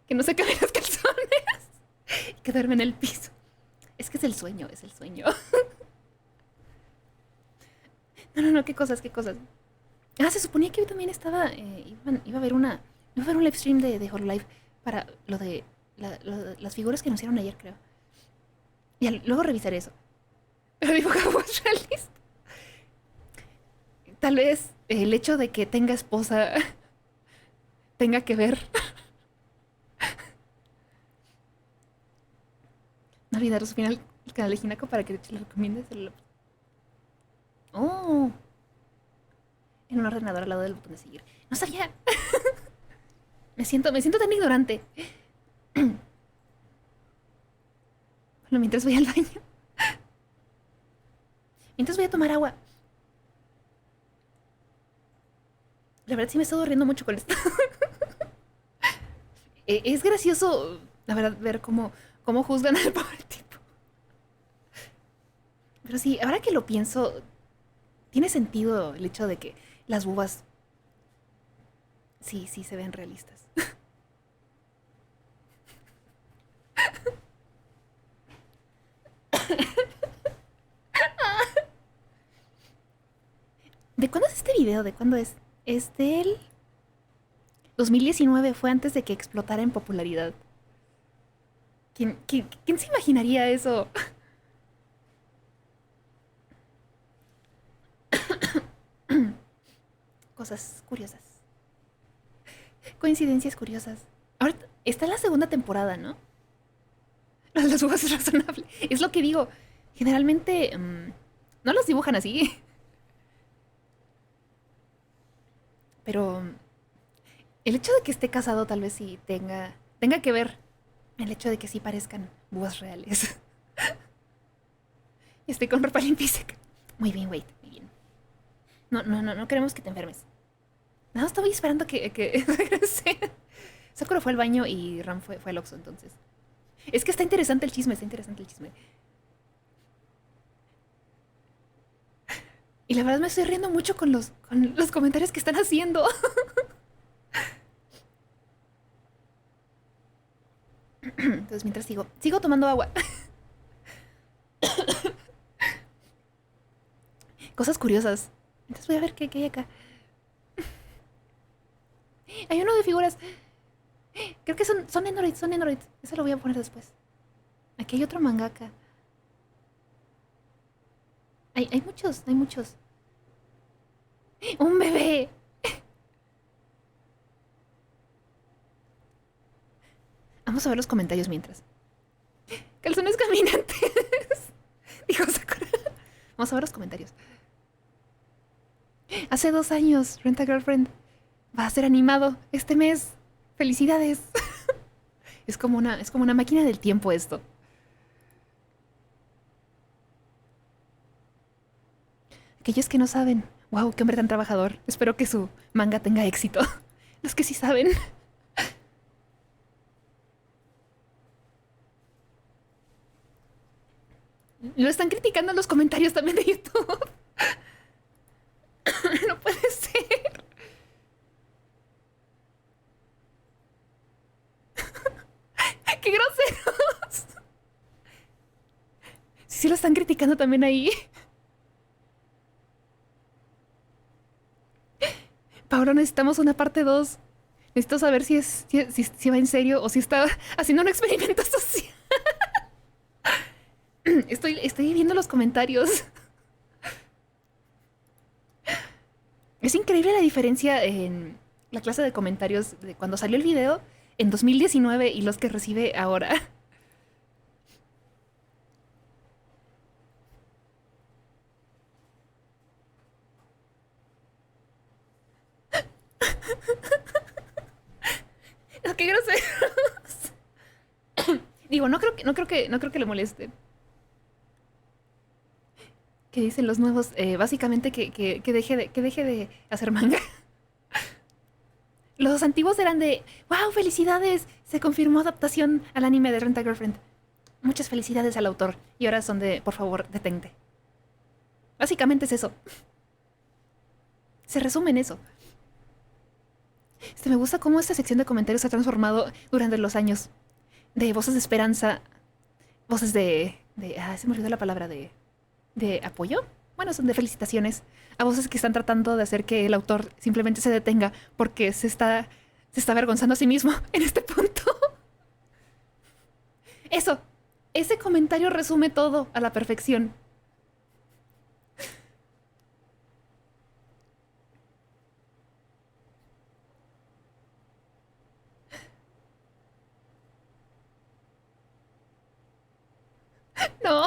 Que no se cambien los calzones. Y que duerme en el piso. Es que es el sueño. No, qué cosas. Ah, se suponía que hoy también estaba. Iba a haber un live stream de Hololive para lo de las figuras que anunciaron ayer, creo. Y luego revisaré eso. Pero dibujaba was realist. Tal vez el hecho de que tenga esposa tenga que ver. No olvidar su final el canal de Hinako para que te lo recomiendes. Oh. En un ordenador al lado del botón de seguir. No sabía. Me siento tan ignorante. Bueno, mientras voy al baño. Mientras voy a tomar agua. La verdad sí me he estado riendo mucho con esto. Es gracioso, la verdad, ver cómo juzgan al pobre tipo. Pero sí, ahora que lo pienso, tiene sentido el hecho de que las bubas sí se ven realistas. ¿De cuándo es este video? ¿De cuándo es? Es del 2019, fue antes de que explotara en popularidad. ¿Quién se imaginaría eso? Cosas curiosas. Coincidencias curiosas. Ahora está en la segunda temporada, ¿no? Las uvas es razonable. Es lo que digo. Generalmente no las dibujan así. Pero el hecho de que esté casado tal vez sí tenga que ver el hecho de que sí parezcan búhos reales. Y estoy con ropa limpia y seca. Muy bien, Wade, muy bien. No queremos que te enfermes. No, estaba esperando que regrese. Sakura fue al baño y Ram fue al Oxxo, entonces. Es que está interesante el chisme. Y la verdad me estoy riendo mucho con los comentarios que están haciendo. Entonces mientras sigo tomando agua. Cosas curiosas. Entonces voy a ver qué hay acá. Hay uno de figuras. Creo que son Androids. Eso lo voy a poner después. Aquí hay otro mangaka. Hay muchos. ¡Un bebé! Vamos a ver los comentarios mientras. Calzones caminantes. Dijo Sakura. Vamos a ver los comentarios. Hace 2 años, Rent a Girlfriend va a ser animado este mes. ¡Felicidades! Es como una máquina del tiempo esto. Aquellos que no saben, wow, qué hombre tan trabajador. Espero que su manga tenga éxito. Los que sí saben. Lo están criticando en los comentarios también de YouTube. No puede ser. ¡Qué groseros! Sí lo están criticando también ahí. Paolo, necesitamos una parte 2. Necesito saber si va en serio o si está haciendo un experimento social. Estoy viendo los comentarios. Es increíble la diferencia en la clase de comentarios de cuando salió el video en 2019 y los que recibe ahora. ¡Qué groseros! Digo, no creo que le moleste. ¿Qué dicen los nuevos? Básicamente que deje de hacer manga. Los antiguos eran de ¡wow! ¡Felicidades! Se confirmó adaptación al anime de Rent a Girlfriend. Muchas felicidades al autor. Y ahora son de por favor, detente. Básicamente es eso. Se resume en eso. Me gusta cómo esta sección de comentarios se ha transformado durante los años. De voces de esperanza, voces se me olvidó la palabra de apoyo. Bueno, son de felicitaciones. A voces que están tratando de hacer que el autor simplemente se detenga porque se está avergonzando a sí mismo en este punto. Eso. Ese comentario resume todo a la perfección. No.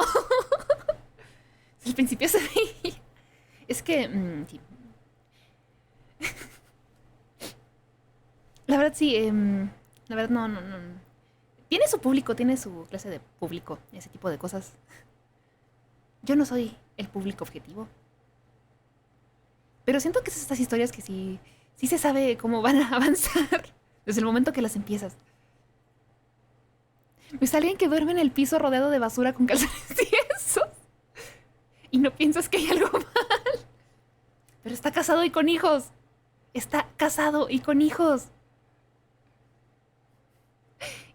Al principio se veía. Es que... sí. La verdad sí, la verdad no. Tiene su público, tiene su clase de público, ese tipo de cosas. Yo no soy el público objetivo. Pero siento que es estas historias que sí se sabe cómo van a avanzar desde el momento que las empiezas. ¿Ves a alguien que duerme en el piso rodeado de basura con calzones tiesos? Y no piensas que hay algo mal. Pero está casado y con hijos. Está casado y con hijos.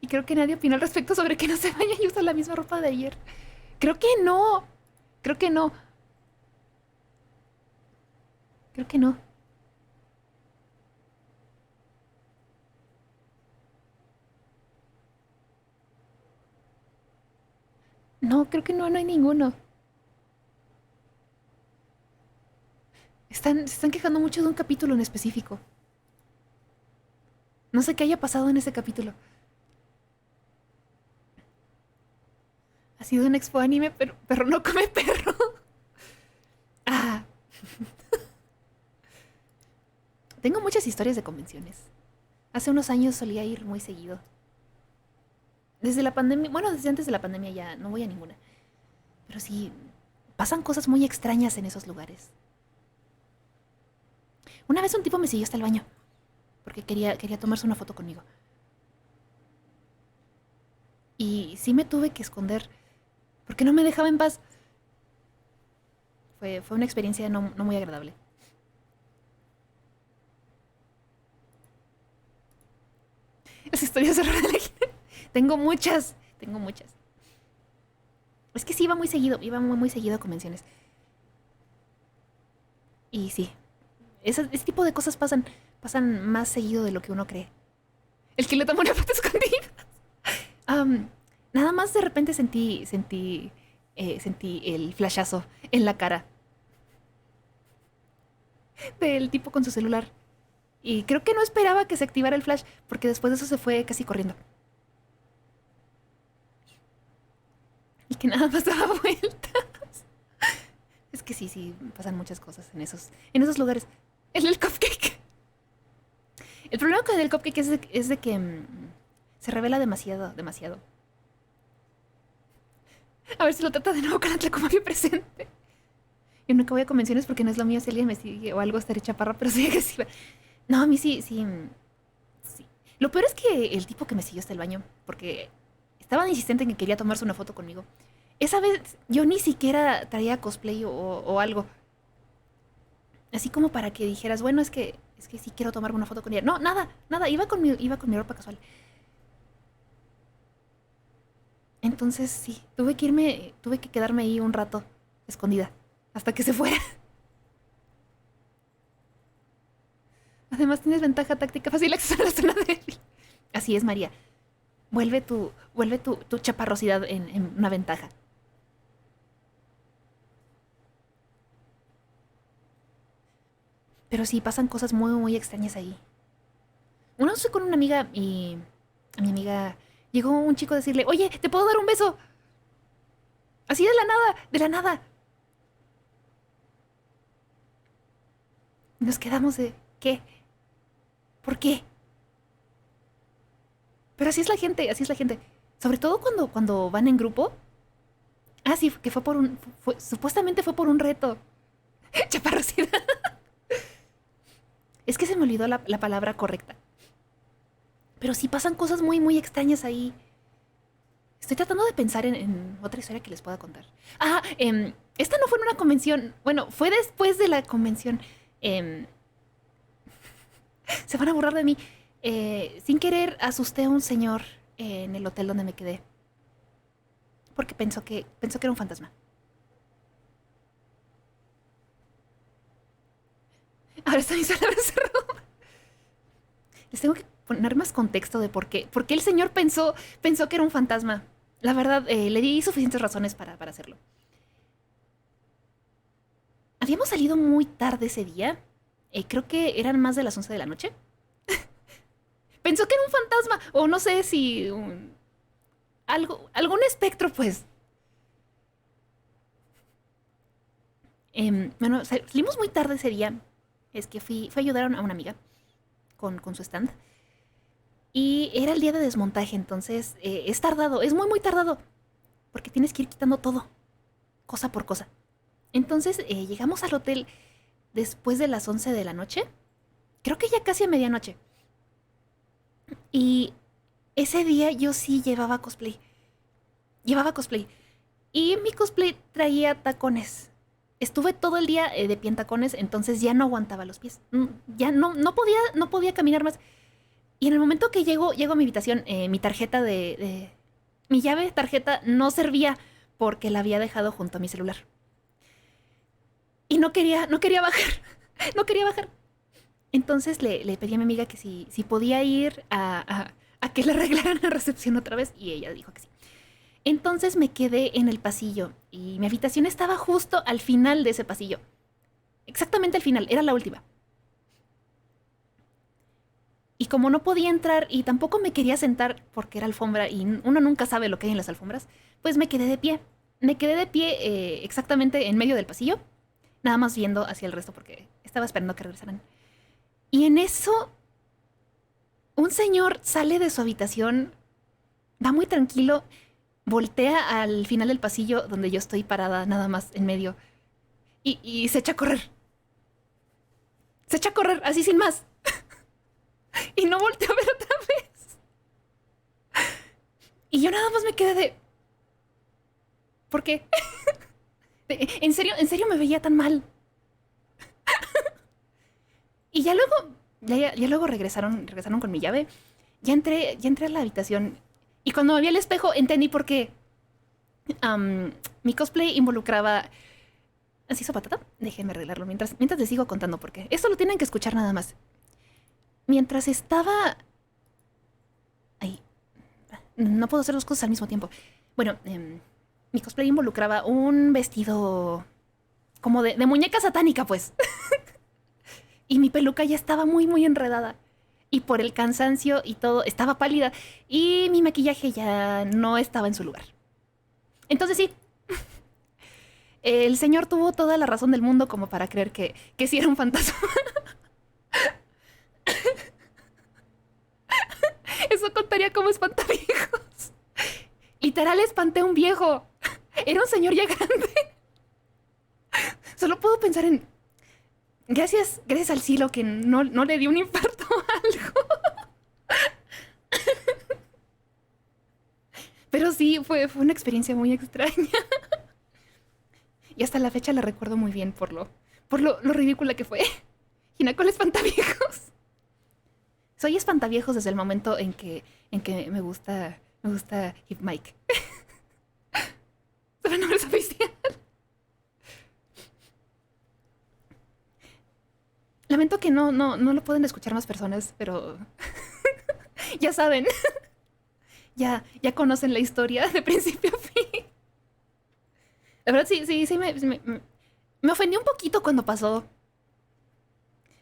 Y creo que nadie opina al respecto sobre que no se vaya y usa la misma ropa de ayer. Creo que no. Creo que no. Creo que no. No, creo que no hay ninguno. Se están quejando mucho de un capítulo en específico. No sé qué haya pasado en ese capítulo. Ha sido un expo anime, pero perro no come perro. Ah. Tengo muchas historias de convenciones. Hace unos años solía ir muy seguido. Desde la pandemia, bueno, desde antes de la pandemia ya no voy a ninguna. Pero sí, pasan cosas muy extrañas en esos lugares. Una vez un tipo me siguió hasta el baño porque quería tomarse una foto conmigo. Y sí me tuve que esconder porque no me dejaba en paz. Fue una experiencia no muy agradable. Las historias de horror de la gente. Tengo muchas. Es que sí iba muy seguido a convenciones. Y sí, ese tipo de cosas pasan más seguido de lo que uno cree. El que le tomó una foto escondida. Nada más de repente sentí el flashazo en la cara del tipo con su celular. Y creo que no esperaba que se activara el flash, porque después de eso se fue casi corriendo. Y que nada más daba vueltas. Es que sí, pasan muchas cosas en esos lugares. El cupcake. El problema con el cupcake es de que se revela demasiado. A ver si lo trata de nuevo con Atlacomafia presente. Yo nunca voy a convenciones porque no es lo mío. Si alguien me sigue o algo, estaré chaparra, pero soy agresiva. No, a mí sí. Lo peor es que el tipo que me siguió hasta el baño, porque estaba insistente en que quería tomarse una foto conmigo. Esa vez yo ni siquiera traía cosplay o algo. Así como para que dijeras, bueno, es que sí quiero tomarme una foto con ella. No, nada. Iba con mi ropa casual. Entonces sí, tuve que quedarme ahí un rato, escondida, hasta que se fuera. Además tienes ventaja táctica, fácil acceso a la zona débil. Así es, María. Vuelve tu chaparrosidad en una ventaja. Pero sí, pasan cosas muy, muy extrañas ahí. Una vez fui con una amiga y a mi amiga llegó un chico a decirle, oye, ¿te puedo dar un beso? Así de la nada, de la nada. Nos quedamos de, ¿qué? ¿Por qué? Pero así es la gente, así es la gente. Sobre todo cuando van en grupo. Ah, sí, que fue por un... supuestamente fue por un reto. Chaparrosidad. Es que se me olvidó la palabra correcta. Pero sí pasan cosas muy, muy extrañas ahí. Estoy tratando de pensar en otra historia que les pueda contar. Ah, esta no fue en una convención. Bueno, fue después de la convención. Se van a burlar de mí. Sin querer asusté a un señor en el hotel donde me quedé. Porque pensó que era un fantasma. Ahora está mi sala cerrado. Les tengo que poner más contexto de por qué el señor pensó que era un fantasma. La verdad, le di suficientes razones para hacerlo. Habíamos salido muy tarde ese día. Creo que eran más de las 11 de la noche. Pensó que era un fantasma. O no sé si... algún espectro, pues. Bueno, salimos muy tarde ese día. Es que fui a ayudar a una amiga con su stand. Y era el día de desmontaje, entonces es tardado, es muy, muy tardado. Porque tienes que ir quitando todo, cosa por cosa. Entonces llegamos al hotel después de las 11 de la noche. Creo que ya casi a medianoche. Y ese día yo sí llevaba cosplay. Y mi cosplay traía tacones. Estuve todo el día de pie en tacones, entonces ya no aguantaba los pies. Ya no podía caminar más. Y en el momento que llego a mi habitación, mi tarjeta mi llave de tarjeta no servía porque la había dejado junto a mi celular. Y no quería bajar. No quería bajar. Entonces le pedí a mi amiga que si podía ir a que le arreglaran la recepción otra vez. Y ella dijo que sí. Entonces me quedé en el pasillo. Y mi habitación estaba justo al final de ese pasillo. Exactamente al final. Era la última. Y como no podía entrar y tampoco me quería sentar porque era alfombra y uno nunca sabe lo que hay en las alfombras, pues me quedé de pie. Me quedé de pie exactamente en medio del pasillo, nada más viendo hacia el resto porque estaba esperando que regresaran. Y en eso, un señor sale de su habitación, va muy tranquilo, voltea al final del pasillo donde yo estoy parada nada más en medio y se echa a correr. Se echa a correr, así sin más. Y no volteó a ver otra vez. Y yo nada más me quedé de... ¿Por qué? ¿En serio me veía tan mal? Y ya luego regresaron con mi llave. Ya entré a la habitación. Y cuando me vi al espejo entendí por qué. Mi cosplay involucraba... ¿Así hizo patata? Déjenme arreglarlo mientras les sigo contando por qué. Esto lo tienen que escuchar nada más. Mientras estaba... Ay, no puedo hacer dos cosas al mismo tiempo. Bueno, mi cosplay involucraba un vestido como de muñeca satánica, pues. Y mi peluca ya estaba muy, muy enredada. Y por el cansancio y todo, estaba pálida. Y mi maquillaje ya no estaba en su lugar. Entonces sí, el señor tuvo toda la razón del mundo como para creer que sí era un fantasma. Eso contaría como espantaviejos. Literal espanté a un viejo. Era un señor ya grande. Solo puedo pensar en... Gracias al cielo que no le dio un infarto o algo. Pero sí, fue una experiencia muy extraña. Y hasta la fecha la recuerdo muy bien por lo ridícula que fue. Ginacol espantaviejos. Soy espantaviejos desde el momento en que me gusta Hip Mike. Su nombre es oficial. La Lamento que no lo pueden escuchar más personas, pero ya saben. Ya conocen la historia de principio a fin. La verdad, sí, me ofendí un poquito cuando pasó.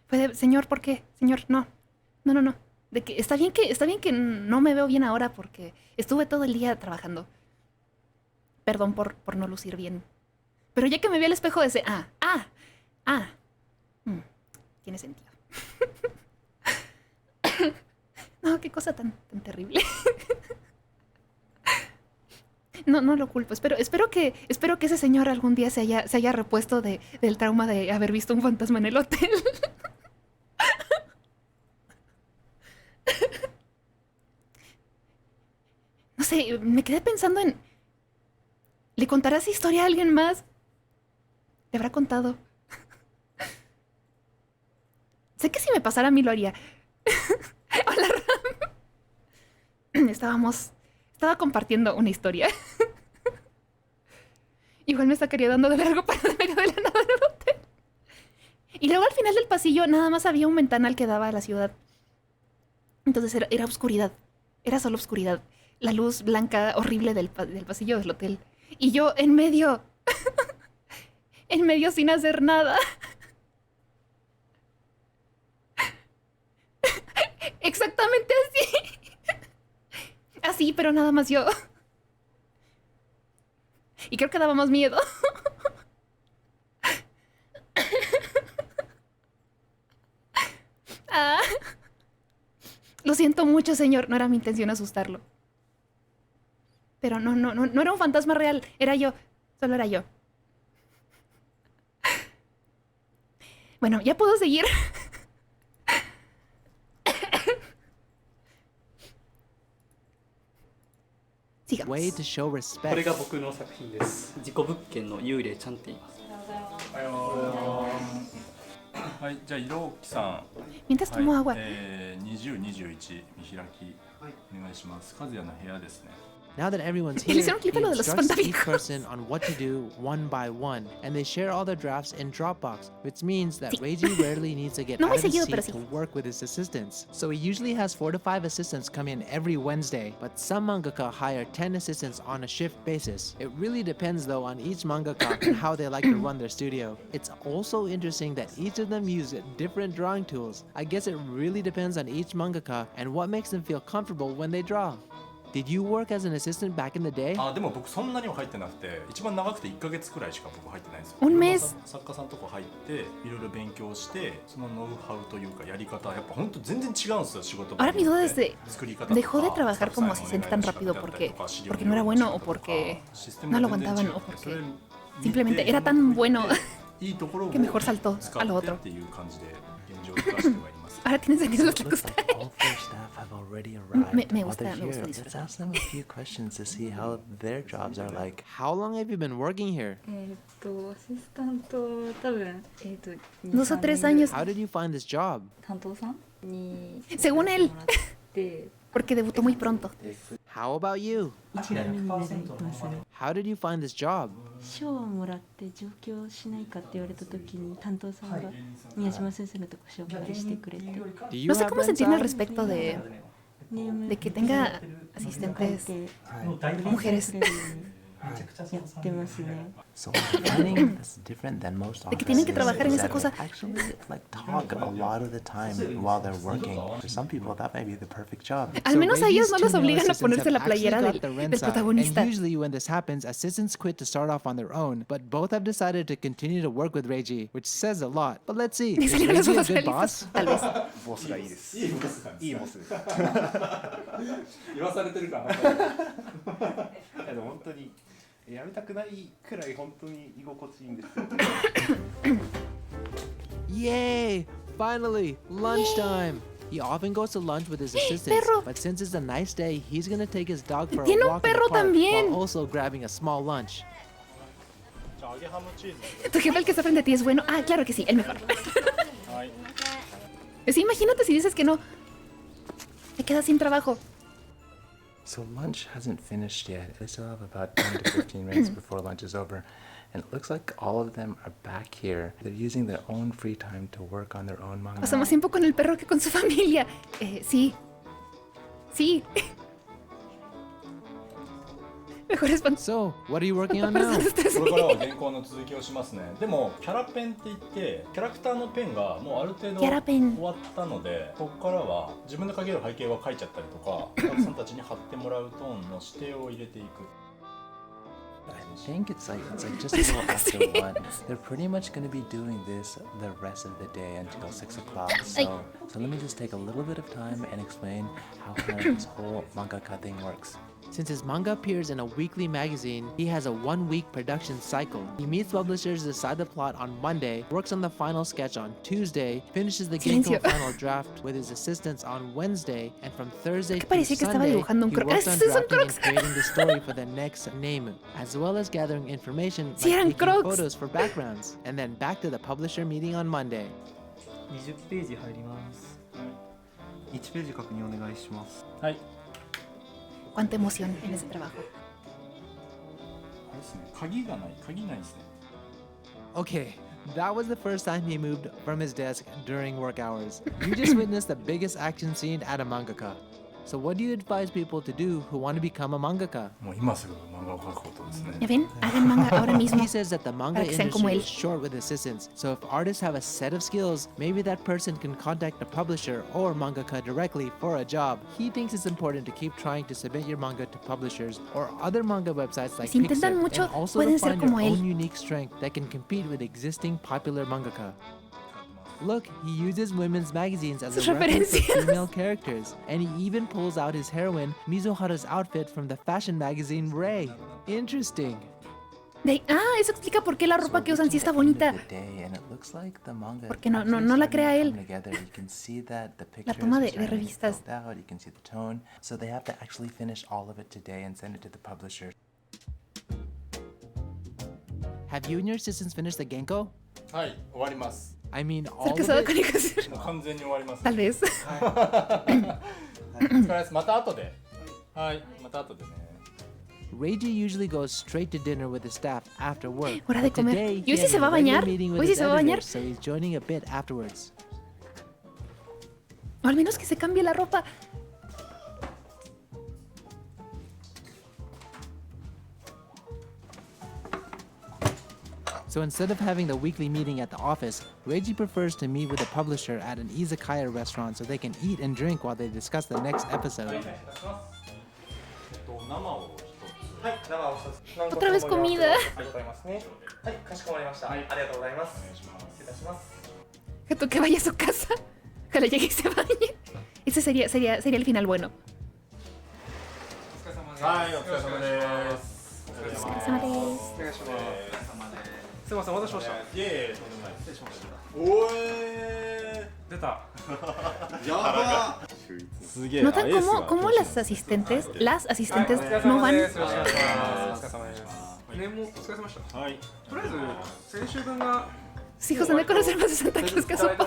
Fue de, señor, ¿por qué? Señor, no. De que está bien que no me veo bien ahora porque estuve todo el día trabajando. Perdón por no lucir bien. Pero ya que me vi al espejo ese, tiene sentido. No, qué cosa tan terrible. No lo culpo. Espero que ese señor algún día se haya repuesto del trauma de haber visto un fantasma en el hotel. No sé, me quedé pensando en... ¿Le contará esa historia a alguien más? ¿Le habrá contado? Sé que si me pasara a mí lo haría. Hola, Ram. Estaba compartiendo una historia. Igual me estaría dando de largo para de medio de la nada en el hotel. Y luego al final del pasillo nada más había un ventanal que daba a la ciudad. Entonces era oscuridad. Era solo oscuridad. La luz blanca horrible del pasillo del hotel. Y yo en medio. En medio sin hacer nada. Exactamente así. Así, pero nada más yo. Y creo que daba más miedo. Lo siento mucho, señor. No era mi intención asustarlo. Pero no era un fantasma real. Era yo. Solo era yo. Bueno, ya puedo seguir. Way to show こ respect. れが僕の作品です。事故物件の幽霊ちゃんって言います。はい、じゃあ色木さん。 Mientras tomo agua. 20、21見開きお願いします。和也の部屋ですね。 Now that everyone's here, Le he hicieron clip a lo de los instructs each espantapájaros. person on what to do one by one, and they share all their drafts in Dropbox, which means that Reiji rarely needs to get No out muy of his seguido, seat pero to sí. work with his assistants. So he usually has 4 to 5 assistants come in every Wednesday, but some mangaka hire 10 assistants on a shift basis. It really depends though on each mangaka and how they like to run their studio. It's also interesting that each of them use different drawing tools. I guess it really depends on each mangaka and what makes them feel comfortable when they draw. Did you work as an assistant back in the day? でも僕そんなには入ってなくて、一番長くて1ヶ月くらいしか僕入ってないんですよ。 Un mes. 作家さんとこ入っていろいろ勉強して、そのノウハウというかやり方やっぱ本当全然違うんですよ仕事場 Ahora に mi よっ duda て es de... 作り方とか Dejó de trabajar como スタッフ asistente さん tan へのお願い rápido の仕方だったりとか porque no era bueno o porque システム no が lo 全然 aguantaban 違 o くて、それ porque 見て simplemente era tan bueno いいところを que mejor saltó 使 a lo って otro. っていう感じで現状を生かしてはいます。 Ahora tiene sentido lo que Looks gusta. like all 4 staff have already arrived. Me While gusta, they're me gusta here, disfrutar. let's ask them a few questions to see how their jobs are like. How long have you been working here? アシスタント多分2、 2 o 3 3 años. How did you find this job? 担当さんに Según él. もらって。 Porque debutó muy pronto. How about you? 1年目になりますね。 How did you find this job? 賞をもらって上京しないかって言われた時に担当さんが宮島先生のとこ紹介してくれて Do you No sé have cómo friends sentirme al out? respecto de que tenga asistentes 書 mujeres. いてくれるようにやってますね。 So one thing that's different than most De que tienen que offices trabajar en is esa that cosa. they actually like talk a lot of the time while they're working. For some people, that might be the perfect job. Al menos a ellos no Reiji's los 2 male obligan a assistants ponerse la have actually playera got del the rents out, protagonista. And usually when this happens, assistants quit to start off on their own, but both have decided to continue to work with Reiji, which says a lot. But let's see, Ni is salieron las Reiji a fotos good realistas. boss? Tal vez. ボスがいいですいいボスいいボスです言わされてるから。でも本当にやめたくないくらい本当に居心地いいんですよ Yay! Finally, lunchtime! He often goes to lunch with his assistants, Perro. but since it's a nice day, he's gonna take his dog for a Tiene un walk in the perro park también. while also grabbing a small lunch. Tu jefe, el que está frente a ti, es bueno. Ah, claro que sí, el mejor. Sí, imagínate si dices que no. Te quedas sin trabajo. So lunch hasn't finished yet. They still have about 10 to 15 minutes before lunch is over. And it looks like all of them are back here. They're using their own free time to work on their own manga. Pasa más tiempo con el perro que con su familia. Sí. Sí. Mejor espanto. So, what are you working on now? これからは原稿の続きをしますね。でもキャラペンって言ってキャラクターのペンがもうある程度終わったので、ここからは自分で描ける背景は描いちゃったりとか、お客さんたちに貼ってもらうトーンの指定を入れていく。I think it's like just a little after 1. They're pretty much going to be doing this the rest of the day until 6 o'clock. So let me just take a little bit of time and explain how kind of this whole mangaka thing works. Since his manga appears in a weekly magazine, he has a 1-week production cycle. He meets publishers to decide the plot on Monday, works on the final sketch on Tuesday, finishes the Genko final draft with his assistants on Wednesday, and from Thursday to Sunday, he works on drafting and creating the story for the next Neimu, as well as gathering information like taking photos for backgrounds, and then back to the publisher meeting on Monday. 20ページ入ります。1ページ確認お願いします。はい。Cuánta emoción en ese trabajo. Okay, that was the first time he moved from his desk during work hours. You just witnessed the biggest action scene at a mangaka. So what do you advise people to do who want to become a mangaka? ¿Ya ven? Hagan manga ahora mismo. He says that the manga industry is short with assistants, so if artists have a set of skills, maybe that person can contact a publisher or mangaka directly for a job. He thinks it's important to keep trying to submit your manga to publishers or other manga websites like Pixar, and also to find your own unique strength that can compete with existing popular mangaka. Look, he uses women's magazines as a reference for female characters, and he even pulls out his heroine, Mizuhara's outfit from the fashion magazine Ray. Interesting. Eso explica por qué la ropa que usan sí está bonita. Porque no la crea él. La toma de revistas. So they have to actually finish all of it today and send it to the publisher. Have you and your assistants finished the Genko? はい、終わります。I mean, all of it? 完全に終わります。Tal vez. お疲れです。また後で。はい、また後でね。Reiji usually goes straight to dinner with his staff after work. Hora de comer. Today, ¿Y hoy sí se va a bañar? ¿Hoy sí se va a bañar? So he's joining a bit afterwards. O al menos que se cambie la ropa. So instead of having the weekly meeting at the office, Reiji prefers to meet with a publisher at an izakaya restaurant so they can eat and drink while they discuss the next episode. Otra vez comida. Gato que vaya a su casa. Ojalá llegue y se bañe. Ese sería el final bueno. はい、お疲れ様です。お疲れ様です。すみません、お待たせしました。いえいえ、とんでもない。失礼しました。おえー、出た。やば。すげえ。 ¿Notan cómo las asistentes no van? お疲れ様です。年もお疲れ様でした。はい。とりあえず先週分が Hijos, han de conocer más de Santa Cruz que su papá.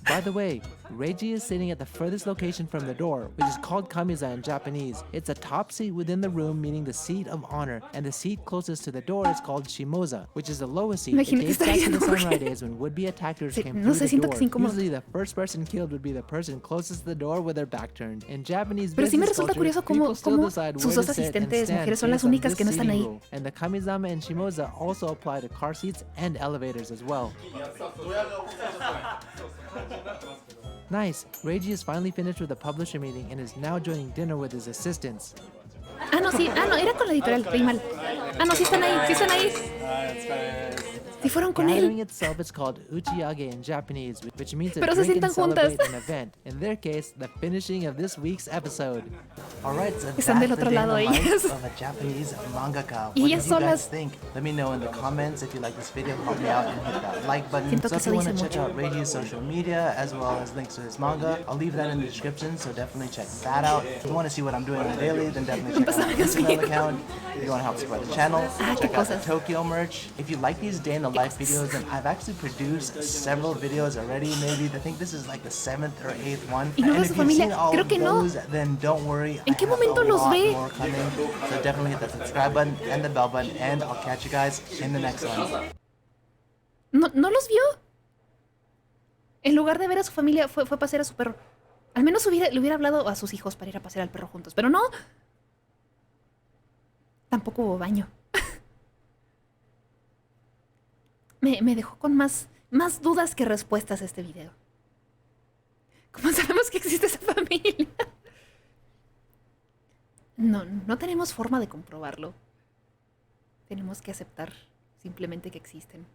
By the way, Reiji is sitting at the furthest location from the door, which is called kamiza in Japanese. It's a top seat within the room, meaning the seat of honor, and the seat closest to the door is called shimoza, which is the lowest seat. It dates back to the samurai days when would-be attackers came through the door. Usually the first person killed would be the person closest to the door with their back turned. In Japanese business culture, people still decide where to sit and stand based on this seating rule. And the kamizama and shimoza also apply to car seats and elevators as well. Nice. Reiji is finally finished with the publisher meeting and is now joining dinner with his assistants. No, sí. No, era con la editorial. Leí mal. No, sí están ahí. Si fueron con Gathering él. itself is called uchiyage in Japanese, which means to Pero se drink and sientan juntas. celebrate an event. In their case, the finishing of this week's episode. Alright, so Están del otro lado ellas. of a Japanese mangaka. Y What ellas did you guys solas. think? Let me know in the comments if you like this video. Help me out and hit that like button. Siento So que if se you want dice to check mucho. out Reiji's social media as well as links to his manga, I'll leave that in the description, so definitely check that out. If you want to see what I'm doing on a daily, then definitely check out my Instagram account. If you want to help support the channel, check out the Tokyo merch. If you like these day in the life videos, and I've actually produced several videos already. Maybe I think this is like the 7th or 8th one. Y no And veo if su you've seen familia. all Creo of que no. those, then don't worry. ¿En qué momento los ve? More coming. So definitely hit the subscribe button and the bell button, and I'll catch you guys in the next one. ¿No los vio? En lugar de ver a su familia, fue a pasear a su perro. Al menos le hubiera hablado a sus hijos para ir a pasear al perro juntos. Pero no. Tampoco hubo baño. Me dejó con más dudas que respuestas este video. ¿Cómo sabemos que existe esa familia? No tenemos forma de comprobarlo. Tenemos que aceptar simplemente que existen.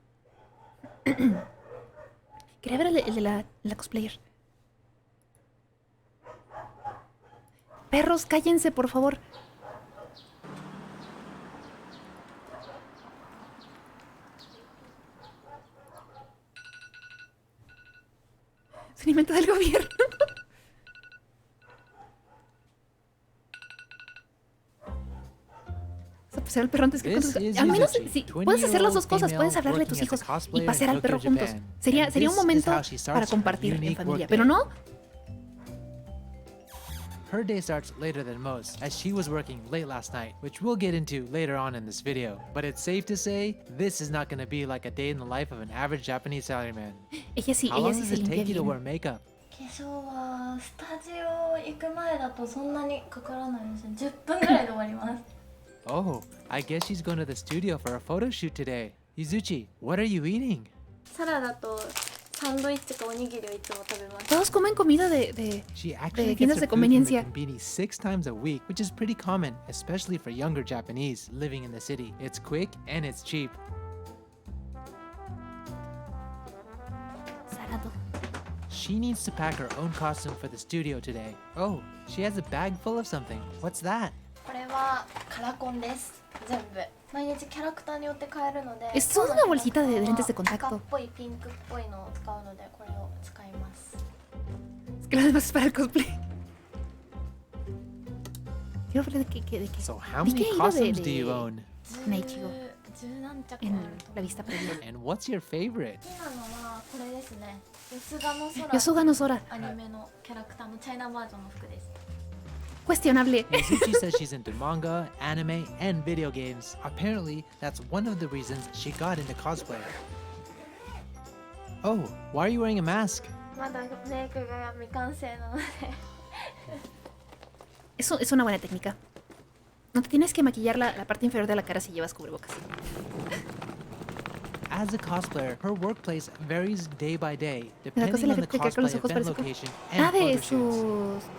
Quería ver el de la cosplayer. Perros, cállense, por favor. Es un invento del gobierno. Vas a pasear al perro antes que al menos si puedes hacer las dos cosas, puedes hablarle a tus hijos y pasear al perro juntos. Sería un momento para compartir en familia, pero no. Her day starts later than most, as she was working late last night, which we'll get into later on in this video. But it's safe to say, this is not going to be like a day in the life of an average Japanese salaryman. How long does it take you to wear makeup? 化粧はスタジオ行く前だとそんなにかからないですね。10分ぐらいで終わります。 Oh, I guess she's going to the studio for a photo shoot today. Yuzuchi, what are you eating? サラダとサンドイッチかおにぎりをいつも食べます。 Todos comen comida de tiendas de conveniencia. Convenience 6 times a week, which is pretty common, especially for younger Japanese living in the city. It's quick and it's cheap. Salado. She needs to pack her own costume for the studio today. Oh, she has a bag full of something. What's that? これはカラコンです。全部。毎日キャラクターによって変えるので。Es una bolsita de lentes de 赤っ contacto. ぽいピンクっぽいのを使うのでこれを使います。 Es que lo demás es para el cosplay. Quiero ver de qué. So how many costumes do you own? Naichigo. 10何着 En la vista previa. And what's your favorite? 好きなのはこれですね。ヨスガの空。 Yosuga no Sora. アニメのキャラクターのチャイナバージョンの服です。 Cuestionable. Yuzuchi says she's into manga, anime, and video games. Apparently, that's one of the reasons she got into cosplay. Oh, why are you wearing a mask? まだメイクが未完成なので。Eso es una buena técnica. No te tienes que maquillar la parte inferior de la cara si llevas cubrebocas. As a cosplayer, her workplace varies day by day, Me da cosa depending la on the gente que con los cosplay ojos event parece como... location and de photo shoots. sus...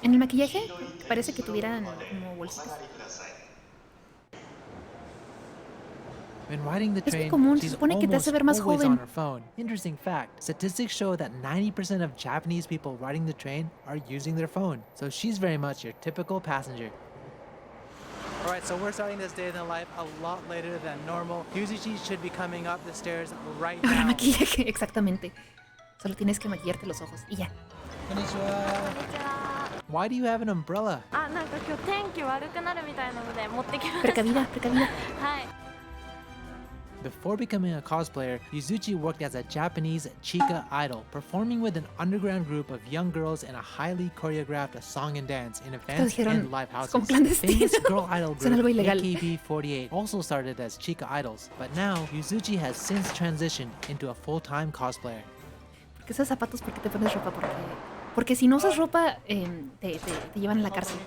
En el maquillaje parece que tuvieran como bolsitas. When riding the Es muy train, común, se she's supone que te almost hace ver más always joven. on her phone. Interesting fact, statistics show that 90% of Japanese people riding the train are using their phone. So she's very much your typical passenger. Alright, so we're starting this day in the life a lot later than normal. Yuzuchi should be coming up the stairs right Ahora now. maquillaje, exactamente. Solo tienes que maquillarte los ojos y ya. Why do you have an umbrella? あ、なんか今日天気悪くなるみたいなので持ってきました。 Precavida. はい。 Before becoming a cosplayer, Yuzuchi worked as a Japanese chica idol, performing with an underground group of young girls in a highly choreographed song and dance in events and live houses. Famous girl idol group AKB48 also started as chica idols, but now Yuzuchi has since transitioned into a full-time cosplayer. ¿Por qué usas zapatos? ¿Por qué te pones ropa? Porque si no usas ropa, te llevan a la cárcel.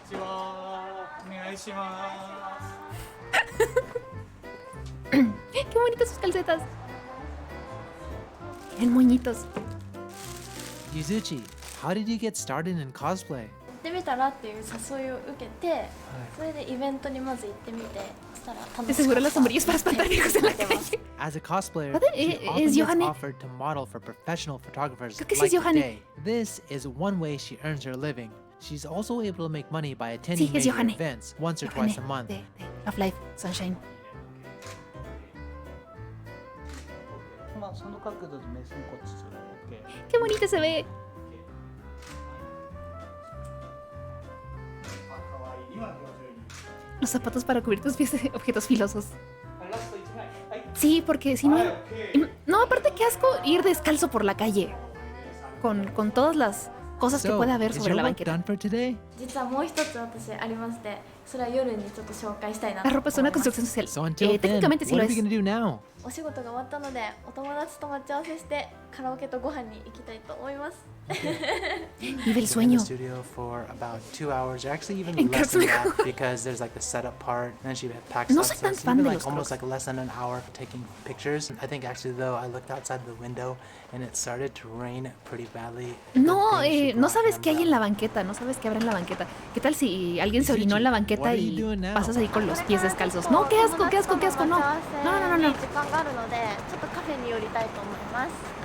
¡Qué bonitas sus calcetas! Tienen moñitos. Yuzuchi, how did you get started in cosplay? 行ってみたらっていう誘いを受けて、それでイベントにまず行ってみて、そしたら楽しかった。 De seguro las sombrillas para espantar viejos en la calle. As a cosplayer, ¿Es she often gets Johanne? offered to model for professional photographers Creo que sí like es Johanne. today. This is one way she earns her living. She's also able to make money by attending Sí, es major Johanne. events once or twice a month. De Love Live, Sunshine. まあその角度で目線こっちする。OK。 ¡Qué bonita se ve! Los zapatos para cubrir tus pies de objetos filosos. Sí, porque si no... No, aparte qué asco ir descalzo por la calle. Con todas las cosas que puede haber sobre la banqueta. 実はもう一つ私ありまして、それは夜にちょっと紹介したいなと La 思い ropa es ま una す。 construcción social. So until then, Técnicamente sí what lo are we es. gonna do now? お仕事が終わったので、お友達と待ち合わせしてカラオケとご飯に行きたいと思います。 Vive el In the sueño. studio for about 2 hours, or actually even less than that, because there's like the setup part, and then she packs No up. soy So tan it's fan even de like los almost Crocs. like less than an hour taking pictures. I think actually though, I looked outside the window and it started to rain pretty badly. No, no sabes qué hay en la banqueta, no sabes qué habrá en la banqueta. ¿Qué tal si alguien se orinó en la banqueta y pasas ahí con los pies descalzos? No, qué asco, qué asco, qué asco, no. No, no, no, no. 時間があるので、ちょっとカフェに寄りたいと思います。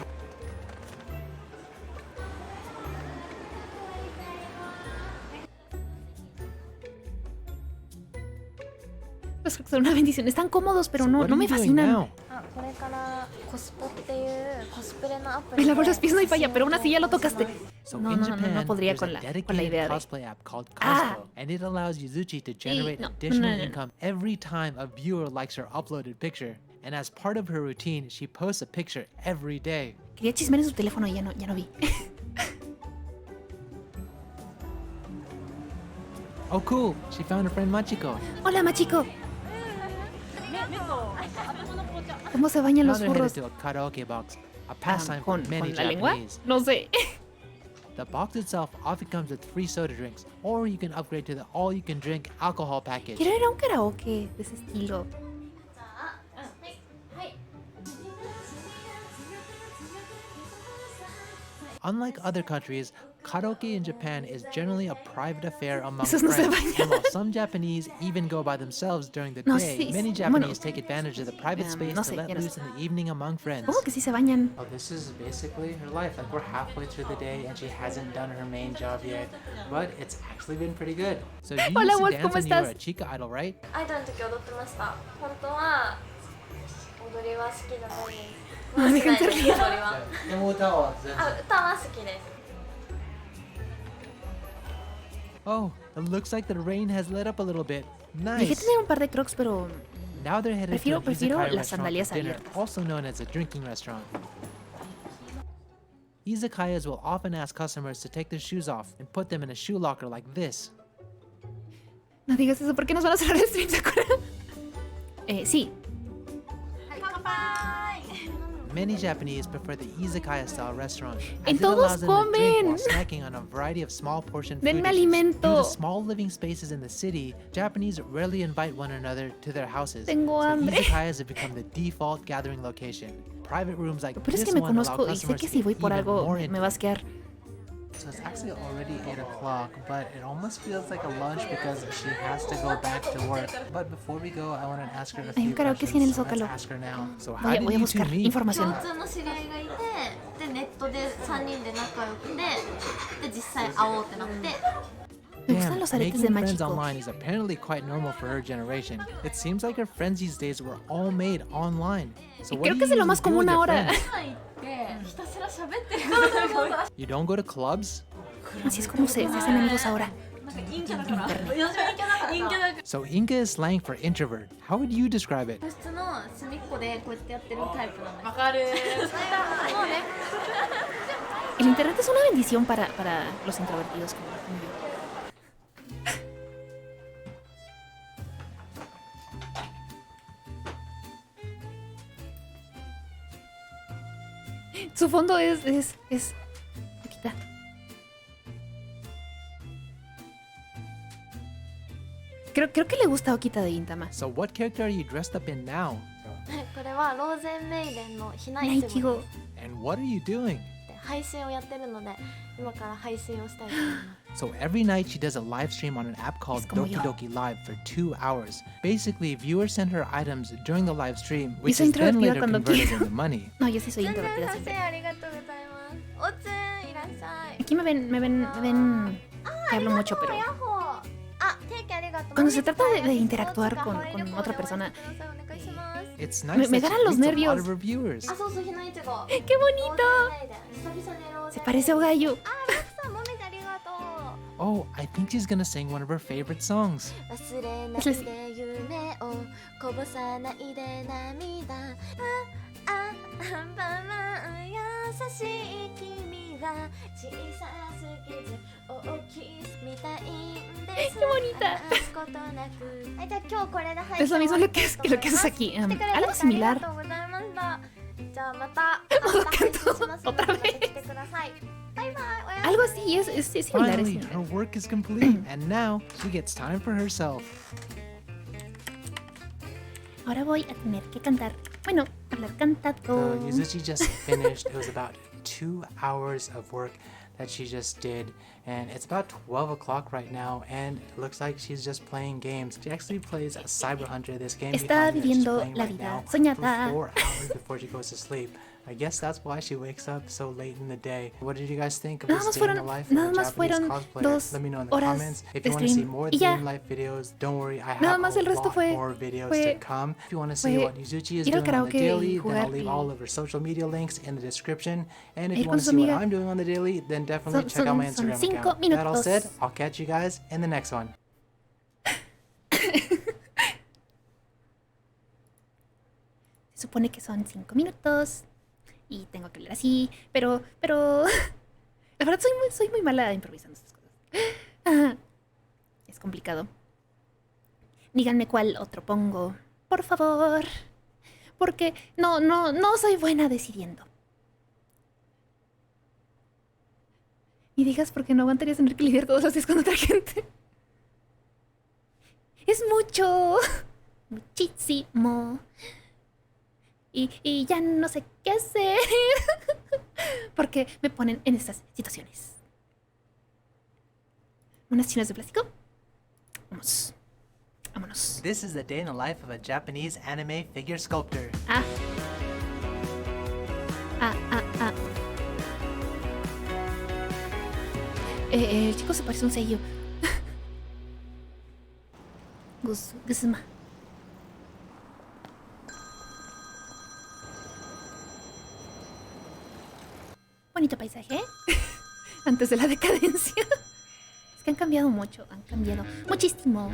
Los Crocs son una bendición. Están cómodos, pero So no, what no are me you doing fascinan. now? あ、これからコスポっていうコスプレのアプ Me リで lavo los pies, no hay falla, pero aún así ya lo 写真を投稿し tocaste. ます So No, in no, no, Japan, no podría there's con a la dedicated idea de... cosplay app called Cosplay, Ah. and it allows Yuzuchi to generate no, additional no, no. income every time a viewer likes her uploaded picture. And as part of her routine, she posts a picture every day. Quería chismear en su teléfono y ya no vi. Oh, cool! She found her friend Machiko. Hola, Machiko. ¿Cómo se bañan Now los they're headed burros? to a karaoke box, a pastime for ¿Con many la lengua? Japanese. No sé. The box itself often comes with free soda drinks, or you can upgrade to the all-you-can-drink alcohol package. Quiero ir a un karaoke de ese estilo. Unlike other countries, karaoke in Japan is generally a private affair among Esos no se friends, bañan. and while some Japanese even go by themselves during the No, day, sí, many sí, Japanese bueno, take advantage of the private space no to sé, let ya no loose sé. in the evening among friends. ¿Cómo que sí se bañan? Oh, this is basically her life. Like, we're halfway through the day and she hasn't done her main job yet, but it's actually been pretty good. So you Hola, used to Wolf, dance ¿cómo when you were estás? a chica idol, right? アイドルの時踊ってました。本当は踊りは好きじゃないです。あしないです踊りは。でも歌は全然あ、歌は好きです。 Oh, it looks like the rain has let up a little bit. Llegué a Nice. tener un par de Crocs, pero Now they're headed to an prefiero izakaya las restaurant sandalias for dinner, abiertas. also known as a drinking restaurant. Izakayas will often ask customers to take their shoes off and put them in a shoe locker like this. no digas eso, ¿por qué nos van a cerrar el stream, Sakura? Sí. Many Japanese prefer the izakaya-style restaurant, En as it allows todos them to drink comen. while snacking on a variety of small portion food Denme dishes. Due alimento. to small living spaces in the city, Japanese rarely invite one another to their houses. Tengo so hambre. izakayas have become the default gathering location. Private rooms like Pero es this que me one allow conozco y sé customers que to si get voy por even algo more me into va a it. asquear. So it's actually already 8 o'clock, but it almost feels like a lunch because she has to go back to work. But before we go, I want to ask her a Hay un few karaoke questions. sí en el So let's Zócalo. ask her now. So how Voy a did you two buscar meet? información. 共通の知り合いがいて、でネットで3人で仲良くて、で実際会おうってなって。 Me gustan Damn, los aretes de making friends Machiko. online is apparently quite normal for her generation. It seems like her friends these days were all made online. So what Creo do que you es de lo usually más do with común your ahora. friends? 行ってひたすら喋ってる。 You don't go to clubs? Así es como se hacen amigos ahora. なんか陰キャだから。私も陰キャだから。陰キャだから。 So Inka is slang for introvert. How would you describe it? 個室の隅っこでこうやってやってるタイプなの。わかる。そうね。 El internet es una bendición para los introvertidos como yo. Su fondo es Okita. Creo que le gusta Okita de Gintama. So what character are you dressed up in now? これはローゼンメイデンのひなナイチゴいちごです And what are you doing? 配信をやってるので今から配信をしたいと思います So every night she does a live stream on an app called como Doki yo. Doki Live for 2 hours. Basically, viewers send her items during the live stream, which soy is then introvertida later cuando converted quiero. into money. No, yo sí soy 全然 introvertida 撮影 siempre. ありがとうございますおつんいらっしゃい Aquí me ven que hablo mucho, pero ヤッホーあケーキありがとう cuando se trata de interactuar con otra persona, お願いします It's nice me that ganan she los meets a lot nervios. of her viewers. あそうそうひなイチゴ ¡qué bonito! 久々にローゼ Se ン parece a un gallo. あマックさんもめてありがとう Oh, I think she's gonna sing one of her favorite songs. 忘れないで言夢をこぼさないで涙アンパンマン優しい君は小さすぎず大きすみたいんです Qué bonita. ことなくはいじゃあ今日これで配 Es lo mismo lo que haces aquí. Algo similar. ありがとうございましたじゃあまた明日配信しますのでまた来てくださいバイバイ Algo así, es similar. Finally, her work is complete, and now she gets time for herself. Ahora voy a tener que cantar. Bueno, hablar cantado. Yuzuchi just finished. It was about 2 hours of work that she just did, and it's about 12 o'clock right now, and it looks like she's just playing games. She actually plays Cyber Hunter, this game Está behind her that she's viviendo playing la right vida now soñada. for 4 hours before she goes to sleep. I guess that's why she wakes up so late in the day. What did you guys think of this day in the life of a Japanese cosplayer? Let me know in the comments. If you want to see more day in life videos, don't worry, I have a lot more videos to come. If you want to see what Yuzuchi is doing on the daily, then I'll leave all of her social media links in the description. And if you want to see what I'm doing on the daily, then definitely check out my Instagram account. That all said, I'll catch you guys in the next one. Se supone que son 5 minutos y tengo que hablar así, pero la verdad soy muy mala improvisando estas cosas. Es complicado. Díganme cuál otro pongo, por favor, porque no soy buena decidiendo. Y digas porque no aguantarías tener que lidiar todos los días con otra gente. Es mucho, muchísimo. Y ya no sé qué hacer porque me ponen en estas situaciones. Unas chinas de plástico. Vámonos. This is the day in the life of a Japanese anime figure sculptor. El chico se parece a un sello. Guzma. Bonito paisaje. Antes de la decadencia. Es que han cambiado mucho. Han cambiado muchísimo.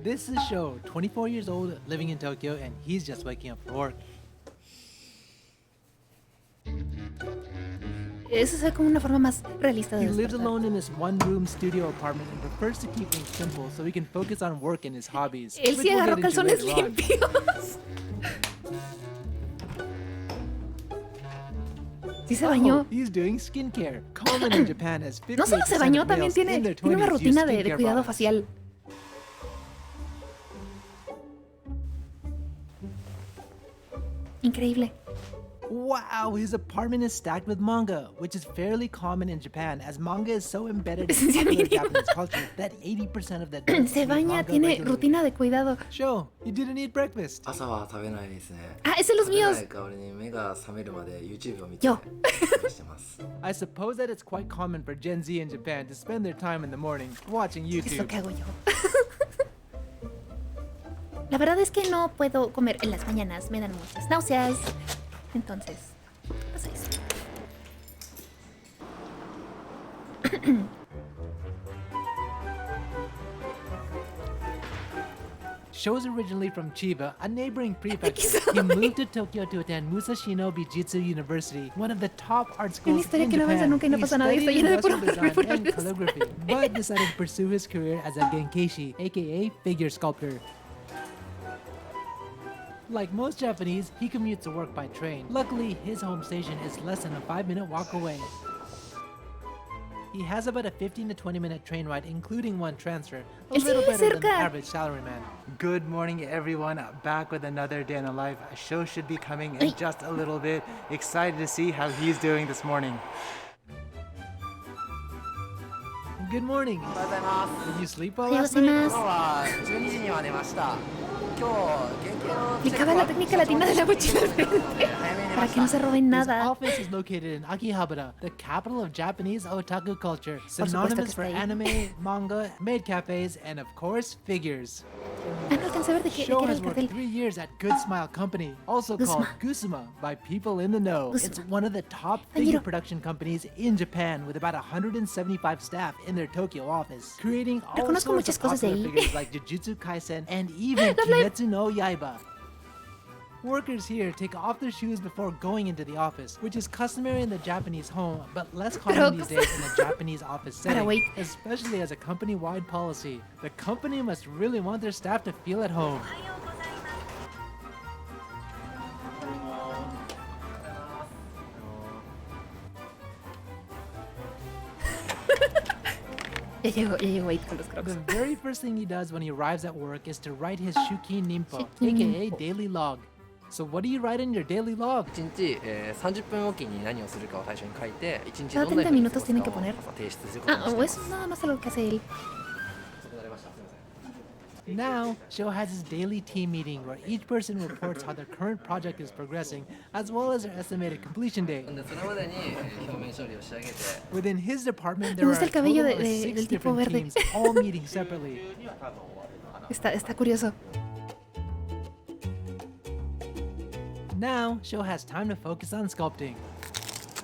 This is Sho, 24 years old, living in Tokyo, and he's just waking up for work. Eso se ve como una forma más realista de He lives despertar. alone in this one-room studio apartment and prefers to keep things simple so he can focus on work and his hobbies. Él sí agarró calzones limpios. Sí se bañó. Oh, he's doing skincare. Common in Japan as 58% No solo se bañó, of también males in their tiene una 20s use rutina de skincare cuidado products. facial. Increíble. Wow, his apartment is stacked with manga, which is fairly common in Japan as manga is so embedded in popular Japanese culture that 80% of the adults Se read baña, manga tiene regularly. rutina de cuidado. Sho, you didn't eat breakfast. 朝は食べないですね。ese es los míos. 食べない代わりに目が覚めるまで YouTube を見て Yo. してます。 I suppose that it's quite common for Gen Z in Japan to spend their time in the morning watching Es lo YouTube. que hago yo. La verdad es que no puedo comer en las mañanas. Me dan muchas náuseas. Entonces, pasa eso. Sho's originally from Chiba, a neighboring prefecture. He moved to Tokyo to attend Musashino Bijutsu University, one of the top art schools historia in que no avanza Japan. nunca y no He pasa nada y está studied llena de industrial puros design and colores. calligraphy, but decided to pursue his career as a genkeshi, aka figure sculptor. Like most Japanese, he commutes to work by train. Luckily, his home station is less than a 5-minute walk away. He has about a 15 to 20-minute train ride, including one transfer, a little better than the average salaryman. Good morning, everyone. Back with another day in the life. A show should be coming in just a little bit. Excited to see how he's doing this morning. Good morning. おはようございます。 Did you sleep well おはよう last ござい night? ます。今日は12時には寝ました。今日、原型の Aplicaba la técnica latina de la mochila al frente. 早めに para que no se roben His nada. office is located in Akihabara, the capital of Japanese otaku culture, Por supuesto que synonymous está for ahí. anime, manga, maid cafes, and of course, figures. Ah, no alcancé a ver de qué Show era has el worked cartel. 3 years at Good Smile Company, also called Gusuma by people in the know. It's one of the top figure production companies in Japan with about 175 staff in their Tokyo office, creating all Reconozco sorts muchas of cosas de popular ahí. figures like Jujutsu Kaisen and even Kimetsu no Yaiba. Workers here take off their shoes before going into the office, which is customary in the Japanese home, but less common these days in a Japanese office setting, especially as a company-wide policy. The company must really want their staff to feel at home. Ya llegó Wade con los crocs. The very first thing he does when he arrives at work is to write his Shuki Nimpo, aka daily log. So what do you write in your daily log? 1日、30分おきに何をするかを最初に書いて、1日 Cada どんな 30 風に過 minutos ごす tienen か que を poner. 朝提出することに Ah, して o ま es す。 nada más algo que hace él. Now, Sho has his daily team meeting where each person reports how their current project is progressing, as well as their estimated completion date. でそれまでに、表面処理を仕上げて、 Within his department, Me there are gusta a el cabello total of del 6 tipo different verde. teams, all meeting separately. Está curioso. Now, Sho has time to focus on sculpting.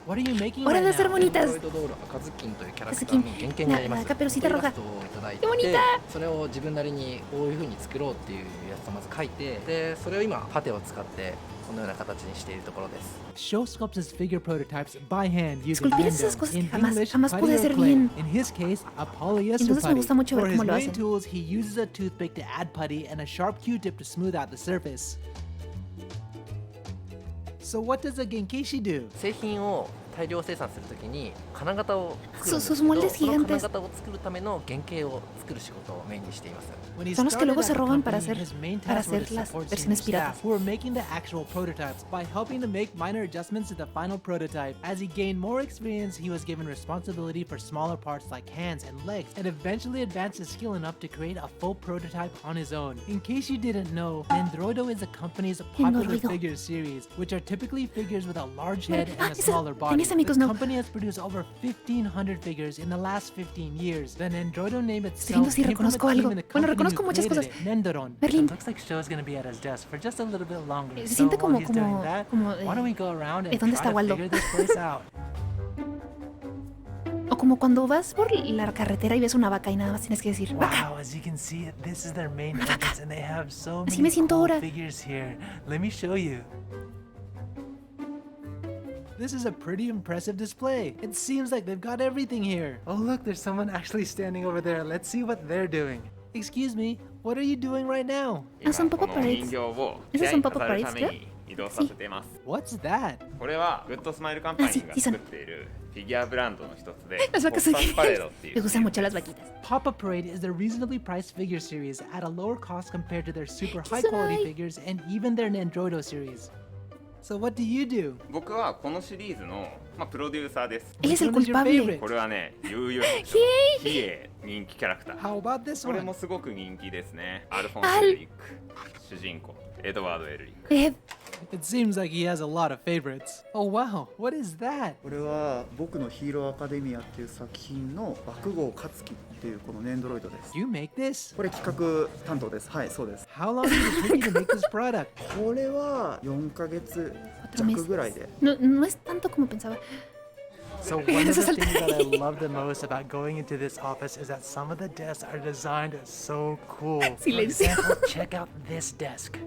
What are you making Hora right de hacer now? bonitas. ドロイド道路赤ずきんというキャラクターの原型になります。 La caperucita roja. イラストをいただいて、 Qué bonita. それを自分なりにこういう風に作ろうっていうやつをまず書いて、でそれを今パテを使ってこのような形にしているところです。 Sho sculpts his figure prototypes by hand using Esculpir esas yendo, cosas in que jamás- English, jamás pude putty or hacer clay. bien. In his case, a polyester Entonces me putty. gusta mucho ver For his cómo lo main hacen. tools, he uses a toothpick to add putty and a sharp Q-tip to smooth out the surface. So what does a Genkishi do? 製品を大量生産するときに金型を作るんですけ Sus ど、 moldes その金 gigantes. 型を作るための原型を作る仕事をメインにしています。 When he Son los que luego started se at the roban para company, hacer- his main para task was hacer to las support versiones senior staff piratas. who were making the actual prototypes by helping to make minor adjustments to the final prototype. As he gained more experience, he was given responsibility for smaller parts like hands and legs, and eventually advanced his skill enough to create a full prototype on his own. In case you didn't know, Nendoroido is the company's popular Nendoroido. figure series, which are typically figures with a large head Ah, and a esa- smaller body. tenía amigos, The no. company has produced over 1,500 figures in the last 15 years. The Nendoroido name Estoy viendo itself si came from a reconozco team algo. in the Bueno, company reconozco who muchas created cosas. it, Nendoron. Berlín. It looks like Sho's gonna be at his desk for just a little bit longer. Se So siente while como- he's doing como- that, como, why don't we go around and ¿dónde try está to Waldo? figure this place out? O como cuando vas por la carretera y ves una vaca y nada más tienes que decir vaca. Wow, as you can see, this is their main entrance and they have so Así many me siento cool ahora. figures here. Let me show you. This is a pretty impressive display. It seems like they've got everything here. Oh look, there's someone actually standing over there. Let's see what they're doing. Excuse me, what are you doing right now? Ah, son pop-up この人 parades. 形を Esos 試合 son に pop-up 飾る parades, ために移動させています。 What's that? これはグッドスマイルカンパニーが作っているフィギュアブランドの一つで、 Las ポ vacas ップアップパレードってい Me う gustan mucho las vaquitas. Pop-Up Parade is their reasonably priced figure series at a lower cost compared to their super high quality figures and even their Nandroido series. So what do you do? 僕はこのシリーズの、プロデューサーです。 Él es el Which one is your culpable. favorite? これはね、悠々白書ヒエ人気キャラクター。 How about this これ one? もすごく人気ですね。アルフォンス・エルリック、主人公エドワード・エルリック。Eh, It seems like he has a lot of favorites. Oh wow, what is that? これは僕のヒーローアカデミアっていう作品の爆豪勝樹っていうこのネンドロイドです。 You make this? これ企画担当です。はい、そうです。 How long did it take you to make this product? これは4ヶ月弱ぐらいで。 no es tanto como pensaba. So one of the things that I love the most about going into this office is that some of the desks are designed so cool. For Silencio. example, check out this desk.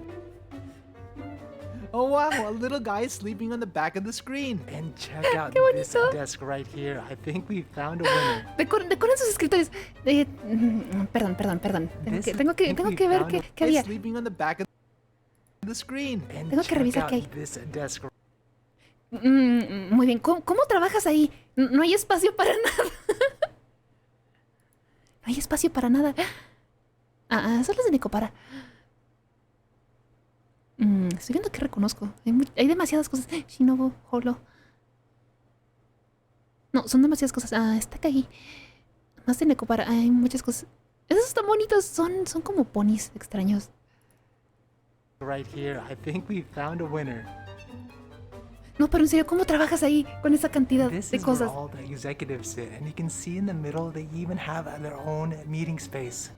Oh wow, a little guy is sleeping on the back of the screen. And check out this desk right here. I think we found a winner. Decoran sus escritores. Perdón. Tengo que ver qué había. Sleeping on the back of the screen. And Tengo que check revisar out qué hay. this desk. Muy bien. ¿Cómo trabajas ahí? No hay espacio para nada. No hay espacio para nada. Solo es de Necopara. Estoy viendo que reconozco. Hay demasiadas cosas. Shinobu, Holo. No, son demasiadas cosas. Está aquí. Más de Necopara. Hay muchas cosas. Esos están bonitos. Son como ponis extraños. Right here. I think we found a winner. No, pero en serio, ¿cómo trabajas ahí con esa cantidad This de is where cosas? all the executives sit, and you can see in the middle they even have their own meeting space.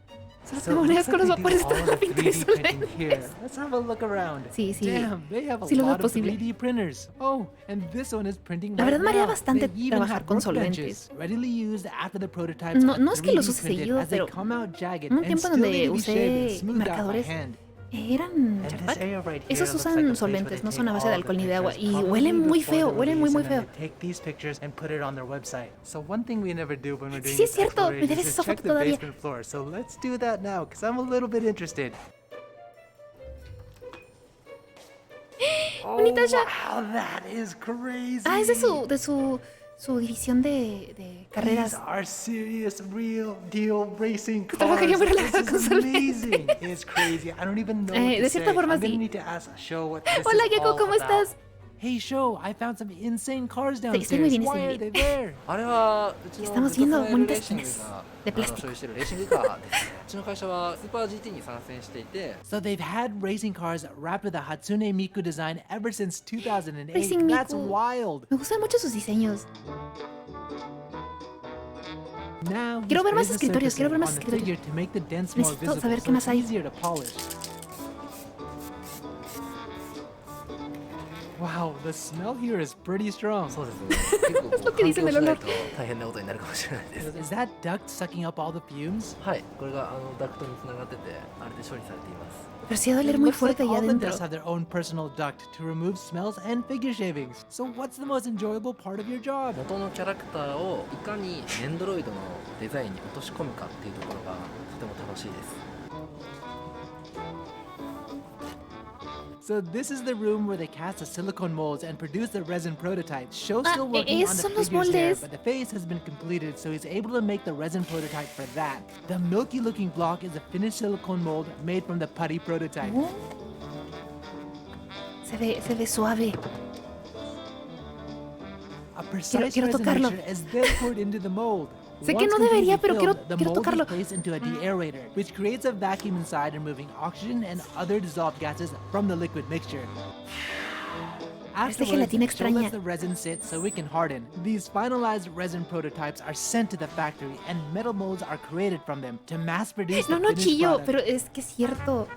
Solo So tengo it monedas looks con like los they do vapores all of the están 3D printing impresionantes. here. Let's have a look around. Sí, sí. Damn, they have a Sí lo veo lot of posible. 3D printers. Oh, and this one is printing La right verdad marea now. bastante They even trabajar have con workbenches, solventes. readily used after the prototypes No, are no es que los 3D use printed seguido, as they pero come out jagged un and tiempo still donde need to be shaved, usé smoothed out by marcadores hand. eran And this Japan. area right here Esos looks usan like the place where solventes, they no take son a base de all the alcohol ni de agua. pictures, Y probably huelen muy before feo, the huelen muy, release, muy and then feo. they take these pictures and put it on their website. So one thing we never do when we're doing Sí, es this cierto, me exploration debes is esa check foto the todavía. basement floor. So let's do that now, because I'm a little bit interested. Bonita ya. Wow, that is crazy. Ah, es de su división de carreras. These are serious, real deal racing cars. Trabajaría muy relajada This con is amazing. It's crazy. I don't even know what to De cierta say. forma I'm gonna sí. need to ask Sho what this Hola, is Gecko, all ¿cómo about. estás? Hey Sho, I found some insane cars Estoy downstairs. muy bien, Why estoy are muy they bien. there? あれはうちの Estamos ズッ viendo トファイルレ bonitas ーシング esquinas が de 所 plástico. 有しているレーシングカーですね。うちの会社はスーパー GT に参戦していて、 So they've had racing cars wrapped with a Hatsune Miku design ever since 2008. Racing That's Miku. wild. Me gustan mucho sus diseños. Now Quiero ver más he's escritorios, quiero ver on más the escritorios. figure to make the dents more Necesito visible, saber qué so más it's hay. easier to polish. Wow, the smell here is pretty strong. そうですね。結構こう lo que 環 dicen 境 el しない olor. と大変なことになるかもしれないです。 Is that duct sucking up all the fumes? はい、これがダクトにつながってて、あれで処理されています。 Pero sí ha de It oler muy looks like fuerte allá all the adentro. desks have their own personal duct to remove smells and figure shavings. So what's the most enjoyable part of your job? 元のキャラクターをいかにネンドロイドのデザインに落とし込むかっていうところがとても楽しいです。 So this is the room where they cast the silicone molds and produce the resin prototypes. Show's Ah, still working on the esos son los figures here, moldes. but the face has been completed, so he's able to make the resin prototype for that. The milky-looking block is a finished silicone mold made from the putty prototype. Oh. Se ve suave. A precise quiero resin tocarlo. mixture is then poured into the mold. Sé que Once no debería, completely pero quiero- filled, the quiero mold tocarlo. is placed into a deaerator, which creates a vacuum inside, removing oxygen and other dissolved gases from the liquid mixture. Parece gelatina Joe extraña. lets the resin sit so it can harden. These finalized resin prototypes are sent to the factory, and metal molds are created from them to mass produce No, the no finished chillo, product. pero es que es cierto.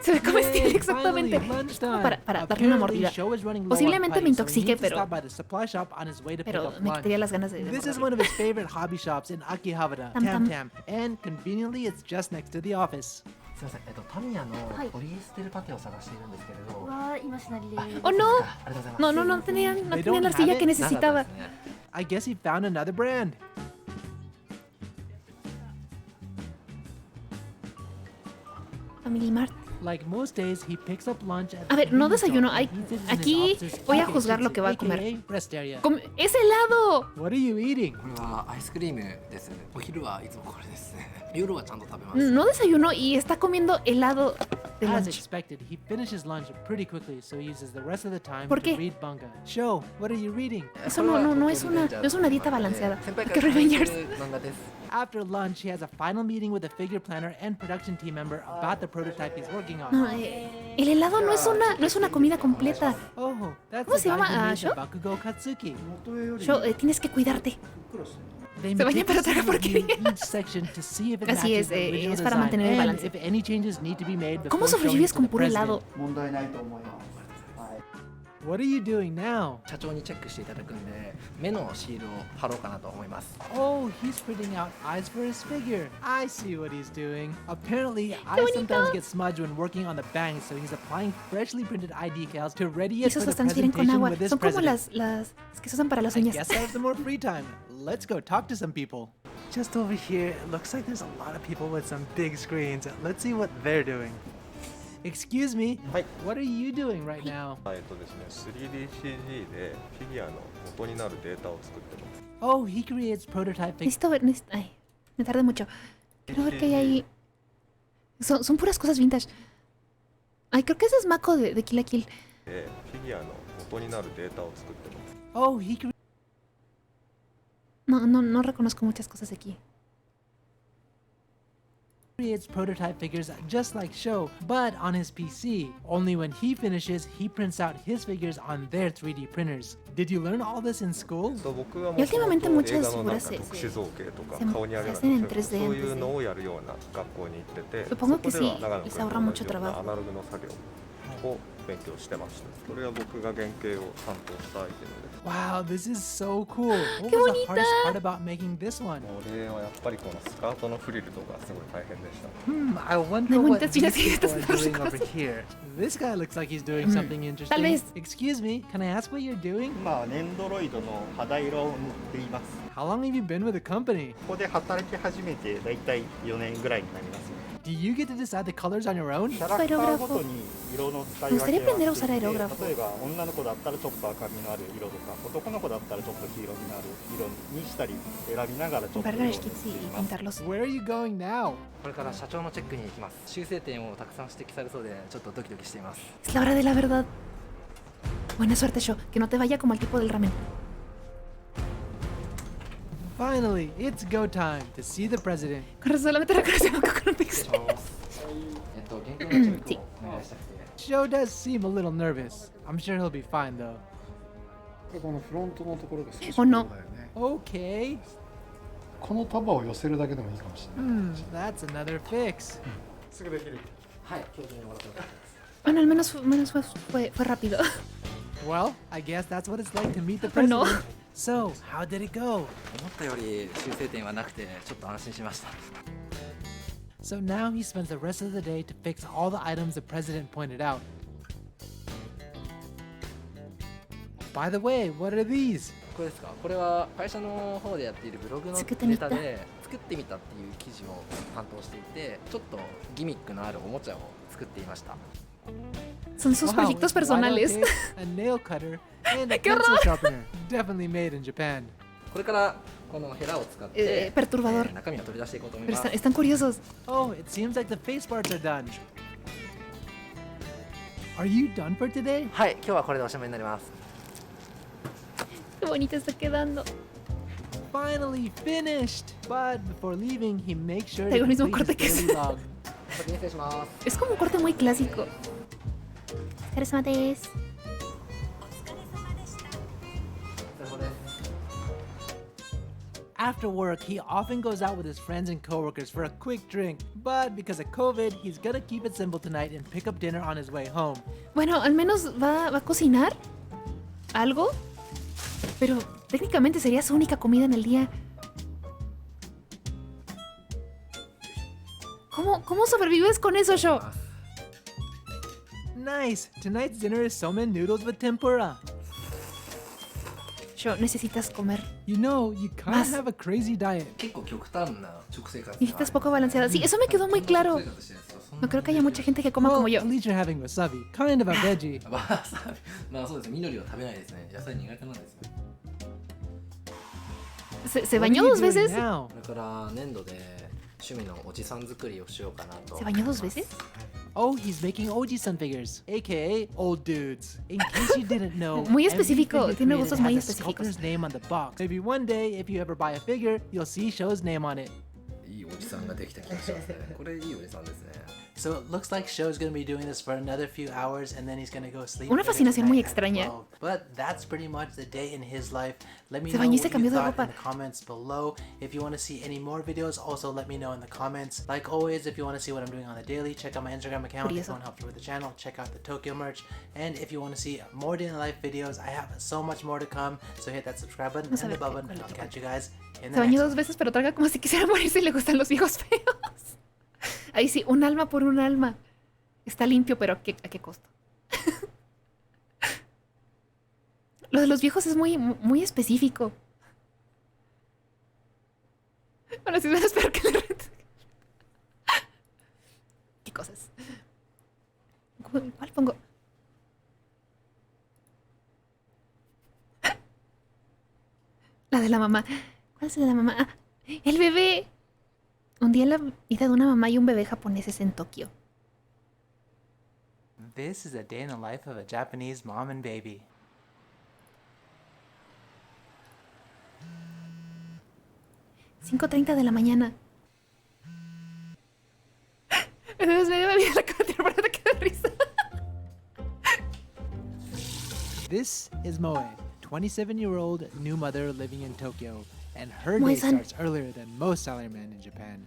Se ve comestible, Yay, exactamente. finally, lunchtime. Para darle una Apparently, mordida. Joe is running low on Posiblemente putty, me so he intoxique, needs to pero, stop by the supply shop on his way to pick pero up me lunch. quitaría las ganas de This is morderlo. one of his favorite hobby shops in Akihabara, Tam Tam Tam. Tam, and conveniently it's just next to the office. すみません、タミヤのはいポリエステルパテを探しているんですけれど。わあ、今しなりで。 ¡Oh, no! ありがとうございます。 No, no, no tenía, no They tenía don't la have arcilla it? que necesitaba. I guess he found another brand. Family Mart. Like most days, he picks up lunch at A ver, the no convenience desayuno. store Ay, and eats it in his aquí office's voy a pocket juzgar lo kitchen, que va a comer. aka rest area. ¡Es helado! What are you eating? これはアイスクリームです。お昼はいつもこれですね。夜はちゃんと食べます。 No desayuno y está comiendo helado de As lunch. expected, he finishes lunch pretty quickly, so he uses the rest of the time ¿Por to qué? read manga. Show, what are you reading? Eso no es una dieta balanceada. Que Revengers. After lunch, he has a final meeting with a figure planner and production team member about the prototype he's working on. No, el helado no es una comida completa. Oh, that's ¿Cómo the se guy llama? who made ¿Sho? the Bakugo Katsuki. Yo, tienes que cuidarte. They Se baña para meticulously tragar review porquería. each section to see if it Así matches es, the original es para design mantener el and balance. if any changes need to be made ¿Cómo before showing sobrevives to con the puro president. helado? 問題ないと思います。はい。 What are you doing now? 社長にチェックしていただくんで、目のシールを貼ろうかなと思います。 Oh, he's printing out eyes for his figure. I see what he's doing. Apparently, eyes sometimes get smudged when working on the bangs, so he's applying freshly printed eye decals to ready it Esos for los the transfieren con presentation agua. with his Son como president. las que se usan para las I uñas. guess I have some more free time. Let's go talk to some people. Just over here, it looks like there's a lot of people with some big screens. Let's see what they're doing. Excuse me, what are you doing right now? ですね、3DCG でフィギュアの元になるデータを作ってます。 Oh, he creates prototype figures. Necesito ver. Ay, me tardé mucho. Quiero ver qué hay ahí. Son puras cosas vintage. Ay, creo que ese es Mako de Kill la Kill. でフィギュアの元になるデータを作ってます。 Oh, he creates. No reconozco muchas cosas de aquí. creates prototype figures just like Sho, but on his PC. Only when he finishes, he prints out his figures on their 3D printers. Did you learn all this in school? Y últimamente muchas figuras se hacen en 3D antes de. Supongo que sí, les ahorra mucho trabajo. 勉強してました。これは僕が原型を担当したアイテムです。 Wow, this is so cool. What was the hardest part about making this one? これはやっぱりこのスカートのフリルとかすごい大変でした。 I wonder what these people are doing over here. This guy looks like he's doing something interesting. Excuse me, can I ask what you're doing? 今ネンドロイドの肌色を塗っています。 How long have you been with the company? ここで働き始めてだいたい4年ぐらいになります。 Do you get to decide the colors on your own? キャラクターごとに色の使い分けはしていて、例えば女の子だったらちょっと赤みのある色とか、男の子だったらちょっと黄色みのある色にしたり選びながらちょっと色を塗っています。 Where are you going now? これから社長のチェックに行きます。修正点をたくさん指摘されそうでちょっとドキドキしています。 Es la hora de la verdad. Buena suerte, Sho. Que no te vaya como el tipo del ramen. Finally, it's go time to see the president. Solamente reconocemos con un pixel. Sí. Sho does seem a little nervous. I'm sure he'll be fine though. このフロントのところが少し Oh no. Okay. この束を寄せるだけでもいいかもしれない。That's another fix. すぐできる。はい、今日中に終わらせます。 Bueno, al menos fue rápido. Well, I guess that's what it's like to meet the president. No. So, how did it go? 思ったより修正点はなくてちょっと安心しました。 So now he spends the rest of the day to fix all the items the president pointed out. By the way, what are these? これですか？これは会社の方でやっているブログのネタで作ってみたっていう記事を担当していて、ちょっとギミックのあるおもちゃを作っていました。 Son sus proyectos personales. A nail cutter and a pencil sharpener. Definitely made in Japan. これからこのヘラを使ってperturbador. 中身を取り出していこうと思います。 Están curiosos. Oh, it seems like the face parts are done. Are you done for today? はい、今日はこれでおしまいになります。 Qué bonito está quedando. Finally finished. But before leaving, he makes sure Tengo to el mismo complete corte que his daily log. Es como un corte muy clásico. Carisma des. After work, he often goes out with his friends and coworkers for a quick drink. But because of COVID, he's gonna keep it simple tonight and pick up dinner on his way home. Bueno, al menos va a cocinar algo. Pero técnicamente sería su única comida en el día. ¿Cómo sobrevives con eso, Sho? Nice! Tonight's dinner is somen noodles with tempura. Sho, necesitas comer. You know, you can't have a crazy diet. 結構極端な食生活。 Necesitas poco balanceada. Sí, eso me quedó muy claro. No creo que haya mucha gente que coma como yo. At least you're having wasabi, kind of a veggie. まあそうです。緑は食べないですね。野菜苦手なんですね。 Se bañó 2 veces. これから粘土で趣味のおじさん作りをしようかなと。 ¿Se bañó 2 veces? Oh, he's making Oji-san figures, aka old dudes. In case you didn't know, Muy específico, every figure tiene created gustos muy has a específicos. sculptor's name on the box. Maybe one day, if you ever buy a figure, you'll see Sho's name on it. いいおじさんができた気がしますね。これいいおじさんですね。 So it looks like Sho's gonna be doing this for another few hours and then he's gonna go sleep. Una fascinación muy extraña. But that's pretty much the day in his life. Let me Se know bañó y what se you cambió de thought ropa. in the comments below. If you want to see any more videos, also let me know in the comments. Like always, if you want to see what I'm doing on the daily, check out my Instagram account. If you want help with the channel, check out the Tokyo merch. And if you want to see more day in life videos, I have so much more to come. So hit that subscribe button and the bell button, and I'll catch you guys in the Se next bañó one. 2 veces, pero traga como si quisiera morirse y le gustan los viejos feos. Ahí sí, un alma por un alma. Está limpio, pero ¿a qué costo? Lo de los viejos es muy específico. Bueno, sí, espero que le ¿Qué cosas? ¿Cuál pongo? La de la mamá. ¿Cuál es la de la mamá? Ah, el bebé. Un día en la vida de una mamá y un bebé japoneses en Tokio. This is a day in the life of a Japanese mom and baby. $5:30 de la mañana. This is Moe, 27-year-old new mother living in Tokyo, and her day starts earlier than most salarymen in Japan.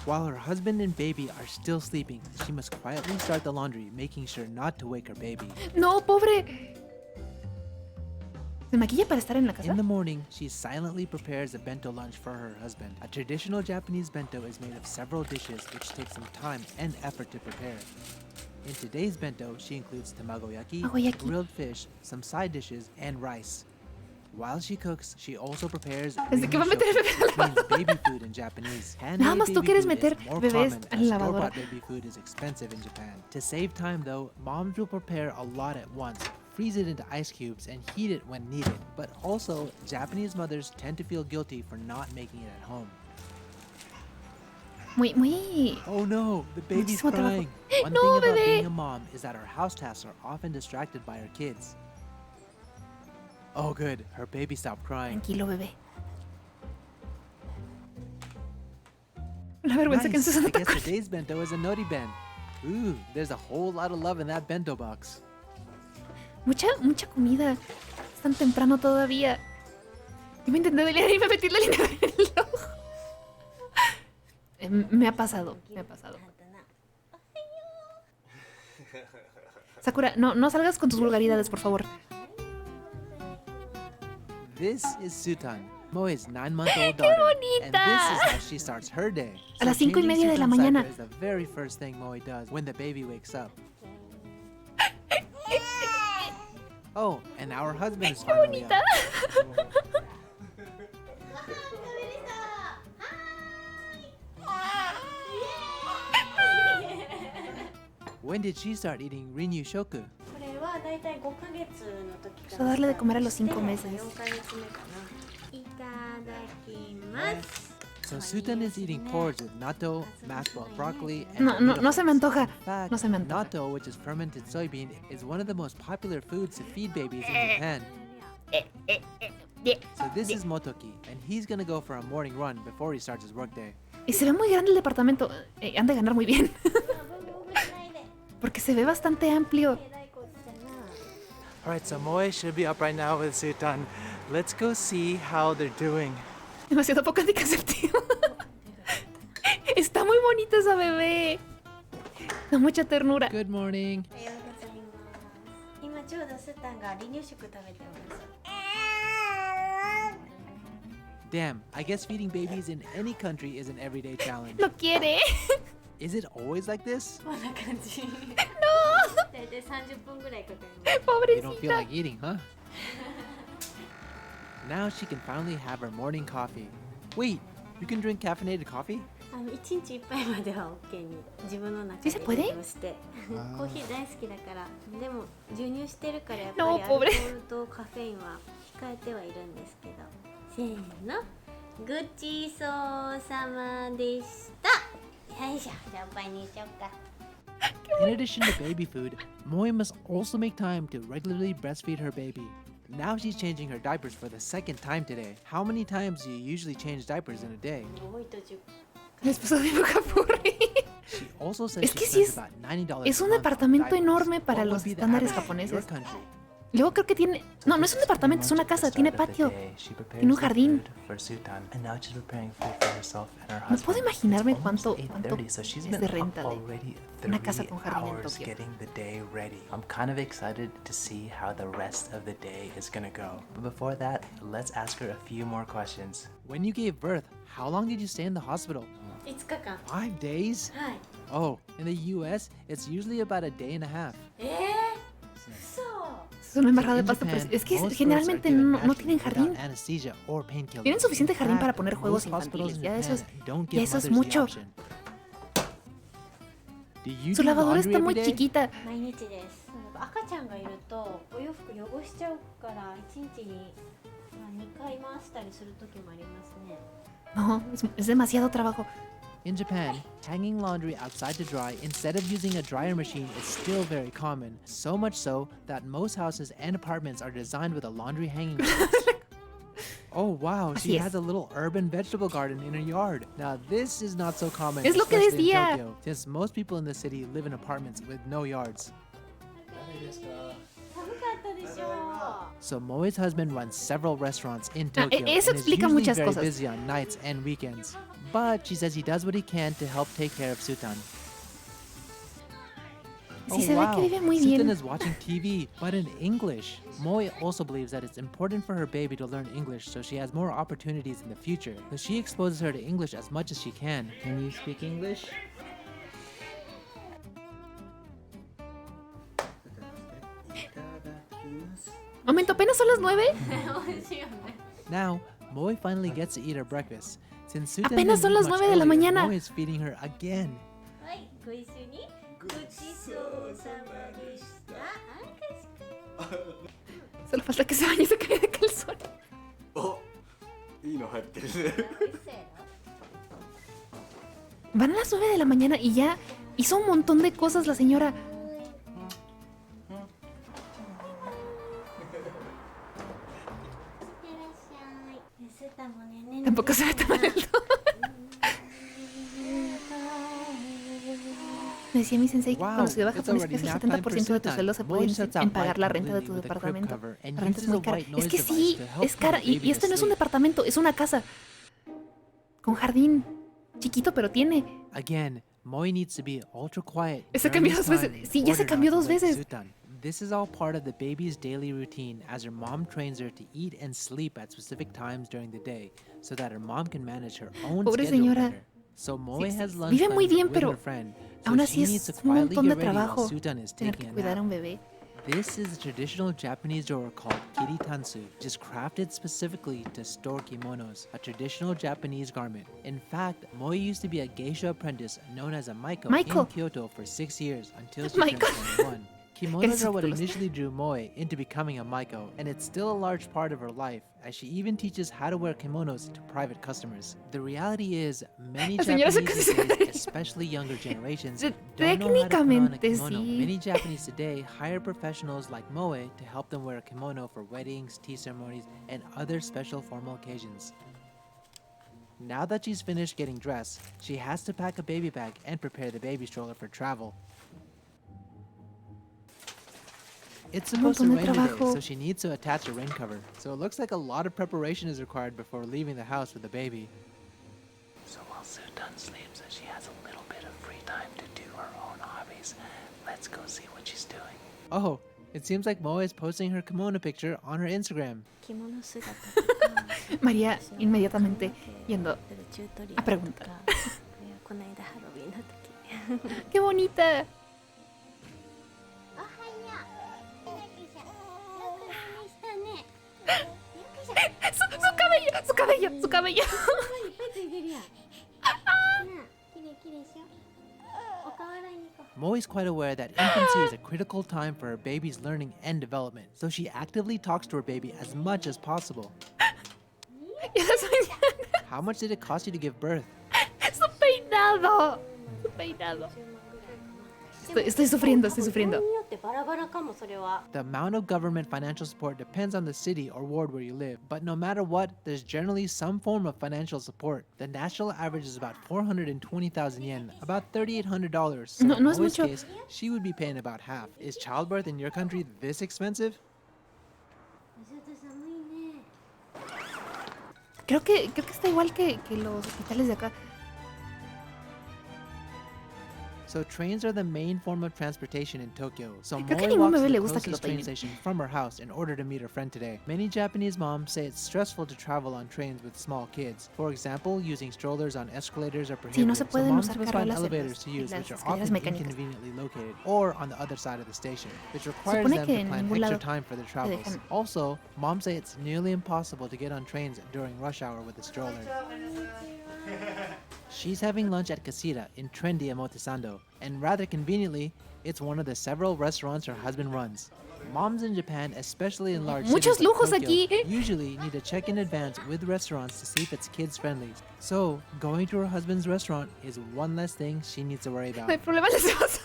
While her husband and baby are still sleeping, she must quietly start the laundry, making sure not to wake her baby. No, pobre. ¿Se maquilla para estar en la casa? In the morning, she silently prepares a bento lunch for her husband. A traditional Japanese bento is made of several dishes which take some time and effort to prepare. In today's bento, she includes tamagoyaki, grilled fish, some side dishes, and rice. While she cooks, she also prepares baby food in Japanese. Nada más tú quieres meter bebés a la lavadora. Store-bought baby food is expensive in Japan. To save time though, moms will prepare a lot at once, freeze it into ice cubes, and heat it when needed. But also, Japanese mothers tend to feel guilty for not making it at home. Muy. Oh no, the baby's crying. One thing about being a mom is that her house tasks are often distracted by her kids. Oh good, her baby stopped crying. Tranquilo, bebé. La vergüenza que Nice. I guess today's bento is a nori ben. Ooh, there's a whole lot of love in that bento box. Mucha comida. Es tan temprano todavía. Yo me intenté delinear y me metí la línea del ojo. Me ha pasado. Sakura, no salgas con tus vulgaridades, por favor. This is Sutan, Moe's 9-month-old daughter, and this is how she starts her day. A las 5:30 de la mañana. Is the very first thing Moe does when the baby wakes up. Oh, and our husband is finally up. When did she start eating Rinyu Shoku? Empezó a darle de comer a los 5 meses. So Sutan is eating porridge with natto, mashed broccoli, and No se me antoja. No se me antoja. Natto, which is fermented soybean, is one of the most popular foods to feed babies in Japan. So this is Motoki, and he's gonna go for a morning run before he starts his workday. Y se ve muy grande el departamento. Han de ganar muy bien. Porque se ve bastante amplio. Alright, so Moe should be up right now with Sutan. Let's go see how they're doing. Demasiado poco anticonceptivo. Está muy bonita esa bebé. Da mucha ternura. Good morning. Damn, I guess feeding babies in any country is an everyday challenge. Lo quiere. Is it always like this? No. You don't feel like eating, huh? Now she can finally have her morning coffee. Wait, you can drink caffeinated coffee? ¿Sí se puede? No, pobre. ごちそうさまでしたよいしょじゃあおっぱいにしようか In addition to baby food, Moe must also make time to regularly breastfeed her baby. Now she's changing her diapers for the second time today. How many times do you usually change diapers in a day? She also says she spends about $90 Es un departamento enorme para los estándares japoneses. Luego creo que tiene... No es un departamento, es una casa, tiene patio. Tiene un jardín. No puedo imaginarme cuánto es de renta de una casa con jardín en Tokio. I'm kind of excited to see how the rest of the day is gonna go. But before that, let's ask her a few more questions. When you gave birth, how long did you stay in the hospital? 5日間 5 days? Oh, in the US, it's usually about a day and a half. Es una embarrada de pasto, pero es que generalmente no tienen jardín. Tienen suficiente jardín para poner juegos infantiles. Ya eso es mucho. Su lavadora está muy chiquita. 毎日です赤ちゃんがいるとお洋服汚しちゃうから1日に2回回したりする時もありますね No, es demasiado trabajo. In Japan, hanging laundry outside to dry instead of using a dryer machine is still very common, so much so that most houses and apartments are designed with a laundry hanging box. Oh wow, she has a little urban vegetable garden in her yard. Now this is not so common, especially in Tokyo, since most people in the city live in apartments with no yards. So Moe's husband runs several restaurants in Tokyo and eso is explica usually muchas very cosas. busy on nights and weekends. But she says he does what he can to help take care of Sutan. Sí, se ve que vive muy Sutan bien. is watching TV, but in English. Moe also believes that it's important for her baby to learn English so she has more opportunities in the future. So she exposes her to English as much as she can. Can you speak English? Momento, apenas son las 9. Now, Moe finally gets to eat her breakfast. Since Sutan Apenas son las 9 de la mañana. Moe is feeding her again. Solo falta que se bañe y se caiga de calzón. いいの入ってるね Van a las 9 de la mañana y ya hizo un montón de cosas la señora. Tampoco se ve tan mal el todo. Me decía mi sensei que cuando estudiaba japonés que el 70% de tu sueldo se puede en pagar la renta de tu departamento. La renta es muy cara. Es que sí, es cara. Y esto no es un departamento, es una casa. Con jardín. Chiquito, pero tiene. Again, Moe needs to be ultra quiet. Se cambió dos veces. Sí, ya se cambió dos veces. This is all part of the baby's daily routine as her mom trains her to eat and sleep at specific times during the day so that her mom can manage her own Pobre schedule señora. better. So Moe has lunch Vive muy plans bien, with pero her friend, so aún así she needs es to un quietly montón de get ready while trabajo Sutan is tener taking que a cuidar a nap. un bebé. This is a traditional Japanese drawer called kiritansu, which is crafted specifically to store kimonos, a traditional Japanese garment. In fact, Moe used to be a geisha apprentice known as a maiko in Kyoto for 6 years until she turned 21. Kimonos are what initially drew Moe into becoming a maiko, and it's still a large part of her life, as she even teaches how to wear kimonos to private customers. The reality is, many Japanese these days, especially younger generations, don't know how to put on a kimono. Many Japanese today hire professionals like Moe to help them wear a kimono for weddings, tea ceremonies, and other special formal occasions. Now that she's finished getting dressed, she has to pack a baby bag and prepare the baby stroller for travel. It's supposed to rain today, so she needs to attach a rain cover. So it looks like a lot of preparation is required before leaving the house with the baby. So while Sutan sleeps and she has a little bit of free time to do her own hobbies, let's go see what she's doing. Oh, it seems like Moe is posting her kimono picture on her Instagram. María inmediatamente yendo a preguntar. ¡Qué bonita! Su cabello. Moe is quite aware that infancy is a critical time for her baby's learning and development, so she actively talks to her baby as much as possible. How much did it cost you to give birth? Su peinado. Estoy sufriendo. The amount of government financial support depends on the city or ward where you live, but no matter what, there's generally some form of financial support. The national average is about 420,000 yen, about $3,800. So No in es Moe's mucho. case, she would be paying about half. Is childbirth in your country this expensive? Creo que está igual que los hospitales de acá. So trains are the main form of transportation in Tokyo. So Creo que Moe ningún walks to bebé the le gusta que lo closest train peinen. station from her house in order to meet her friend today. Many Japanese moms say it's stressful to travel on trains with small kids. For example, using strollers on escalators are prohibited. Sí, no se so pueden moms usar must find carreras en elevators to use, las which are escaleras often mecánicas. inconveniently located, or on the other side of the station, which requires Supone them que to en plan ningún extra lado time for their te travels. dejan. Also, moms say it's nearly impossible to get on trains during rush hour with a stroller. She's having lunch at Kasira in trendy Omotesando, and rather conveniently, it's one of the several restaurants her husband runs. Moms in Japan, especially in large Muchos cities like lujos Tokyo, aquí. usually need to check in advance with restaurants to see if it's kids-friendly. So, going to her husband's restaurant is one less thing she needs to worry about. No hay problema, les vamos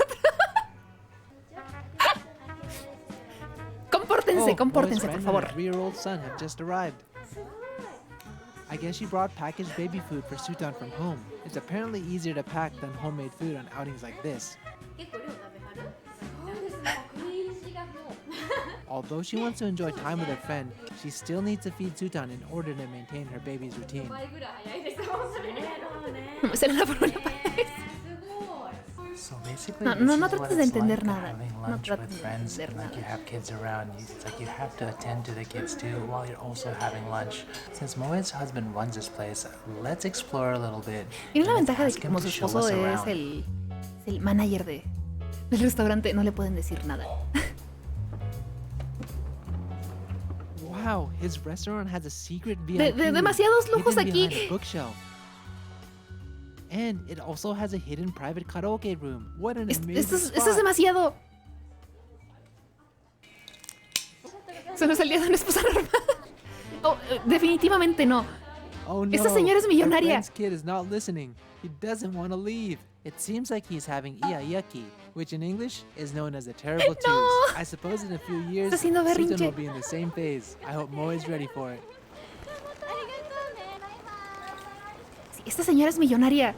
Compórtense, por favor. Her 3-year-old son have just arrived. I guess she brought packaged baby food for Sutan from home. It's apparently easier to pack than homemade food on outings like this. Although she wants to enjoy time with her friend, she still needs to feed Sutan in order to maintain her baby's routine. So basically, No, this no, is no what trates de it's entender like nada. having No lunch trates with de friends, entender like you nada. have kids around. It's like you have to attend to the kids too while you're also having lunch. Since Moe's husband runs this place, let's explore a little bit. Tiene la and let's ventaja de ask que him como to su show esposo us es around. el manager del restaurante, no le pueden decir nada. Wow, his restaurant has a secret VIP De room demasiados lujos hidden aquí. behind a bookshelf. And it also has a hidden private karaoke room. What an amazing spot. Esto es demasiado. Se nos salió de una esposa normal. Oh, definitivamente no. Oh no, Esta señora es our millonaria. friend's kid is not listening. He doesn't want to leave. It seems like he's having iayaki, which in English is known as a terrible twos. I suppose in a few years, Está haciendo Susan berrinche. will be in the same phase. I hope Moe is ready for it. Sí, esta señora es millonaria.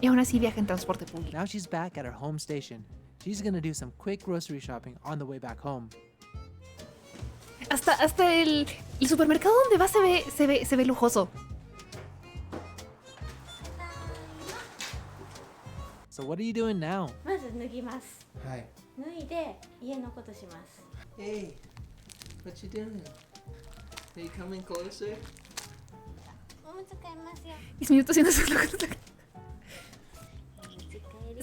Y aún así viaja en transporte público. Now she's back at her home station. She's gonna do some quick grocery shopping on the way back home. Hasta el supermercado donde va se ve lujoso. So what are you doing now? まず脱ぎます。はい。脱いで家のことします。 Hey, what you doing? Are you coming closer? おむつ替えますよ。 10 minutos haciendo sus locuras.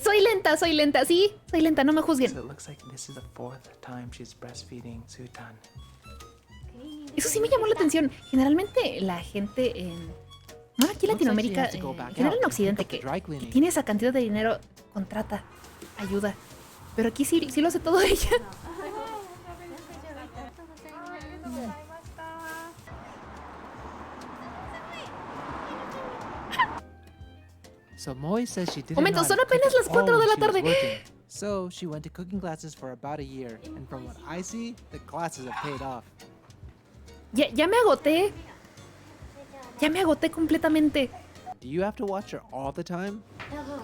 Soy lenta, sí, soy lenta, no me juzguen. So it looks like this is the 4th time she's breastfeeding Sutan. Eso sí me llamó la atención. Generalmente la gente en... Bueno, aquí en Latinoamérica, en general en Occidente, que tiene esa cantidad de dinero, contrata ayuda. Pero aquí sí lo hace todo ella. So Moe says she didn't Momento, know how son to cook apenas at las 4 all de when la she was tarde. working. So she went to cooking classes for about a year, and from what I see, the classes have paid off. Ya me agoté. Ya me agoté completamente. Do you have to watch her all the time? 多分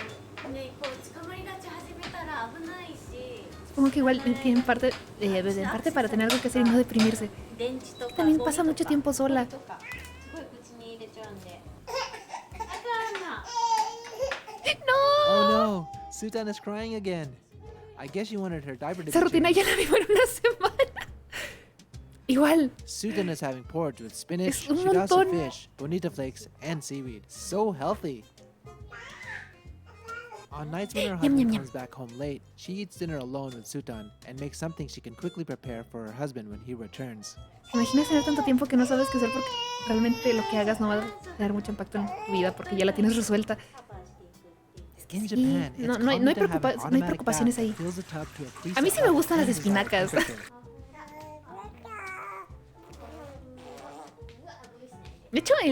ね、こう捕まり立ち始めたら危ないし。 Supongo que igual tienen parte, en parte para tener algo que hacer y no deprimirse. 電池とか También pasa mucho tiempo sola. すごい口に入れちゃうんで。あかんな。 Oh no! Sutan is crying again. I guess she wanted her diaper to be Esa rutina changed. ya la vivo en una semana. Igual. Sutan is having porridge with spinach, Es un shiratsu montón. fish, bonita flakes, and seaweed. So healthy. On nights when her Yum, husband yum, yum. comes back home late, she eats dinner alone with Sutan and makes something she can quickly prepare for her husband when he returns. Imaginas tener tanto tiempo que no sabes qué hacer porque realmente lo que hagas no va a tener mucho impacto en tu vida porque ya la tienes resuelta. In Sí, Japan, no, it's no hay common to have an no hay automatic preocupaciones bath ahí. that fills the tub to a A mí sí me preset gustan las and desired espinacas. temperature. De hecho, So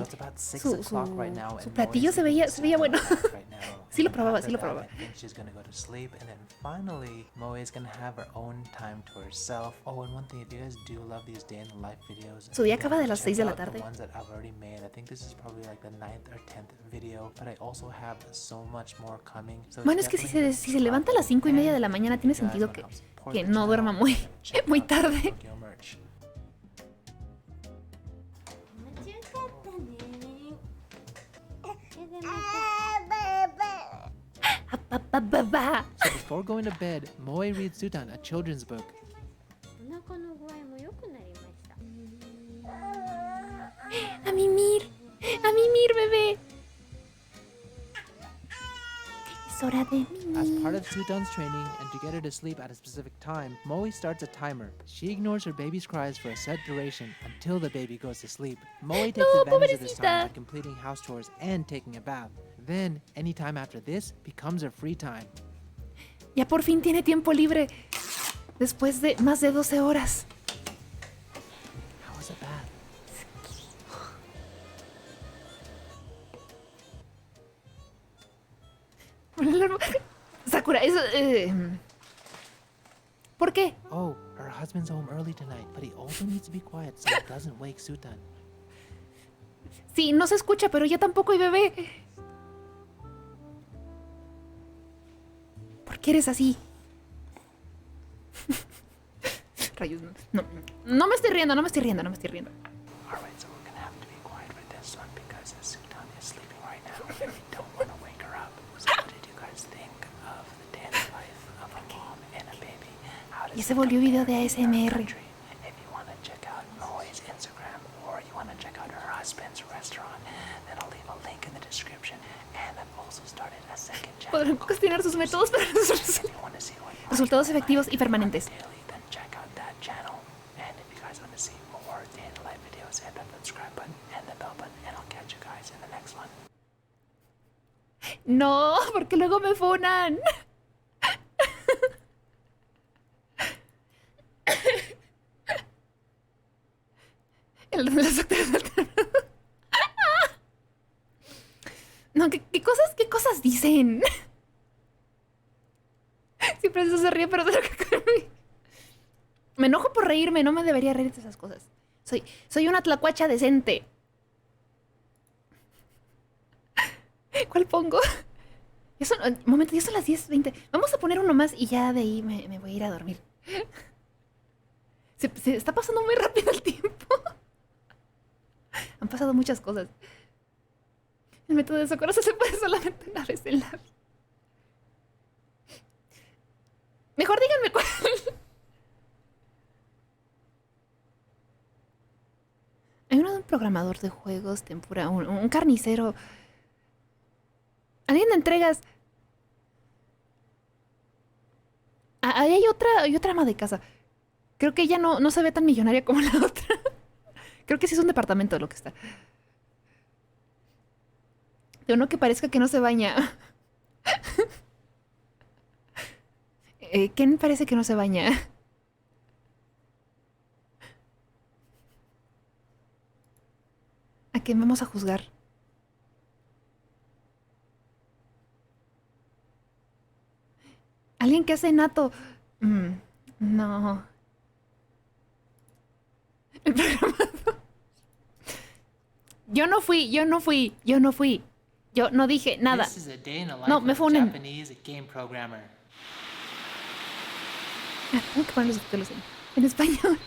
it's about 6 su o'clock right now, and platillo Moe's se veía eating bueno. Sutan right now. Sí lo And probaba, after sí lo that, probaba. I think she's gonna go to sleep, and then finally, Moe is gonna have her own time to herself. Oh, and one thing, if you guys do love these day in the life videos, Su día then acaba de las check 6 de la out the tarde. ones that I've already made. I think this is probably like the 9th or 10th video, but I also have so much more coming. So Bueno, es que si se levanta a las 5:30 de la mañana tiene sentido que no duerma muy tarde. 気持ちよかったね。でも So before going to bed, Moe reads Sutan a children's book. お腹の具合も良くなりました。 A mimir, bebé. Es hora de As mimir. part of Sutan's training and to get her to sleep at a specific time, Moe starts a timer. She ignores her baby's cries for a set duration until the baby goes to sleep. Moe takes No, advantage of this time pobrecita. by completing house chores and taking a bath. Then, any time after this becomes her free time. Ya por fin tiene tiempo libre. Después de más de 12 horas. How was the bath? Sakura, eso... ¿Por qué? Oh, her husband's home early tonight, but he also needs to be quiet so he doesn't wake Sutan. Sí, no se escucha, pero ya tampoco hay bebé. ¿Por qué eres así? Rayos, no. No me estoy riendo, no me estoy riendo. Alright, so we're gonna have to be quiet with this one because Sudan is sleeping right now and we don't want to wake her up. So what did you guys think of the daily life of a mom and a baby? How does Y se volvió video de ASMR. If you want to check out Moe's Instagram or you want to check out her husband's restaurant, then I'll leave a link in the description. And I've also started a second channel. Podrán cuestionar sus métodos para resultados efectivos y permanentes. Then check out that channel. And if you guys want to see more day in the life videos, hit that subscribe button and the bell button, and I'll catch you guys in the next one. No, porque luego me funan. Los actores alternados. No, ¿qué cosas dicen? Siempre eso se ríe, pero de lo que me enojo por reírme, no me debería reír de esas cosas. Soy una tlacuacha decente. ¿Cuál pongo? Ya son las 10:20. Vamos a poner uno más y ya de ahí me voy a ir a dormir. Se está pasando muy rápido el tiempo. Han pasado muchas cosas. El método de socorro se puede solamente una vez en la vida. Mejor díganme cuál. Hay uno de un programador de juegos, tempura, un carnicero. Alguien de entregas. Ahí hay otra ama de casa. Creo que ella no se ve tan millonaria como la otra. Creo que sí es un departamento lo que está. De uno que parezca que no se baña. ¿Quién parece que no se baña? ¿A quién vamos a juzgar? ¿Alguien que hace nato? No. El programador. Yo no fui. Yo no dije nada. No, me funen. Tengo que poner los subtítulos en español.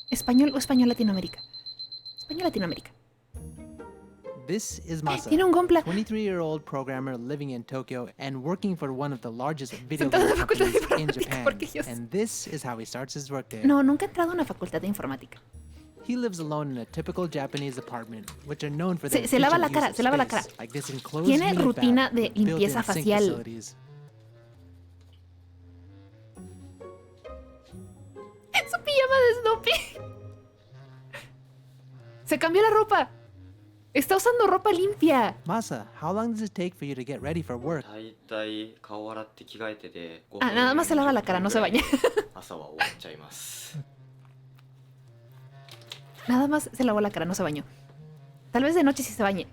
¿Español o español Latinoamérica? Español Latinoamérica. This is Masa, Tiene un Gompla. 23-year-old programmer living in Tokyo and working for one of the largest video game companies in Japan. And this is how he starts his workday. No, nunca he entrado a una facultad de informática. He lives alone in a typical Japanese apartment, which are known for their Se lava la cara, se lava la cara. like this enclosed Tiene unit rutina bath de with built-in limpieza sink facial. facilities. Su pijama de Snoopy. Se cambió la ropa. Está usando ropa limpia. Masa, how long does it take for you to get ready for work? Nada más se lava la cara, no se baña. Nada más se lavó la cara, no se bañó. Tal vez de noche sí se bañe.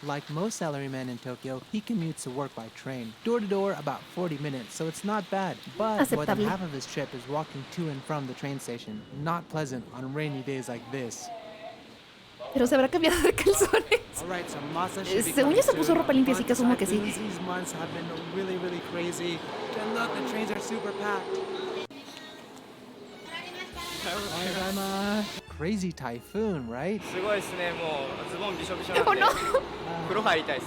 Like most salarymen in Tokyo, he commutes to work by train. Door to door, about 40 minutes, so it's not bad. But more than half of his trip is walking to and from the train station. Not pleasant on rainy days like this. Pero se habrá cambiado de calzones. Según yo se puso ropa limpia, así que asumo que sí. These months have been really, really crazy. And look, the trains are super packed. Crazy typhoon, right? Oh no.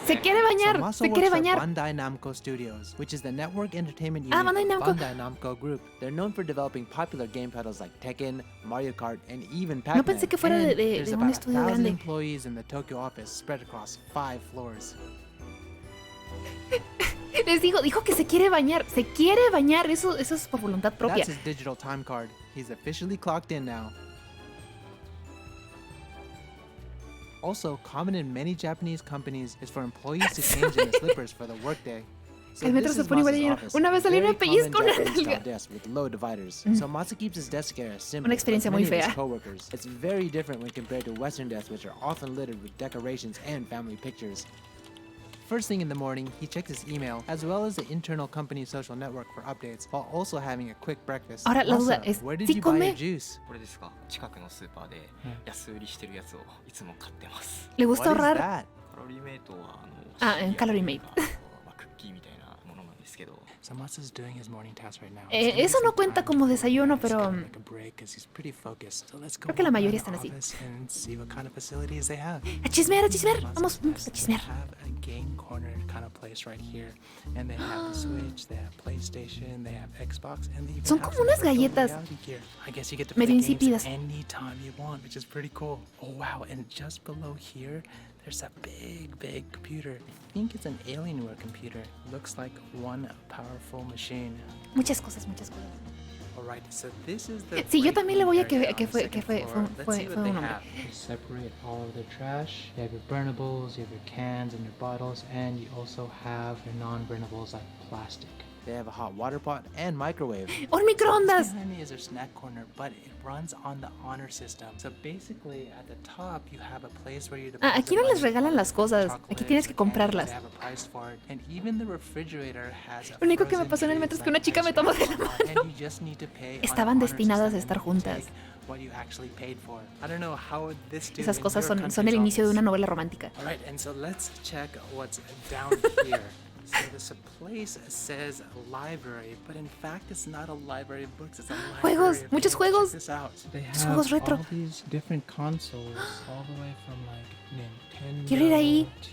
Se quiere bañar, So se quiere bañar. Bandai Namco Studios, which is the network entertainment unit Bandai of Namco. Bandai Namco Group. They're known for developing popular game titles like Tekken, Mario Kart, and even No Pac-Man. pensé que fuera And de there's un about estudio 1,000 grande. employees in the Tokyo office spread across 5 floors. Les dijo que se quiere bañar. Se quiere bañar. Eso es por voluntad propia. That's his digital time card. He's officially clocked in now. Also, common in many Japanese companies is for employees to change into slippers for the workday. So El metro this se is pone igual Masa's lleno. office. Una vez salí y me Very pellizco common una Japanese nalga. style desk with low dividers. Mm. So Masa keeps his desk area simple. Una experiencia like muy many of his fea. coworkers. It's very different when compared to Western desks, which are often littered with decorations and family pictures. First thing in the morning, he checks his email as well as the internal company social network for updates, while also having a quick breakfast. Ahora la duda Masa, es, where did ¿sí you buy come? your juice? これですか近くのスーパーで安売りしてるやつをいつも買ってます Le gusta What is ahorrar. that? Calorie Mate. クッキーみたいなものなんですけど。 So Masa's doing his morning task right now. Eso no cuenta como desayuno, pero creo que la mayoría están así. A chismear, a chismear. Vamos a chismear. Game corner kind of place right here, and they have the Switch, they have PlayStation, they have Xbox, and they even Son have como unas galletas I guess you get to play medio games insípidas. anytime you want, which is pretty cool. Oh wow, and just below here there's a big computer. I think it's an Alienware computer. Looks like one powerful machine. Muchas cosas. Alright, so this is the Sí, yo también le voy a que fue Let's see what un they hombre. have. You separate all of the trash. You have your burnables, you have your cans and your bottles, and you also have your non-burnables like plastic. They have a hot water pot and microwave. ¡Un microondas! Behind me is their snack corner, but it runs on the honor system. So basically, at the top, you have a place where you deposit Aquí no les money, regalan las cosas. Aquí tienes que comprarlas. They have a price for it, and even the refrigerator has a Lo único que me frozen pasó en el metro es que una freeze chica me like tomó de ice la cream, mano. and you just need to pay on Estaban honor destinadas a system, estar and you juntas. take what you actually paid for. I don't know how this do Esas in cosas your son el country's inicio de office. una novela romántica. All right, and so let's check what's down here. So this place says library, but in fact it's not a library of books, it's a library Juegos, of muchos games. juegos. Check this out. They Los have juegos retro. all these different consoles, all the way from like Nintendo Quiero ir ahí. to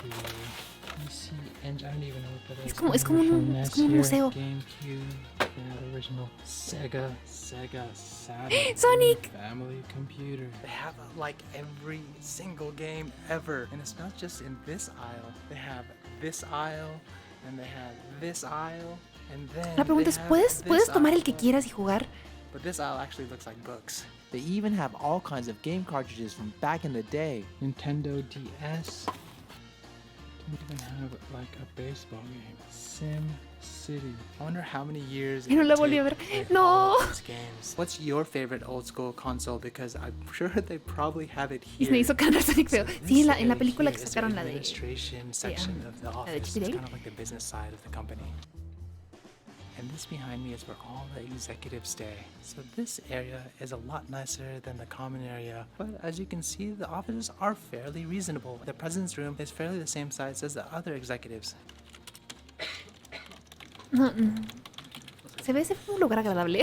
PC Engine. I don't even know what that is. Es como un museo. GameCube, the original Sega Saturn, Sonic. family computer. They have like every single game ever, and it's not just in this aisle. They have this aisle, and they have this aisle, and then La pregunta es, ¿puedes tomar el que quieras y jugar? But this aisle actually looks like books. They even have all kinds of game cartridges from back in the day. Nintendo DS. Don't even have like a baseball game. Sim City. I wonder how many years. Y no la volví a ver. No. Games. What's your favorite old school console? Because I'm sure they probably have it here. Disney hizo cara Sonic feo. Sí, en la película que sacaron la de administration section of the office. It's kind of like the business side of the company. And this behind me is where all the executives stay. So this area is a lot nicer than the common area. But as you can see, the offices are fairly reasonable. The president's room is fairly the same size as the other executives. No, se ve un lugar agradable.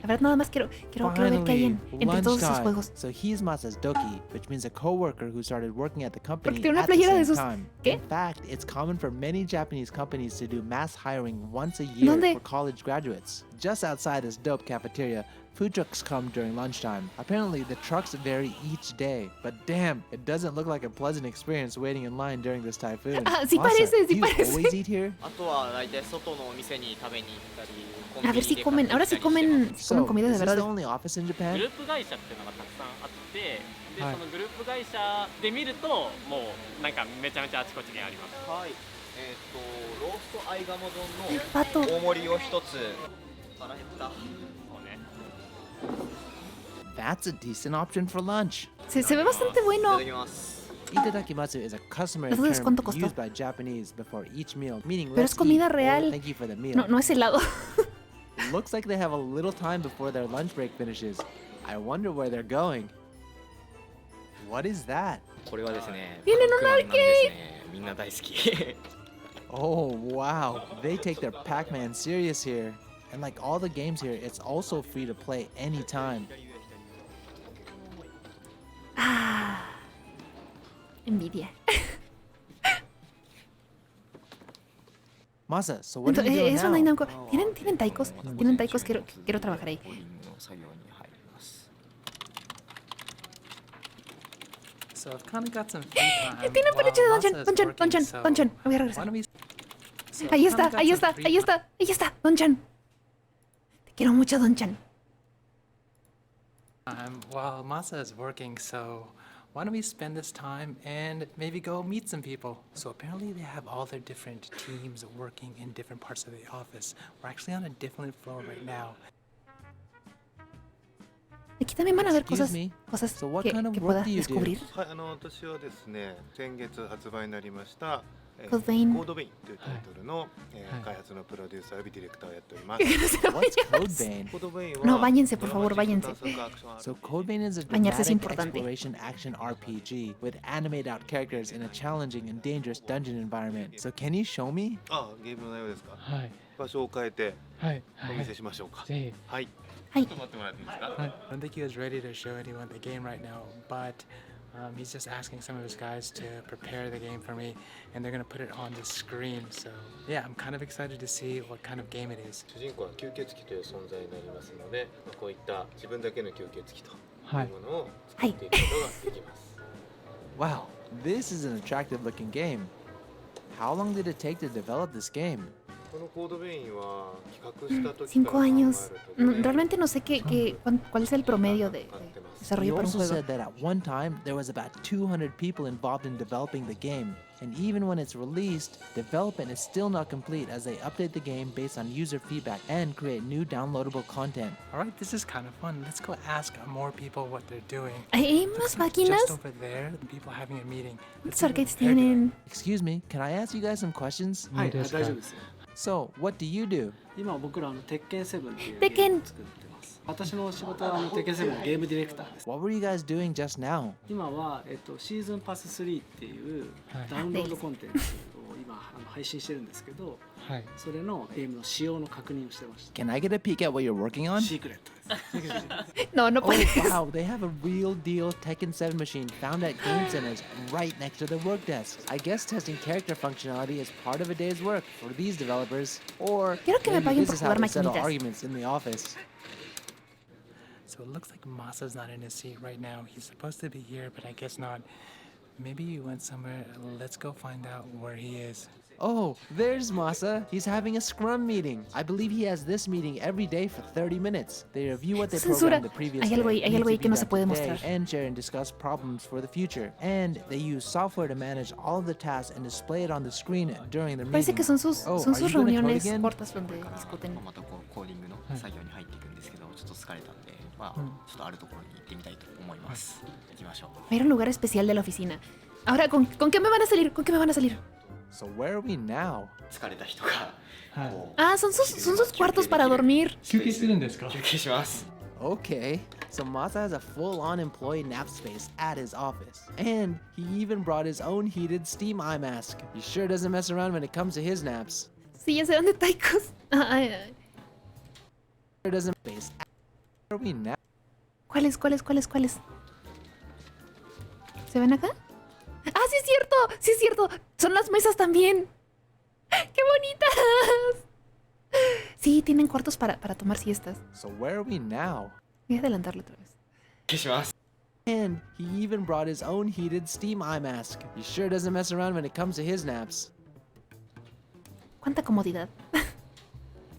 La verdad, nada más quiero ver qué hay entre todos esos juegos. So he's Masa's Doki, which means a co-worker who started working at the company Tiene una at the playera de same esos. time. ¿Qué? In fact, it's common for many Japanese companies to do mass hiring once a year ¿Dónde? for college graduates. Just outside this dope cafeteria, food trucks come during lunchtime. Apparently, the trucks vary each day, but damn, it doesn't look like a pleasant experience waiting in line during this typhoon. Sí Masa, parece, sí do you parece. always eat here? あとは大体外のお店に食べに行ったり、コンビ A ニ ver で si 買 comen, ったり ahora し sí て comen ます comen comida de is this verdad. the only office in グ Japan? ループ会社っていうのがたくさんあってで、はいそのグループ会社で見るともうなんかめちゃめちゃあちこちにあります。はい、ローストアイガモ丼の大盛りを一つ。腹減った。そうね。 That's a decent option for lunch. Se ve bastante bueno. いただきます。 Itadakimatsu is a customary Entonces, term ¿cuánto costó? used by Japanese before each meal, meaning Pero let's es comida eat or real. thank you for the meal. No es helado. Looks like they have a little time before their lunch break finishes. I wonder where they're going. What is that? これはですね、Vienen un パックマンなんです arcade. ね。みんな大好き。 Oh wow, they take their Pac-Man serious here. And like all the games here, it's also free to play anytime. Envidia. Masa, so what are you doing Eso no hay now? nada. ¿Tienen taikos? ¿Tienen taikos? Quiero trabajar ahí. の作業に入ります。 So I've kind of got some free time. Tiene un peluche de while Don-chan. Masa is Don-chan, working, Don-chan, so Don-chan. Me voy a why regresar. don't we- So Ahí I've está, kinda got ahí some está, free ahí está, ahí está, Don-chan. Te quiero mucho, Don-chan. While Masa is working, so why don't we spend this time and maybe go meet some people? So apparently they have all their different teams working in different parts of the office. We're actually on a different floor right now. Aquí también van a ver Excuse cosas me. cosas So what que kind of que work pueda do you do? descubrir. はい、私はですね、先月発売になりました Code Vein. コードベインというタイトルの、開発のプロデューサー及びディレクターをやっております。 What's Code Vein? コードベインは No, váyanse, por favor, váyanse. So Code Vein is a Bañarse es dramatic importante. exploration action RPG with animated out characters in a challenging and dangerous dungeon environment. So can you show me? あ、ゲームの内容ですか。はい。場所を変えてはい。お見せしましょうか。ぜひ。はい。はい。ちょっと待ってもらっていいですか。はい。 I don't think he was ready to show anyone the game right now, but he's just asking some of his guys to prepare the game for me, and they're gonna put it on the screen. So yeah, I'm kind of excited to see what kind of game it is. 主人公は吸血鬼という存在になりますので、こういった自分だけの吸血鬼とはいいうものを作っていくことができます。 Wow, this is an attractive looking game. How long did it take to develop this game? このコードベインは企画した時 5 años. Realmente no sé cuál es el promedio de He desarrollo para un also juego. said that at one time there was about 200 people involved in developing the game. And even when it's released, development is still not complete as they update the game based on user feedback and create new downloadable content. All right, this is kind of fun. Let's go ask more people what they're doing. ¿Hay Looks más like máquinas? just over there, the people having a meeting. ¿Cuántos arcades tienen? Excuse me, can I ask you guys some questions? はい、大丈夫ですよ。 So, what do you do? 今僕ら鉄拳7っていう鉄拳ゲームを作ってます。私の仕事は鉄拳7のゲームディレクターです。 What were you guys doing just now? 今はシーズンパス3っていうダウンロードコンテンツを今配信してるんですけど、はい。それのゲームの仕様の確認をしてました。 Can I get a peek at what you're working on? シークレットです。No, no Oh puedes. wow, they have a real deal Tekken 7 machine found at game centers right next to their work desks. I guess testing character functionality is part of a day's work for these developers, or Quiero que me maybe paguen this por is how jugar they settle maquinitas. arguments in the office. So it looks like Masa's not in his seat right now. He's supposed to be here, but I guess not. Maybe he went somewhere. Let's go find out where he is. Oh, there's Masa. He's having a scrum meeting. I believe he has this meeting every day for 30 minutes. They review what they Censura. programmed the previous Hay day, algo ahí needs to que no be se done puede today, mostrar. and share and discuss problems for the future. And they use software to manage all of the tasks and display it on the screen during their Parece meeting. que son sus Oh, are you gonna code reuniones again? cortas donde discuten. またコーディングの作業に入っていくんですけど、ちょっと疲れたんで、ちょっとあるところに行ってみたいと思います。行きましょう。Era un lugar especial de la oficina. Ahora, ¿con qué me van a salir? ¿Con qué me van a salir? So where are we now? 疲れた人がこう Ah, son sus cuartos para dormir. 休憩するんですか？休憩します。 Okay, so Masa has a full-on employee nap space at his office. And he even brought his own heated steam eye mask. He sure doesn't mess around when it comes to his naps. Sí, ya sé dónde taicos. Sure doesn't space. Where are we now? ¿Cuáles? ¿Se ven acá? ¡Ah, sí es cierto! ¡Sí es cierto! ¡Son las mesas también! ¡Qué bonitas! Sí, tienen cuartos para tomar siestas. So where are we now? Voy a adelantarlo otra vez. 消します。 And he even brought his own heated steam eye mask. He sure doesn't mess around when it comes to his naps. ¡Cuánta comodidad!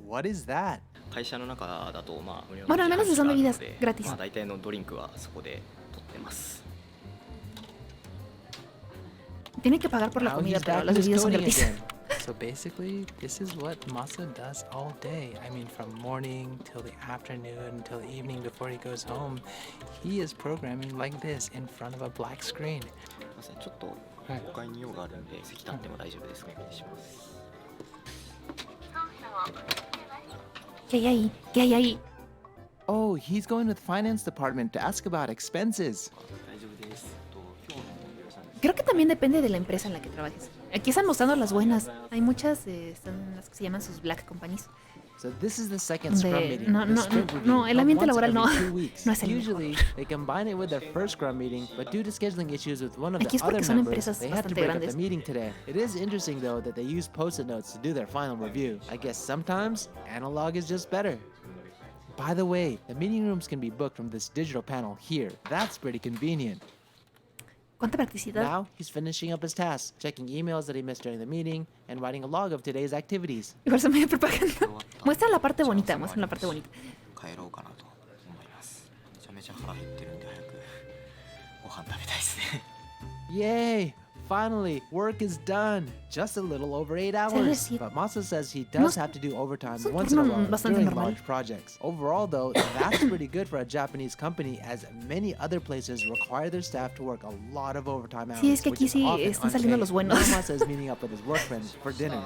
What is that? 会社の中だとまあ無料 Bueno, al menos les dan の bebidas で gratis. まあ大体のドリンクはそこで取ってます。 Tienen que pagar por la Now comida, he's pero back las in his bebidas son coding gratis. again. So basically, this is what Masa does all day. I mean, from morning till the afternoon till the evening before he goes home, he is programming like this in front of a black screen. すいません、ちょっと5階に用があるんで席立っても大丈夫ですか？お願いします。 ¿Qué hay ahí? ¿Qué hay ahí? Oh, he's going with finance department to ask about expenses. 大丈夫です。今日の予算 Creo que también depende de la empresa en la que trabajes. Aquí están mostrando las buenas. Hay muchas, están las que se llaman sus black companies. So this is the second scrum Donde meeting. no, the no, sprint review, no, el held ambiente once laboral no, every 2 weeks. no es el mejor. Usually, they combine it with their first scrum meeting, but due to scheduling issues with one of Aquí the es porque other son members, empresas they had to bastante break up grandes. the meeting today. It is interesting though that they use post-it notes to do their final review. I guess sometimes analog is just better. By the way, the meeting rooms can be booked from this digital panel here. That's pretty convenient. ¿Cuánta practicidad? Now he's finishing up his tasks, checking emails that he missed during the meeting, and writing a log of today's activities. Igual se me dio propaganda. Muestran la parte bonita, muestran la parte bonita. 帰ろうかなと思います。めちゃめちゃ腹減ってるんで早くご飯食べたいですね。 Yay! Finally, work is done. just a little over 8 hours. Sí. But Masa says he does have to do overtime es un once in a turno while bastante during normal. large projects. Overall, though, that's pretty good for a Japanese company, as many other places require their staff to work a lot of overtime hours. Sí, es que which aquí is sí often están saliendo unpaid. los buenos. Now Masa is meeting up with his work friends for dinner.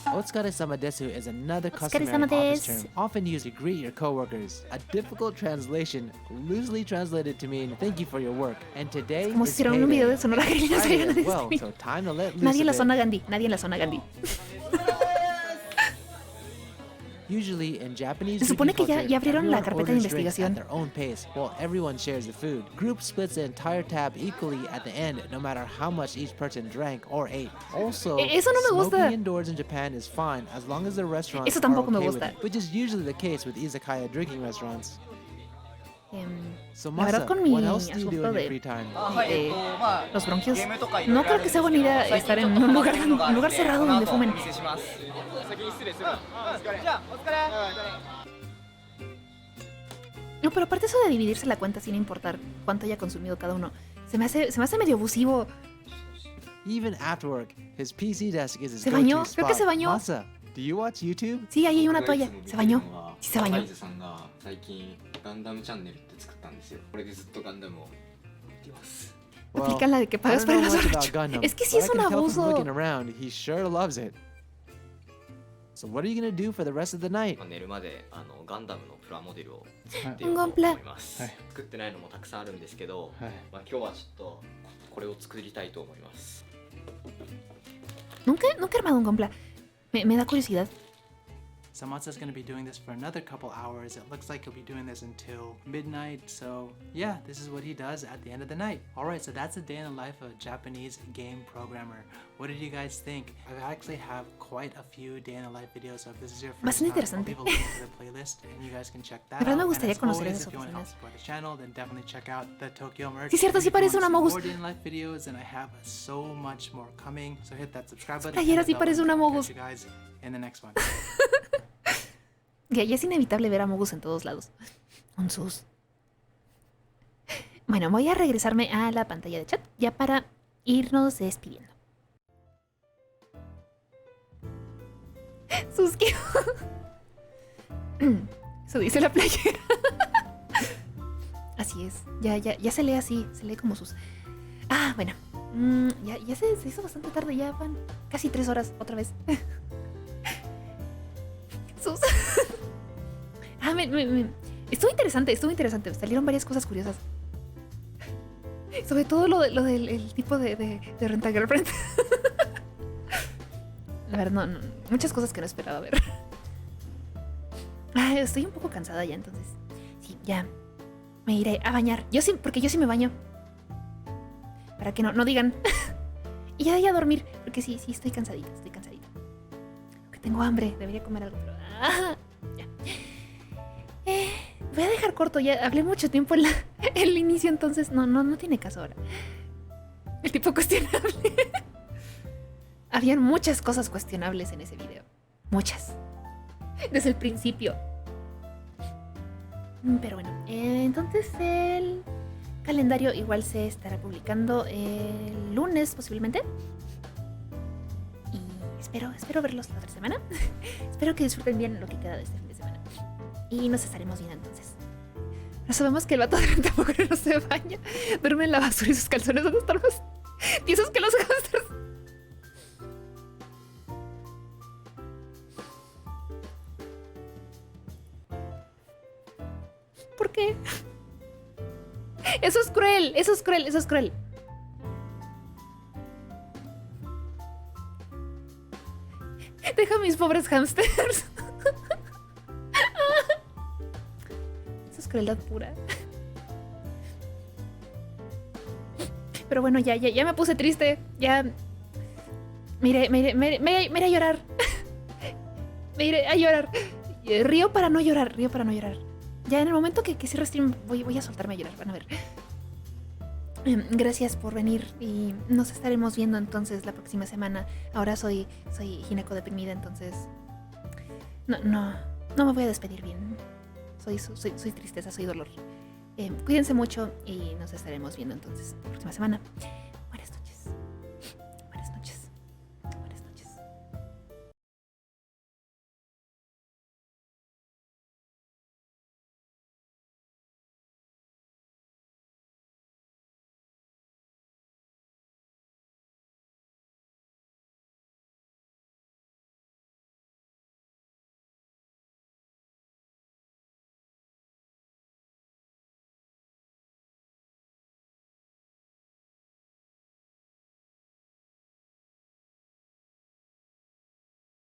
Otsukare-sama desu is another customary office term often used to greet your coworkers. A difficult translation, loosely translated to mean thank you for your work. And today Como si is hicieran un video de payday. Sonora Gandhi y nos Friday vayan a as well, despedir. so time to let loose Nadie en a la bit. zona Gandhi, nadie en la zona Gandhi. Usually in Japanese Se supone que culture, ya abrieron la everyone carpeta de orders drinks investigación. at their own pace, while everyone shares the food. Group splits the entire tab equally at the end, no matter how much each person drank or ate. Also, Eso no me gusta. smoking indoors in Japan is fine as long as the restaurants Eso are tampoco me okay with gusta. it, which is usually the case with izakaya drinking restaurants. So La verdad, Masa, con mi what else do you do asunto in your de free time? los bronquios, no creo que sea buena idea estar en un lugar cerrado donde fumen. No, pero aparte eso de dividirse la cuenta sin importar cuánto haya consumido cada uno, se me hace medio abusivo. Even after work, his PC desk is his Se go-to bañó, spot. creo que se bañó. Masa, do you watch YouTube? Sí, ahí hay una toalla. Se bañó. Sí, se bañó. さんが最近ガンダムチャンネルって作ったんですよ。これでずっとガンダムを見てます。 Aplican la de que I pagas don't por know el much gasto. about Gundam, Es que sí but es I un can tell from abuso. looking around, he sure loves it. So what are you gonna do for the rest of the night? 寝るまでガンダムのプラモデルを作ってUn ようと gonpla. 思います、作ってないのもたくさんあるんですけど、まあ、今日はちょっとこれを作りたいと思います。 Nunca he armado un gonpla. Me da curiosidad. So Matsu's gonna be doing this for another couple hours. It looks like he'll be doing this until midnight. So yeah, this is what he does at the end of the night. Alright, so that's a day in the life of a Japanese game programmer. What did you guys think? I actually have quite a few day in the life videos, so if this is your first Bastante time, I'll interesante. leave a link to the playlist and you guys can check that De verdad out. me gustaría And as conocer always, esas if you want to help oficinas. support the channel, then definitely check out the Tokyo merch. Sí, cierto, And sí if you parece want un to see Amogus. more day in life videos, and I have so much more coming. So hit that subscribe button. Playera and sí the bell parece un button. Amogus. Catch you guys in the next one. Ya es inevitable ver a Mogus en todos lados. Un sus. Bueno, voy a regresarme a la pantalla de chat ya para irnos despidiendo. Suski. Eso dice la playera. Así es. Ya se lee así. Se lee como sus. Ah, bueno. Ya se hizo bastante tarde. Ya van casi 3 horas otra vez. Sus. Ah, estuvo interesante. Salieron varias cosas curiosas. Sobre todo lo del el tipo de Renta Girlfriend. La verdad, no, muchas cosas que no esperaba ver. Ah, estoy un poco cansada ya, entonces. Sí, ya. Me iré a bañar. Porque yo sí me baño. Para que no digan. Y ya a dormir. Porque sí, estoy cansadita. Porque tengo hambre. Debería comer algo, pero. Ya. Voy a dejar corto, ya hablé mucho tiempo en el inicio, entonces no tiene caso ahora. El tipo cuestionable. Habían muchas cosas cuestionables en ese video. Muchas. Desde el principio. Pero bueno, entonces el calendario igual se estará publicando el lunes posiblemente. Y espero verlos la otra semana. Espero que disfruten bien lo que queda de este fin de semana. Y nos estaremos viendo entonces. No sabemos que el vato de Renta tampoco no se baña. Duerme en la basura y sus calzones van a estar más tiesos que los hamsters. ¿Por qué? Eso es cruel. Deja a mis pobres hamsters. Eso es crueldad pura. Pero bueno, ya me puse triste. Ya. Me iré a llorar. Me iré a llorar. Río para no llorar. Ya en el momento que cierre stream voy a soltarme a llorar. Van a ver. Gracias por venir y nos estaremos viendo entonces la próxima semana. Ahora soy gineco deprimida, entonces no me voy a despedir bien. Soy tristeza, soy dolor. Cuídense mucho y nos estaremos viendo entonces la próxima semana.